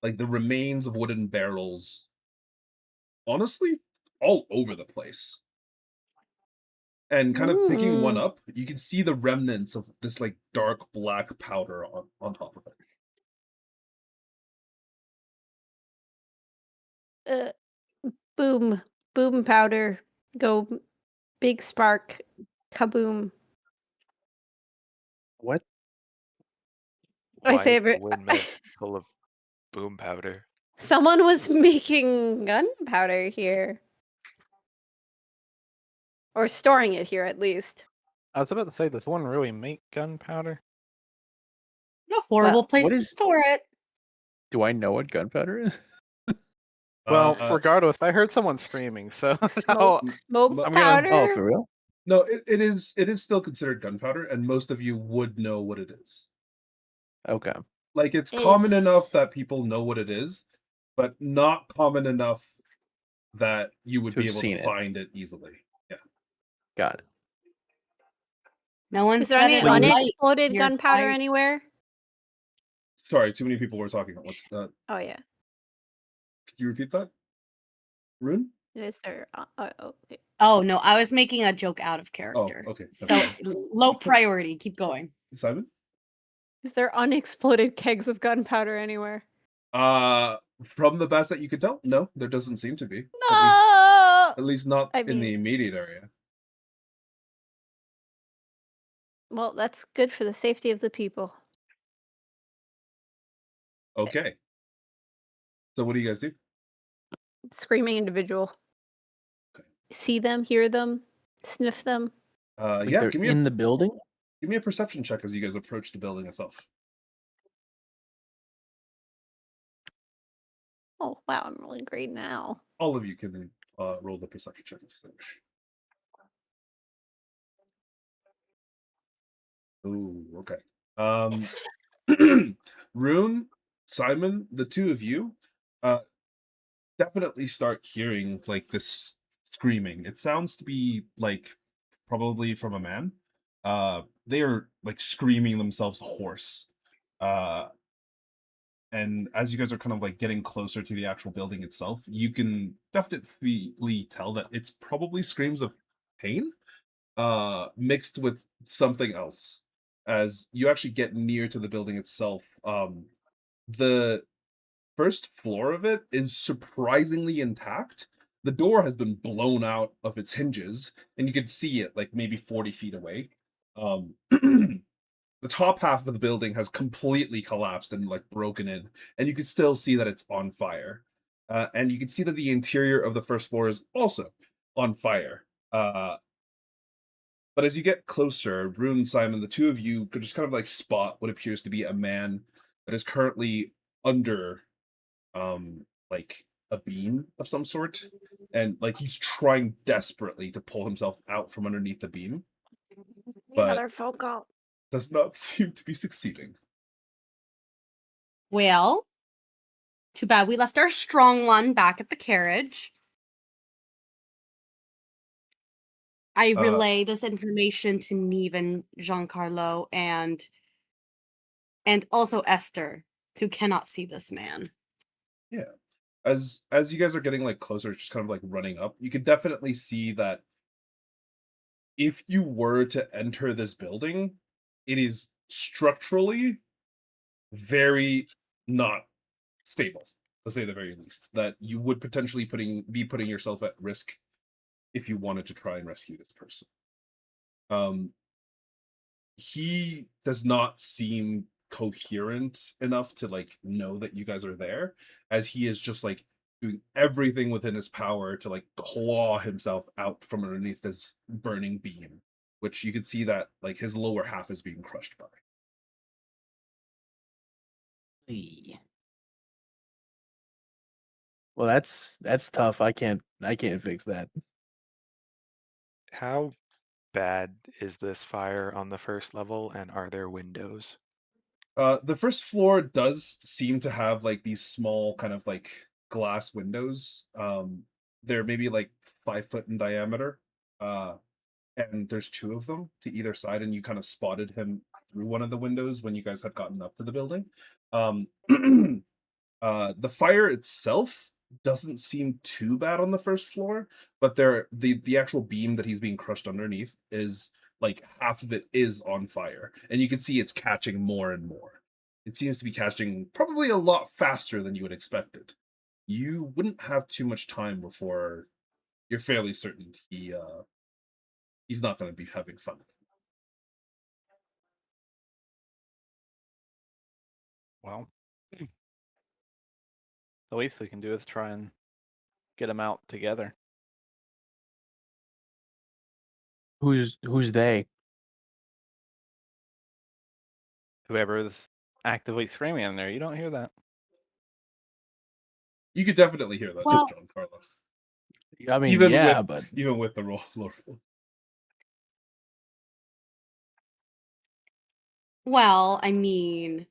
Speaker 8: like the remains of wooden barrels. Honestly, all over the place. And kind of picking one up, you can see the remnants of this like dark black powder on top of it.
Speaker 5: Boom powder, go big spark, kaboom.
Speaker 3: What?
Speaker 5: I
Speaker 7: Why
Speaker 5: say
Speaker 7: is the
Speaker 5: it.
Speaker 7: windmill full of boom powder?
Speaker 5: Someone was making gunpowder here. Or storing it here, at least.
Speaker 2: I was about to say, does someone really make gunpowder?
Speaker 4: What a horrible place
Speaker 3: what
Speaker 4: to
Speaker 3: is-
Speaker 4: store it.
Speaker 3: Do I know what gunpowder is?
Speaker 2: Well,
Speaker 8: Uh,
Speaker 2: regardless, I heard someone screaming, so
Speaker 5: Smoke
Speaker 8: I'm
Speaker 2: gonna-
Speaker 5: powder.
Speaker 3: Oh, for real?
Speaker 8: No, it is still considered gunpowder, and most of you would know what it is.
Speaker 3: Okay.
Speaker 8: Like, it's common
Speaker 5: Is-
Speaker 8: enough that people know what it is, but not common enough that you would
Speaker 3: To
Speaker 8: be
Speaker 3: have
Speaker 8: able
Speaker 3: seen
Speaker 8: to
Speaker 3: it.
Speaker 8: find it easily. Yeah.
Speaker 3: Got it.
Speaker 4: No one
Speaker 5: Is there
Speaker 4: said
Speaker 5: any
Speaker 4: it on light.
Speaker 5: unexploded
Speaker 4: Your
Speaker 5: gunpowder
Speaker 4: side.
Speaker 5: anywhere?
Speaker 8: Sorry, too many people were talking at once.
Speaker 5: Oh yeah.
Speaker 8: Could you repeat that? Rune?
Speaker 5: Is there? Okay.
Speaker 4: Oh no, I was making a joke out of character.
Speaker 8: okay.
Speaker 4: So low priority. Keep going.
Speaker 8: Simon?
Speaker 5: Is there unexploded kegs of gunpowder anywhere?
Speaker 8: From the best that you could tell, no, there doesn't seem to be.
Speaker 5: No.
Speaker 8: At least not
Speaker 5: I
Speaker 8: in the
Speaker 5: mean-
Speaker 8: immediate area.
Speaker 5: Well, that's good for the safety of the people.
Speaker 8: Okay. So what do you guys do?
Speaker 5: Screaming individual.
Speaker 8: Okay.
Speaker 5: See them, hear them, sniff them.
Speaker 3: Like
Speaker 8: Yeah,
Speaker 3: they're in the building?
Speaker 8: give me a perception check as you guys approach the building itself.
Speaker 5: Oh wow, I'm really great now.
Speaker 8: All of you can roll the perception check if you wish. Ooh, okay. Rune, Simon, the two of you, definitely start hearing like this screaming. It sounds to be like probably from a man. They are like screaming themselves hoarse. And as you guys are kind of like getting closer to the actual building itself, you can definitely tell that it's probably screams of pain, mixed with something else. As you actually get near to the building itself, the first floor of it is surprisingly intact. the door has been blown out of its hinges, and you can see it like maybe 40 feet away. The top half of the building has completely collapsed and like broken in, and you can still see that it's on fire. And you can see that the interior of the first floor is also on fire. But as you get closer, Rune and Simon, the two of you could just kind of like spot what appears to be a man that is currently under like a beam of some sort, and like he's trying desperately to pull himself out from underneath the beam, but
Speaker 5: Another phone call.
Speaker 8: does not seem to be succeeding.
Speaker 4: Well, too bad we left our strong one back at the carriage. I relay this information to Neve and Giancarlo and also Esther, who cannot see this man.
Speaker 8: Yeah. As you guys are getting like closer, just kind of like running up, you can definitely see that if you were to enter this building, it is structurally very not stable, to say the very least. That you would potentially be putting yourself at risk if you wanted to try and rescue this person. He does not seem coherent enough to like know that you guys are there, as he is just like doing everything within his power to like claw himself out from underneath this burning beam, which you can see that like his lower half is being crushed by.
Speaker 3: Well, that's tough. I can't fix that.
Speaker 7: How bad is this fire on the first level, and are there windows?
Speaker 8: The first floor does seem to have like these small kind of like glass windows. They're maybe like 5 foot in diameter. And there's two of them to either side, and you kind of spotted him through one of the windows when you guys had gotten up to the building. The fire itself doesn't seem too bad on the first floor, but the actual beam that he's being crushed underneath is like half of it is on fire, and you can see it's catching more and more. It seems to be catching probably a lot faster than you would expect it. You wouldn't have too much time before you're fairly certain he's not going to be having fun.
Speaker 2: Well, the least we can do is try and get them out together.
Speaker 3: Who's they?
Speaker 2: Whoever is actively screaming in there, you don't hear that.
Speaker 8: You could definitely hear that,
Speaker 4: Well-
Speaker 8: John Carlo.
Speaker 3: I mean,
Speaker 8: Even
Speaker 3: yeah,
Speaker 8: with,
Speaker 3: but
Speaker 8: even with the roll.
Speaker 4: Well, I mean,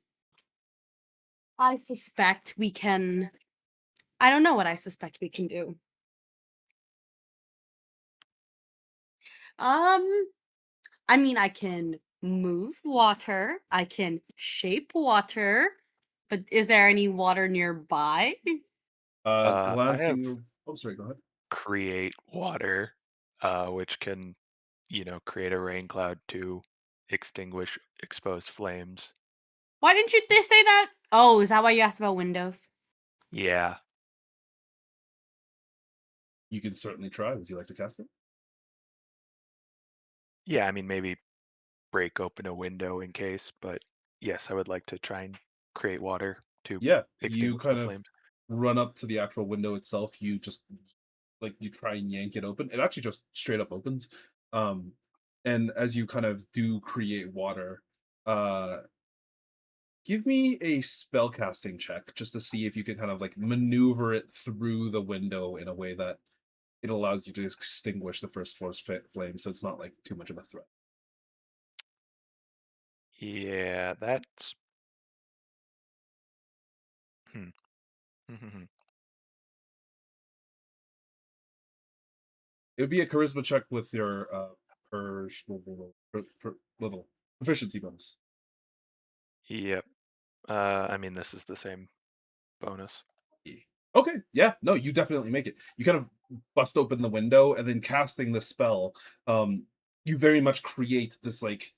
Speaker 4: I suspect we can. I don't know what I suspect we can do. I mean, I can move water. I can shape water. But is there any water nearby?
Speaker 7: I have
Speaker 8: Glancing. Oh, sorry. Go ahead.
Speaker 7: create water, which can, create a rain cloud to extinguish exposed flames.
Speaker 4: Why didn't you say that? Oh, is that why you asked about windows?
Speaker 7: Yeah.
Speaker 8: You can certainly try. Would you like to cast it?
Speaker 7: Yeah, I mean, maybe break open a window in case, but yes, I would like to try and create water to
Speaker 8: Yeah. You
Speaker 7: extinguish the
Speaker 8: kind of
Speaker 7: flames.
Speaker 8: run up to the actual window itself. You just like you try and yank it open. It actually just straight up opens. And as you kind of do create water, give me a spell casting check just to see if you can kind of like maneuver it through the window in a way that it allows you to extinguish the first floor's flame, so it's not like too much of a threat.
Speaker 7: Yeah, that's.
Speaker 8: It would be a charisma check with your little proficiency bonus.
Speaker 7: Yep. I mean, this is the same bonus.
Speaker 8: Okay, yeah, no, you definitely make it. You kind of bust open the window, and then casting the spell, you very much create this like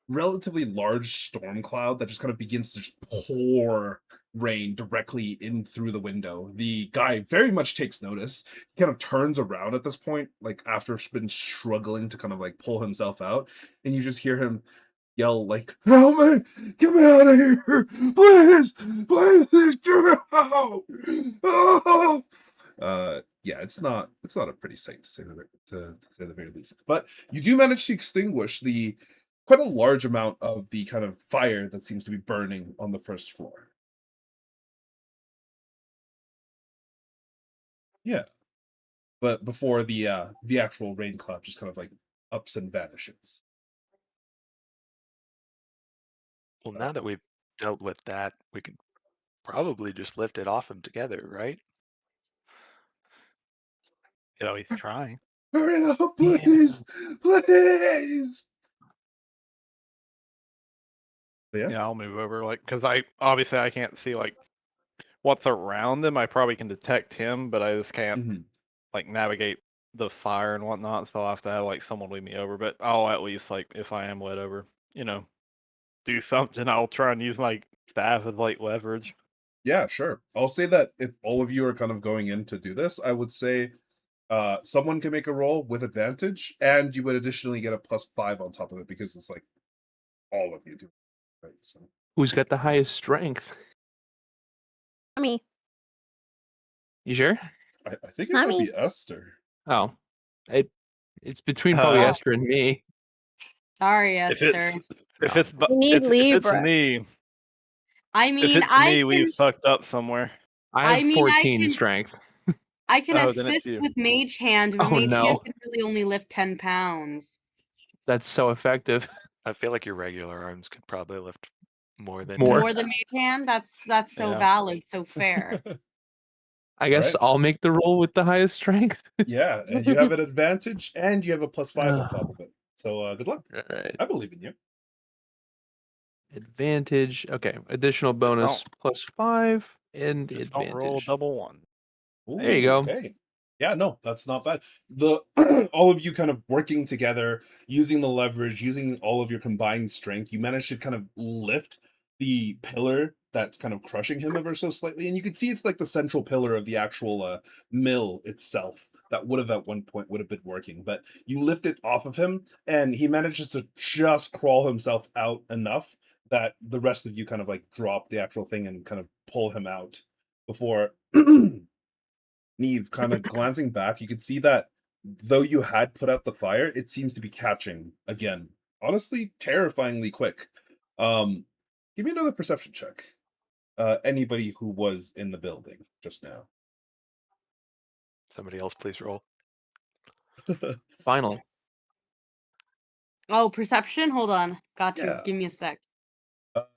Speaker 8: relatively large storm cloud that just kind of begins to just pour rain directly in through the window. The guy very much takes notice. He kind of turns around at this point, like after been struggling to kind of like pull himself out, and you just hear him yell like, "Help me! Get me out of here! Please! Please get me out!" Yeah, it's not a pretty sight to say to say the very least. But you do manage to extinguish the quite a large amount of the kind of fire that seems to be burning on the first floor. Yeah. But before the actual rain cloud just kind of like ups and vanishes.
Speaker 7: Well, now that we've dealt with that, we can probably just lift it off him together, right?
Speaker 2: You know, he's trying.
Speaker 8: Hurry up, please! Please! But yeah.
Speaker 2: Yeah, I'll move over, like, because I can't see like what's around him. I probably can detect him, but I just can't
Speaker 8: Mhm.
Speaker 2: like navigate the fire and whatnot. So I'll have to have like someone lead me over. But I'll at least like if I am led over, do something. I'll try and use my staff as like leverage.
Speaker 8: Yeah, sure. I'll say that if all of you are kind of going in to do this, I would say someone can make a roll with advantage, and you would additionally get a +5 on top of it because it's like all of you do. Right. So
Speaker 3: Who's got the highest strength?
Speaker 5: Me.
Speaker 3: You sure?
Speaker 8: I think it
Speaker 5: Not
Speaker 8: might
Speaker 5: me.
Speaker 8: be Esther.
Speaker 3: Oh, it's between probably
Speaker 2: Uh,
Speaker 3: Esther and me.
Speaker 4: Sorry,
Speaker 2: If
Speaker 4: Esther.
Speaker 5: We need
Speaker 2: if it's
Speaker 5: Libra.
Speaker 2: me,
Speaker 4: I
Speaker 2: if
Speaker 4: mean,
Speaker 2: it's
Speaker 4: I
Speaker 2: me,
Speaker 4: can.
Speaker 2: we've fucked up somewhere.
Speaker 3: I have
Speaker 4: I mean,
Speaker 3: 14 strength.
Speaker 4: I can
Speaker 2: Oh, then it's
Speaker 4: assist
Speaker 2: you.
Speaker 4: with Mage Hand, but
Speaker 3: Oh,
Speaker 4: Mage Hand
Speaker 3: no.
Speaker 4: can really only lift 10 pounds.
Speaker 3: That's so effective.
Speaker 7: I feel like your regular arms could probably lift more than
Speaker 3: More.
Speaker 7: 10
Speaker 4: More than
Speaker 7: pounds.
Speaker 4: Mage Hand? That's so
Speaker 2: Yeah.
Speaker 4: valid, so fair.
Speaker 3: I guess
Speaker 8: Alright.
Speaker 3: I'll make the roll with the highest strength.
Speaker 8: Yeah, and you have an advantage, and you have a +5 on top of it. So good luck.
Speaker 3: All right.
Speaker 8: I believe in you.
Speaker 3: Advantage. Okay. Additional bonus +5 and
Speaker 2: Just don't roll
Speaker 3: advantage.
Speaker 2: double one.
Speaker 3: There you go.
Speaker 8: Okay. Yeah, no, that's not bad. The all of you kind of working together, using the leverage, using all of your combined strength, you manage to kind of lift the pillar that's kind of crushing him ever so slightly, and you can see it's like the central pillar of the actual mill itself that would have at one point would have been working, but you lift it off of him, and he manages to just crawl himself out enough that the rest of you kind of like drop the actual thing and kind of pull him out before Neve, kind of glancing back, you could see that though you had put out the fire, it seems to be catching again. Honestly, terrifyingly quick. Give me another perception check. Anybody who was in the building just now.
Speaker 7: Somebody else, please roll.
Speaker 3: Finally.
Speaker 4: Oh, perception? Hold on. Got you.
Speaker 8: Yeah.
Speaker 4: Give me a sec.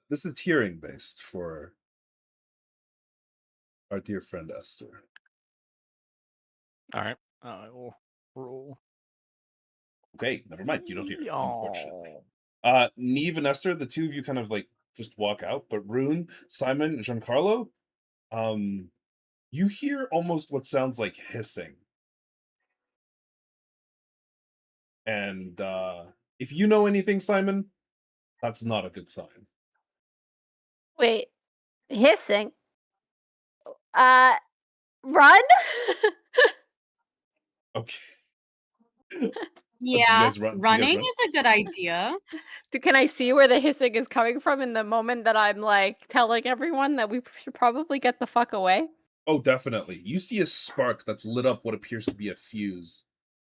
Speaker 8: This is hearing based for our dear friend Esther.
Speaker 2: All right. I will roll.
Speaker 8: Okay, never mind. You don't hear it, unfortunately.
Speaker 2: Y'all.
Speaker 8: Neve and Esther, the two of you kind of like just walk out, but Rune, Simon, Giancarlo, you hear almost what sounds like hissing. And if you know anything, Simon, that's not a good sign.
Speaker 5: Wait, hissing. Run.
Speaker 8: Okay.
Speaker 4: Yeah,
Speaker 8: guys run? Do you guys
Speaker 4: running
Speaker 8: run?
Speaker 4: is a good idea.
Speaker 5: Can I see where the hissing is coming from in the moment that I'm like telling everyone that we should probably get the fuck away?
Speaker 8: Oh, definitely. You see a spark that's lit up what appears to be a fuse.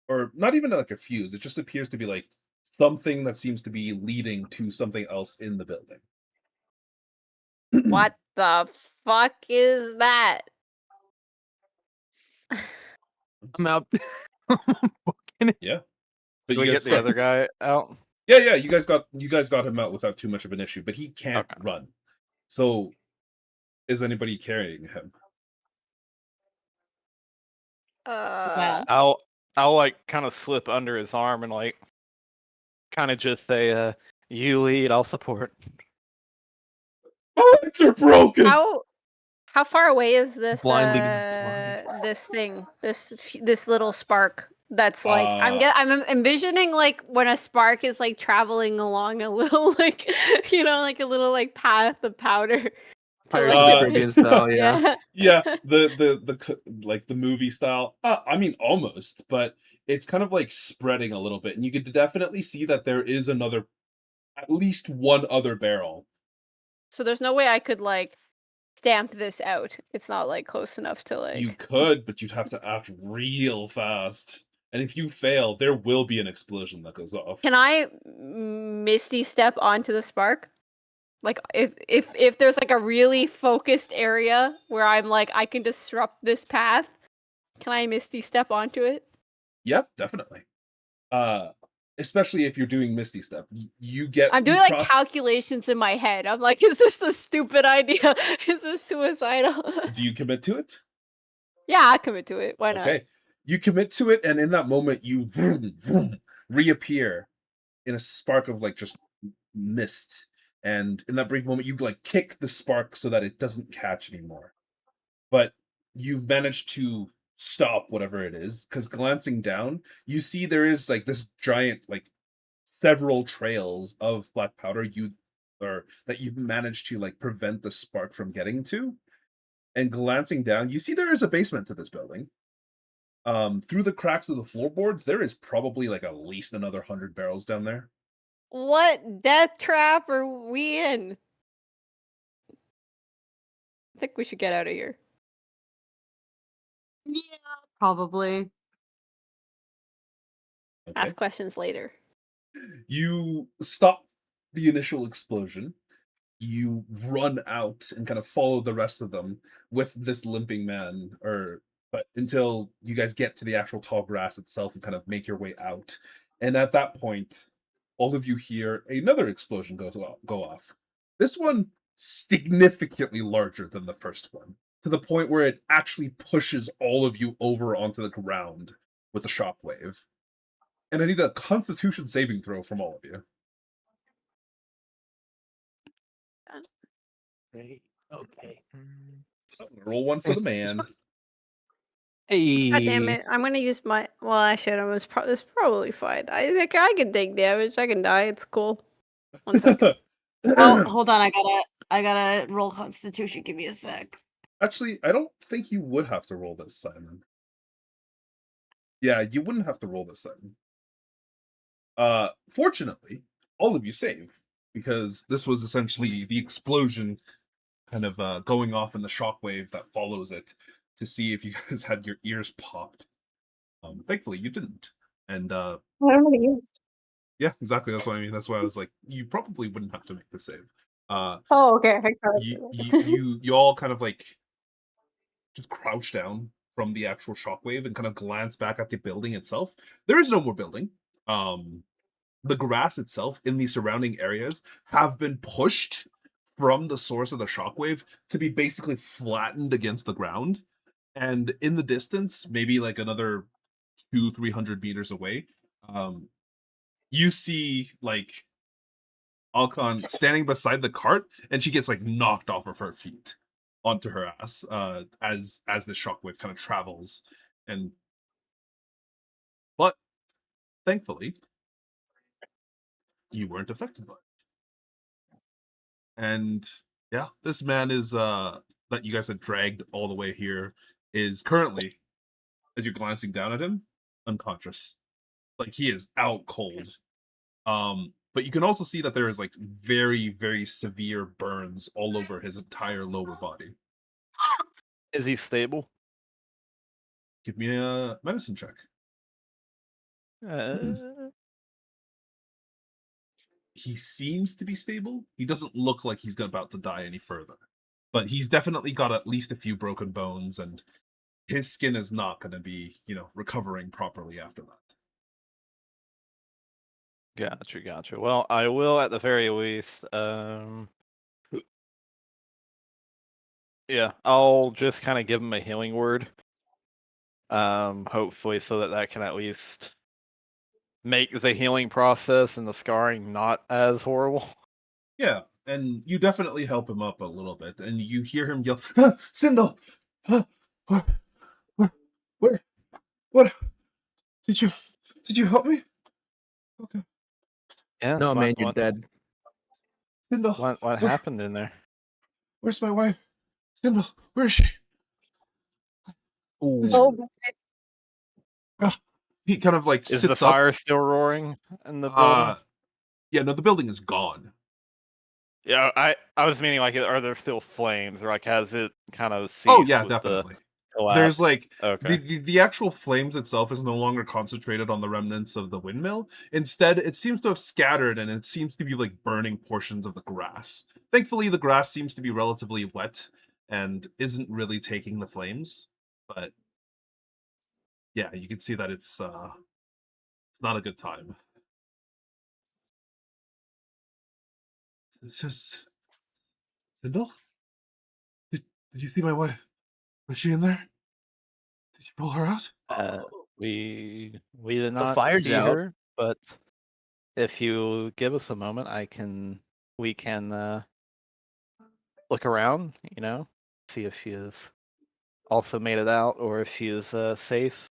Speaker 8: Or not even like a fuse. It just appears to be like something that seems to be leading to something else in the building.
Speaker 5: What the fuck is that?
Speaker 3: I'm out.
Speaker 8: Yeah. But
Speaker 2: Do we
Speaker 8: you
Speaker 2: get
Speaker 8: guys
Speaker 2: the other guy out?
Speaker 8: Yeah, you guys got him out without too much of an issue, but he can't
Speaker 2: Okay.
Speaker 8: run. So is anybody carrying him?
Speaker 4: Well,
Speaker 2: I'll like kind of slip under his arm and like kind of just say, "You lead, I'll support."
Speaker 8: My legs are broken.
Speaker 5: How far away is this
Speaker 3: Blindly
Speaker 5: this thing, this little spark that's like I'm envisioning like when a spark is like traveling along a little like like a little like path of powder
Speaker 3: Pirates
Speaker 4: like,
Speaker 3: of the
Speaker 1: Uh,
Speaker 3: Caribbean style, yeah.
Speaker 1: Yeah, like the movie style. I mean, almost, but it's kind of like spreading a little bit, and you could definitely see that there is another, at least one other barrel.
Speaker 5: So there's no way I could like stamp this out. It's not like close enough to
Speaker 1: You
Speaker 5: like.
Speaker 1: could, but you'd have to act real fast. And if you fail, there will be an explosion that goes off.
Speaker 5: Can I misty step onto the spark? Like if there's like a really focused area where I'm like I can disrupt this path, can I misty step onto it?
Speaker 1: Yeah, definitely. Especially if you're doing Misty Step, you get.
Speaker 5: I'm
Speaker 1: you
Speaker 5: doing like
Speaker 1: cross-
Speaker 5: calculations in my head. I'm like, is this a stupid idea? Is this suicidal?
Speaker 1: Do you commit to it?
Speaker 5: Yeah, I commit to it. Why not?
Speaker 1: Okay, you commit to it, and in that moment, you vroom, vroom, reappear in a spark of like just mist. And in that brief moment, you like kick the spark so that it doesn't catch anymore. But you've managed to stop whatever it is, because glancing down, you see there is like this giant, like several trails of black powder or that you've managed to like prevent the spark from getting to. And glancing down, you see there is a basement to this building. Through the cracks of the floorboards, there is probably like at least another 100 barrels down there.
Speaker 5: What death trap are we in? I think we should get out of here.
Speaker 4: Yeah, probably.
Speaker 1: Okay.
Speaker 5: Ask questions later.
Speaker 1: You stop the initial explosion. You run out and kind of follow the rest of them with this limping man, but until you guys get to the actual tall grass itself and kind of make your way out. And at that point, all of you hear another explosion go off. This one significantly larger than the first one, to the point where it actually pushes all of you over onto the ground with the shockwave. And I need a Constitution saving throw from all of you.
Speaker 3: Okay.
Speaker 1: So, roll one for the man.
Speaker 3: Hey.
Speaker 5: God damn it! I'm gonna use my. Well, I should. It's probably fine. I think I can take damage. I can die. It's cool. 1 second.
Speaker 4: Oh, hold on. I gotta roll Constitution. Give me a sec.
Speaker 1: Actually, I don't think you would have to roll this, Simon. Yeah, you wouldn't have to roll this, Simon. Fortunately, all of you save, because this was essentially the explosion kind of going off in the shockwave that follows it to see if you guys had your ears popped. Thankfully, you didn't. And yeah, exactly. That's what I mean. That's why I was like, you probably wouldn't have to make the save.
Speaker 5: Oh, okay.
Speaker 1: You all kind of like just crouch down from the actual shockwave and kind of glance back at the building itself. There is no more building. The grass itself in the surrounding areas have been pushed from the source of the shockwave to be basically flattened against the ground. And in the distance, maybe like another 200-300 meters away, you see like Alcon standing beside the cart, and she gets like knocked off of her feet onto her ass as the shockwave kind of travels. But thankfully, you weren't affected by it. And yeah, this man is that you guys had dragged all the way here is currently, as you're glancing down at him, unconscious. Like he is out cold. But you can also see that there is like very, very severe burns all over his entire lower body.
Speaker 2: Is he stable?
Speaker 1: Give me a medicine check. He seems to be stable. He doesn't look like he's about to die any further. But he's definitely got at least a few broken bones, and his skin is not going to be, recovering properly after that.
Speaker 2: Gotcha. Well, I will at the very least. Yeah, I'll just kind of give him a healing word. Hopefully, so that can at least make the healing process and the scarring not as horrible.
Speaker 1: Yeah, and you definitely help him up a little bit, and you hear him yell, ah, Sindel! Ah, where? What? Did you help me? Okay.
Speaker 2: Yeah.
Speaker 3: No, man, you're dead.
Speaker 1: Sindel!
Speaker 2: What happened in there?
Speaker 8: Where's my wife? Sindel, where is she?
Speaker 3: Ooh.
Speaker 9: Oh,
Speaker 8: He kind of like
Speaker 2: Is the
Speaker 8: sits up.
Speaker 2: fire still roaring in the building?
Speaker 8: Yeah, no, the building is gone.
Speaker 2: Yeah, I was meaning like, are there still flames, or like has it kind of ceased
Speaker 8: Oh yeah,
Speaker 2: with
Speaker 8: definitely.
Speaker 2: the collapse?
Speaker 8: There's like
Speaker 2: Okay.
Speaker 8: the actual flames itself is no longer concentrated on the remnants of the windmill. Instead, it seems to have scattered and it seems to be like burning portions of the grass. Thankfully, the grass seems to be relatively wet and isn't really taking the flames. But yeah, you can see that it's not a good time. It's just Sindel? Did you see my wife? Was she in there? Did you pull her out?
Speaker 2: We did
Speaker 3: The
Speaker 2: not
Speaker 3: fire's
Speaker 2: see
Speaker 3: out.
Speaker 2: her, but if you give us a moment, we can look around, see if she has also made it out or if she is safe.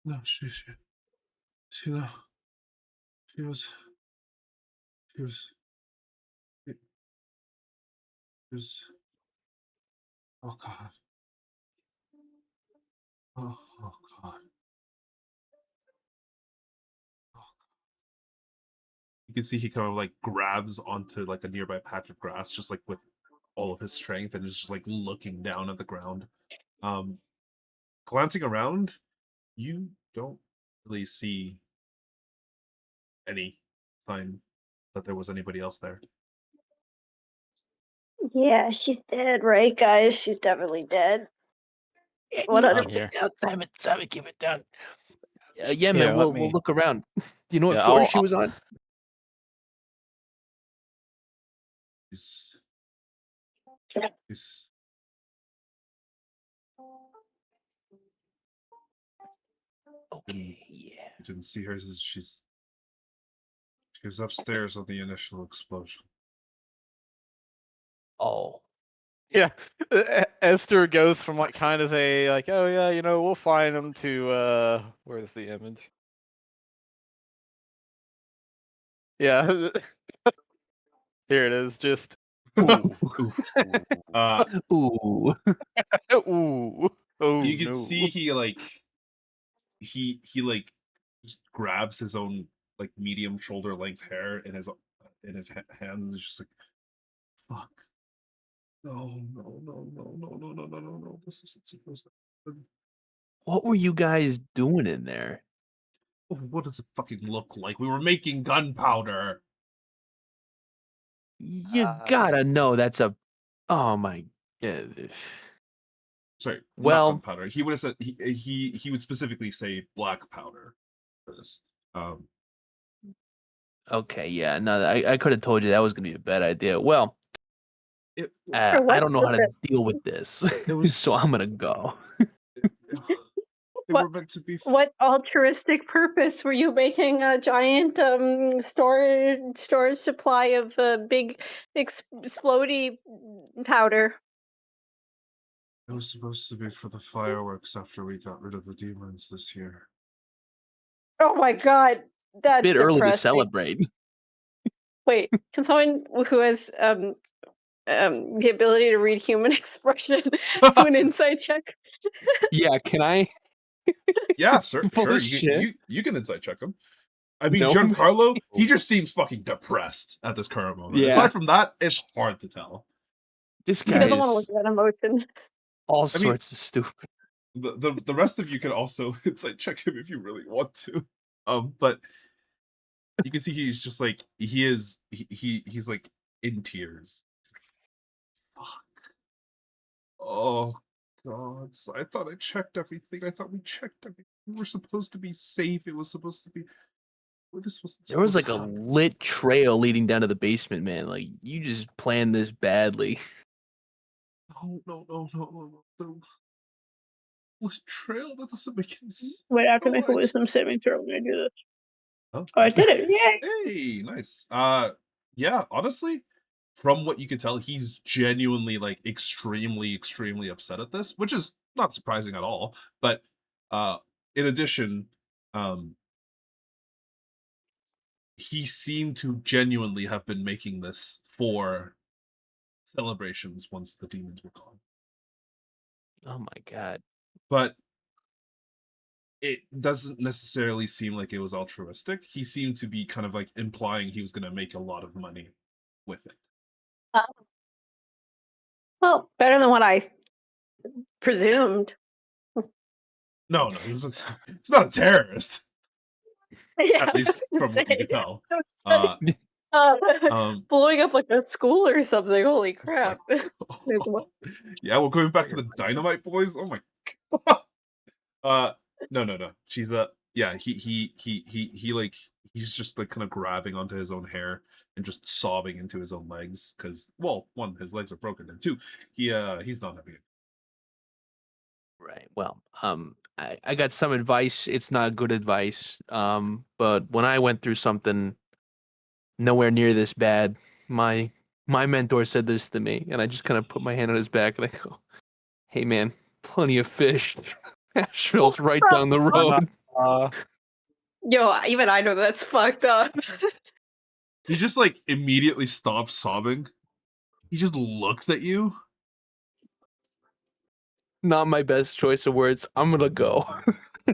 Speaker 8: No, she no. She was she was oh god. Oh god. You can see he kind of like grabs onto like a nearby patch of grass, just like with all of his strength, and is just like looking down at the ground. Glancing around, you don't really see any sign that there was anybody else there.
Speaker 9: yeah, she's dead, right, guys? She's definitely dead.
Speaker 3: Keep
Speaker 9: 100%.
Speaker 2: here.
Speaker 3: it down, Simon, keep it down. Yeah,
Speaker 2: Here,
Speaker 3: man,
Speaker 2: let
Speaker 3: we'll
Speaker 2: me.
Speaker 3: look around. Do you know what
Speaker 2: Yeah,
Speaker 3: floor she was on?
Speaker 8: He's
Speaker 3: Okay, yeah.
Speaker 8: you didn't see her. She was upstairs on the initial explosion.
Speaker 3: Oh.
Speaker 2: Yeah, Esther goes from like kind of a like, oh yeah, we'll find him to where's the image? Yeah, here it is. Just
Speaker 3: Ooh.
Speaker 8: Ooh.
Speaker 3: Ooh.
Speaker 2: ooh, oh
Speaker 8: You can
Speaker 2: no.
Speaker 8: see he like like just grabs his own like medium shoulder length hair in his hands and is just like, fuck. No. This isn't supposed to happen.
Speaker 3: What were you guys doing in there?
Speaker 8: What does it fucking look like? We were making gunpowder.
Speaker 3: You gotta know that's a. Oh my.
Speaker 8: Sorry, not
Speaker 3: Well,
Speaker 8: gunpowder. He would have said he would specifically say black powder for this.
Speaker 3: okay, yeah, no, I could have told you that was gonna be a bad idea. Well,
Speaker 8: It,
Speaker 9: For what
Speaker 3: I don't know how to
Speaker 9: purpose?
Speaker 3: deal with this,
Speaker 8: it was
Speaker 3: so I'm gonna go.
Speaker 8: they
Speaker 9: What-
Speaker 8: were meant to be.
Speaker 9: What altruistic purpose were you making a giant storage supply of big explodey powder?
Speaker 8: It was supposed to be for the fireworks after we got rid of the demons this year.
Speaker 9: Oh my god, that's
Speaker 3: Bit early to
Speaker 9: depressing.
Speaker 3: celebrate.
Speaker 9: Wait, can someone who has the ability to read human expression do an insight check?
Speaker 3: Yeah, can I?
Speaker 8: Yeah,
Speaker 3: It's
Speaker 8: sure.
Speaker 3: bullshit.
Speaker 8: You can insight check him. I mean,
Speaker 3: No.
Speaker 8: Giancarlo, he just seems fucking depressed at this current moment.
Speaker 3: Yeah.
Speaker 8: Aside from that, it's hard to tell.
Speaker 3: This
Speaker 9: He
Speaker 3: guy
Speaker 9: doesn't want to
Speaker 3: is
Speaker 9: look at that emotion.
Speaker 3: all
Speaker 8: I mean-
Speaker 3: sorts of stupid.
Speaker 8: The rest of you can also insight check him if you really want to. But you can see he's just like he's like in tears. He's like, fuck. Oh god. So I thought I checked everything. I thought we checked everything. We were supposed to be safe. It was supposed to be this wasn't
Speaker 3: There was
Speaker 8: supposed
Speaker 3: like
Speaker 8: to
Speaker 3: a
Speaker 8: happen.
Speaker 3: lit trail leading down to the basement, man. Like you just planned this badly.
Speaker 8: No. The trail, that doesn't make any sense.
Speaker 9: Wait, I have to
Speaker 8: No,
Speaker 9: make a wisdom saving throw when I do this.
Speaker 8: Oh,
Speaker 9: Oh, I did it! Yay!
Speaker 8: hey, nice. Yeah, honestly, from what you can tell, he's genuinely like extremely upset at this, which is not surprising at all. But in addition, he seemed to genuinely have been making this for celebrations once the demons were gone.
Speaker 3: Oh my god.
Speaker 8: But it doesn't necessarily seem like it was altruistic. He seemed to be kind of like implying he was going to make a lot of money with it.
Speaker 9: Well, better than what I presumed.
Speaker 8: No, he's not a terrorist.
Speaker 9: Yeah,
Speaker 8: At least from what you could tell.
Speaker 9: Blowing up like a school or something. Holy
Speaker 8: Oh my
Speaker 9: crap! Like, what?
Speaker 8: Yeah, we're going back to the Dynamite Boys. Oh my god. No. She's yeah, he like he's just like kind of grabbing onto his own hair and just sobbing into his own legs because, well, one, his legs are broken, and two, he's not happy.
Speaker 3: Right. Well, I got some advice. It's not good advice. But when I went through something nowhere near this bad, my mentor said this to me, and I just kind of put my hand on his back and I go, "Hey, man, plenty of fish. Asheville's right down the road."
Speaker 9: Yo, even I know that's fucked up.
Speaker 8: He just like immediately stops sobbing. He just looks at you.
Speaker 3: Not my best choice of words. I'm gonna go.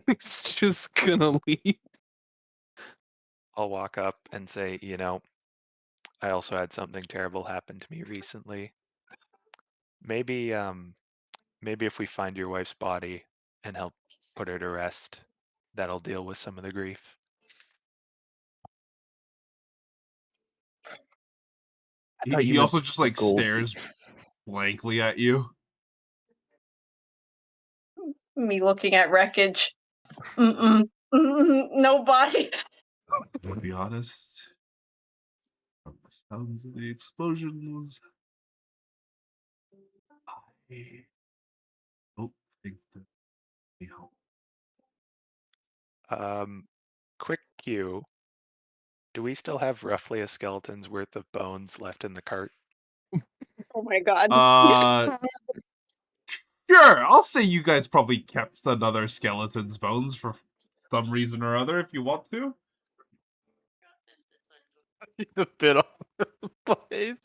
Speaker 3: He's just gonna leave.
Speaker 7: I'll walk up and say, I also had something terrible happen to me recently. Maybe if we find your wife's body and help put her to rest, that'll deal with some of the grief.
Speaker 8: He also just like stares blankly at you.
Speaker 9: Me looking at wreckage. No body.
Speaker 8: To be honest, from the sounds of the explosions, I don't think that they help.
Speaker 7: Quick cue. Do we still have roughly a skeleton's worth of bones left in the cart?
Speaker 9: Oh my god.
Speaker 8: Sure, I'll say you guys probably kept another skeleton's bones for some reason or other if you want to.
Speaker 2: A bit off the place.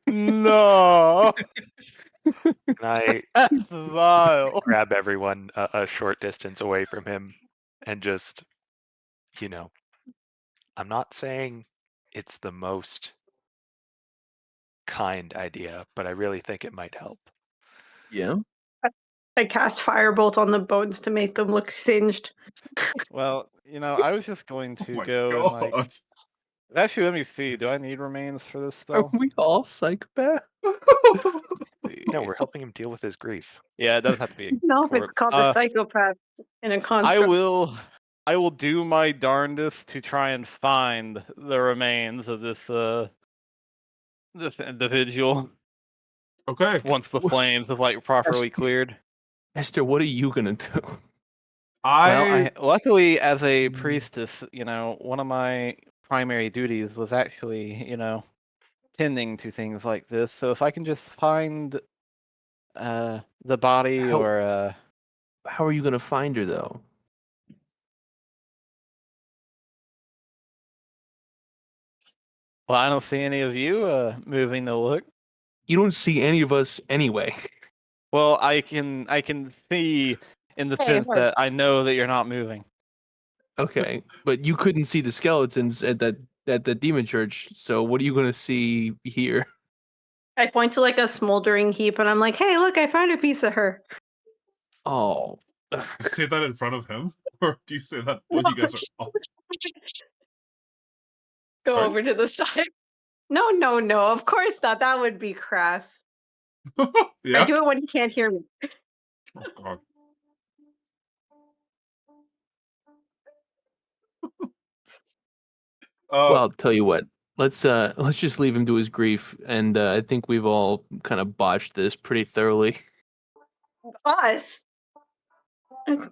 Speaker 2: No.
Speaker 7: Can I
Speaker 2: That's vile.
Speaker 7: grab everyone a short distance away from him and just, I'm not saying it's the most kind idea, but I really think it might help.
Speaker 3: Yeah.
Speaker 9: I cast firebolt on the bones to make them look singed.
Speaker 2: Well, I was just going
Speaker 8: Oh
Speaker 2: to
Speaker 8: my
Speaker 2: go and like.
Speaker 8: god.
Speaker 2: Actually, let me see. Do I need remains for this
Speaker 3: Are
Speaker 2: spell?
Speaker 3: we all psychopaths?
Speaker 7: No, we're helping him deal with his grief.
Speaker 2: Yeah, it does have to be.
Speaker 9: No, if it's called a psychopath in a construct.
Speaker 2: I will do my darndest to try and find the remains of this individual
Speaker 8: Okay.
Speaker 2: once the flames have like properly cleared.
Speaker 3: Esther, what are you gonna do?
Speaker 2: Well, luckily as a priestess, one of my primary duties was actually, tending to things like this. So if I can just find the body
Speaker 3: How are you gonna find her though?
Speaker 2: Well, I don't see any of you moving the look.
Speaker 3: You don't see any of us anyway.
Speaker 2: Well, I can see in the sense that I know that you're not moving.
Speaker 3: Okay, but you couldn't see the skeletons at the demon church. So what are you gonna see here?
Speaker 9: I point to like a smoldering heap and I'm like, hey, look, I found a piece of her.
Speaker 3: Oh.
Speaker 8: You say that in front of him? Or do you say that when you guys are off?
Speaker 9: Go over to the side. No. Of course not. That would be crass.
Speaker 8: Yeah?
Speaker 9: I do it when you can't hear me.
Speaker 8: Oh god.
Speaker 3: Well, I'll tell you what. Let's just leave him to his grief, and I think we've all kind of botched this pretty thoroughly.
Speaker 9: Us? I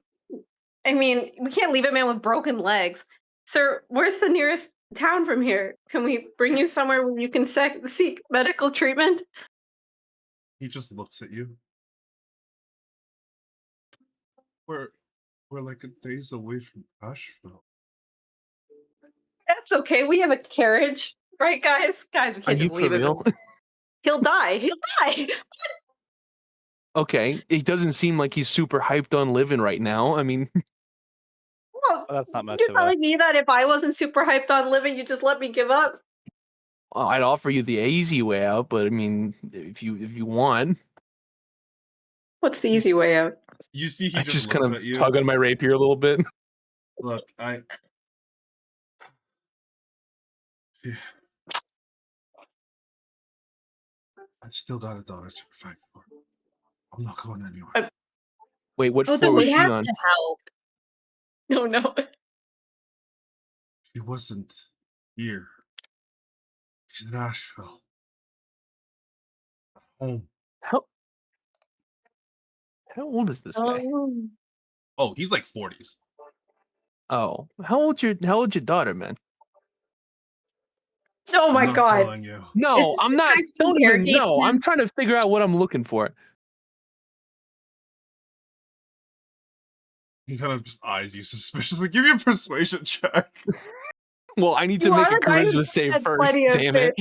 Speaker 9: mean, we can't leave a man with broken legs. Sir, where's the nearest town from here? Can we bring you somewhere where you can seek medical treatment?
Speaker 8: He just looks at you. We're like a days away from Asheville.
Speaker 9: That's okay. We have a carriage. Right, guys? Guys, we
Speaker 3: Are
Speaker 9: can't
Speaker 3: you
Speaker 9: just leave
Speaker 3: for
Speaker 9: him.
Speaker 3: real?
Speaker 9: He'll die. He'll die.
Speaker 3: Okay, it doesn't seem like he's super hyped on living right now. I mean,
Speaker 9: Well,
Speaker 2: Well, that's not much
Speaker 9: you're
Speaker 2: of a.
Speaker 9: telling me that if I wasn't super hyped on living, you just let me give up?
Speaker 3: I'd offer you the easy way out, but I mean, if you want,
Speaker 9: What's the
Speaker 1: You
Speaker 9: easy
Speaker 1: s-
Speaker 9: way out?
Speaker 1: You see, he
Speaker 3: I
Speaker 1: just
Speaker 3: just kind
Speaker 1: looks
Speaker 3: of
Speaker 1: at you.
Speaker 3: tug on my rapier a little bit.
Speaker 1: Look, I still got a daughter to provide for. I'm not going anywhere.
Speaker 3: Wait, what
Speaker 4: Oh,
Speaker 3: floor
Speaker 4: then
Speaker 3: was
Speaker 4: we
Speaker 3: she
Speaker 4: have
Speaker 3: on?
Speaker 4: to help.
Speaker 9: No, no.
Speaker 1: She wasn't here. She's in Asheville. At home.
Speaker 3: How old is this guy?
Speaker 1: Oh, he's like 40s.
Speaker 3: Oh, how old's your daughter, man?
Speaker 9: Oh my
Speaker 1: I'm not
Speaker 9: god.
Speaker 1: telling you.
Speaker 3: No,
Speaker 4: this
Speaker 3: I'm
Speaker 4: the
Speaker 3: not.
Speaker 4: time to
Speaker 3: Don't even.
Speaker 4: interrogate
Speaker 3: No, I'm
Speaker 4: him?
Speaker 3: trying to figure out what I'm looking for.
Speaker 1: He kind of just eyes you suspiciously. Give me a persuasion check.
Speaker 3: Well, I need
Speaker 9: You
Speaker 3: to make a
Speaker 9: are the guy who
Speaker 3: charisma save
Speaker 9: had
Speaker 3: first.
Speaker 9: plenty of
Speaker 3: Damn it!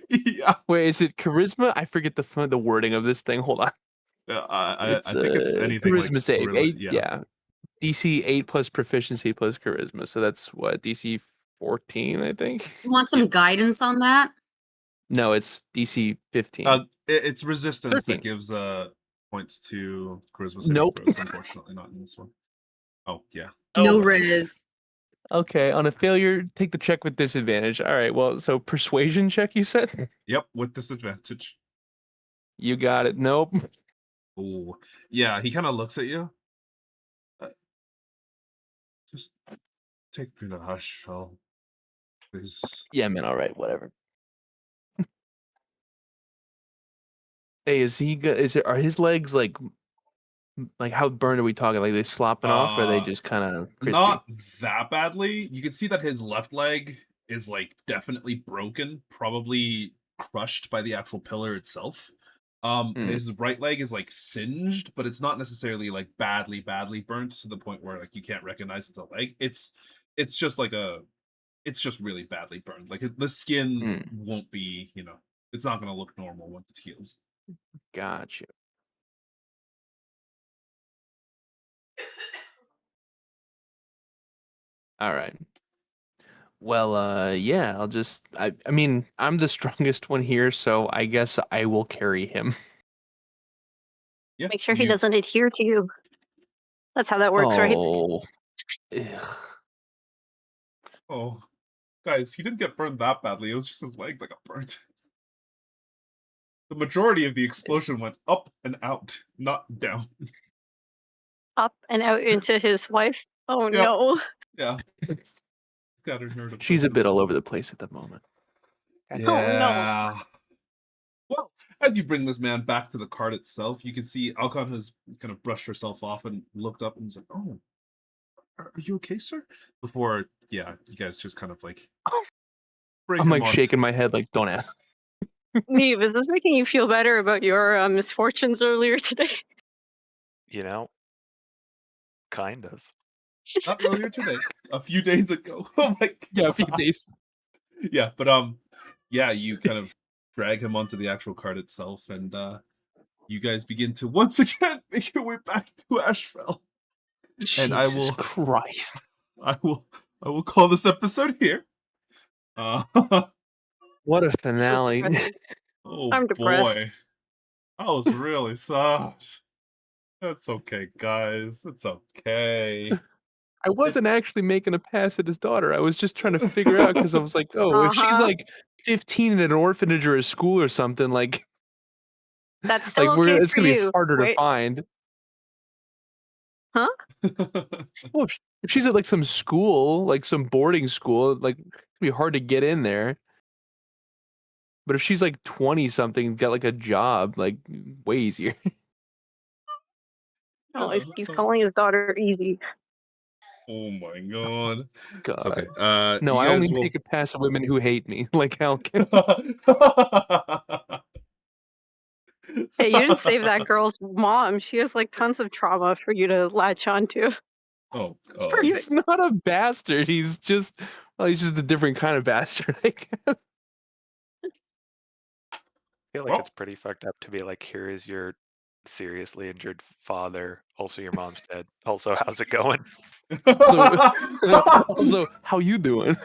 Speaker 1: Yeah.
Speaker 3: Wait, is it charisma? I forget the wording of this thing. Hold on.
Speaker 1: I think it's anything
Speaker 3: charisma
Speaker 1: like
Speaker 3: save.
Speaker 1: really,
Speaker 3: 8, yeah. DC 8 plus proficiency plus charisma. So that's what, DC 14, I think.
Speaker 4: You want some guidance on that?
Speaker 3: No, it's DC 15.
Speaker 1: It's resistance
Speaker 3: 13.
Speaker 1: that gives points to charisma saving
Speaker 3: Nope.
Speaker 1: throws. Unfortunately, not in this one. Oh yeah.
Speaker 4: No
Speaker 3: Oh.
Speaker 4: riz.
Speaker 3: Okay, on a failure, take the check with disadvantage. All right, well, so persuasion check, you said?
Speaker 1: Yep, with disadvantage.
Speaker 3: You got it. Nope.
Speaker 1: Oh yeah, he kind of looks at you. Just take me to Asheville, please.
Speaker 3: Yeah, man, all right, whatever. Hey, is he good? Are his legs like how burned are we talking? Like they slopping off, or are they just kind of crispy?
Speaker 1: Not that badly. You can see that his left leg is like definitely broken, probably crushed by the actual pillar itself. His right leg is like singed, but it's not necessarily like badly burnt to the point where like you can't recognize it's a leg. It's just like it's just really badly burned. Like the skin won't be, it's not going to look normal once it heals.
Speaker 3: Gotcha. All right. Well, yeah, I'll just I mean, I'm the strongest one here, so I guess I will carry him.
Speaker 1: Yeah.
Speaker 9: Make sure he doesn't adhere to you. That's how that works, right?
Speaker 3: Oh. Ugh.
Speaker 1: Oh, guys, he didn't get burned that badly. It was just his leg that got burnt. The majority of the explosion went up and out, not down.
Speaker 9: Up and out into his wife. Oh
Speaker 1: Yep.
Speaker 9: no.
Speaker 1: Yeah. Scattered nerd.
Speaker 3: She's a bit all over the place at the moment.
Speaker 1: Yeah.
Speaker 9: Oh no.
Speaker 1: Well, as you bring this man back to the cart itself, you can see Alcon has kind of brushed herself off and looked up and was like, "Oh, are you okay, sir?" Before, yeah, you guys just kind of like bring
Speaker 3: I'm
Speaker 1: him
Speaker 3: like
Speaker 1: on
Speaker 3: shaking my head like, don't ask.
Speaker 9: Neve, is this making you feel better about your misfortunes earlier today?
Speaker 7: Kind of.
Speaker 1: Not earlier today, a few days ago. Oh my god.
Speaker 3: Yeah, a few days.
Speaker 1: Yeah, but yeah, you kind of drag him onto the actual cart itself, and you guys begin to once again make your way back to Asheville. And I
Speaker 3: Jesus
Speaker 1: will
Speaker 3: Christ.
Speaker 1: I will call this episode here.
Speaker 3: What a finale.
Speaker 1: Oh
Speaker 9: I'm depressed.
Speaker 1: boy. That was really sad. That's okay, guys. It's okay.
Speaker 3: I wasn't actually making a pass at his daughter. I was just trying to figure out because I was like, oh, if she's
Speaker 9: Uh-huh.
Speaker 3: like 15 in an orphanage or a school or something, like
Speaker 9: That's still
Speaker 3: like
Speaker 9: okay
Speaker 3: it's
Speaker 9: for
Speaker 3: gonna be
Speaker 9: you.
Speaker 3: harder to
Speaker 9: Wait.
Speaker 3: find.
Speaker 9: Huh?
Speaker 3: Well, if she's at like some school, like some boarding school, like it'd be hard to get in there. But if she's like 20 something, got like a job, like way easier.
Speaker 9: Oh, he's calling his daughter easy.
Speaker 1: Oh my god.
Speaker 3: God.
Speaker 1: It's okay.
Speaker 3: No,
Speaker 1: you
Speaker 3: I
Speaker 1: guys
Speaker 3: only
Speaker 1: will...
Speaker 3: take it past women who hate me. Like hell.
Speaker 9: Hey, you didn't save that girl's mom. She has like tons of trauma for you to latch onto.
Speaker 1: Oh,
Speaker 9: It's perfect.
Speaker 3: He's not a bastard. He's just a different kind of bastard, I guess.
Speaker 7: feel like
Speaker 8: Well-
Speaker 7: it's pretty fucked up to be like, here is your seriously injured father. Also, your mom's dead. Also, how's it going?
Speaker 3: So, also, how you doing?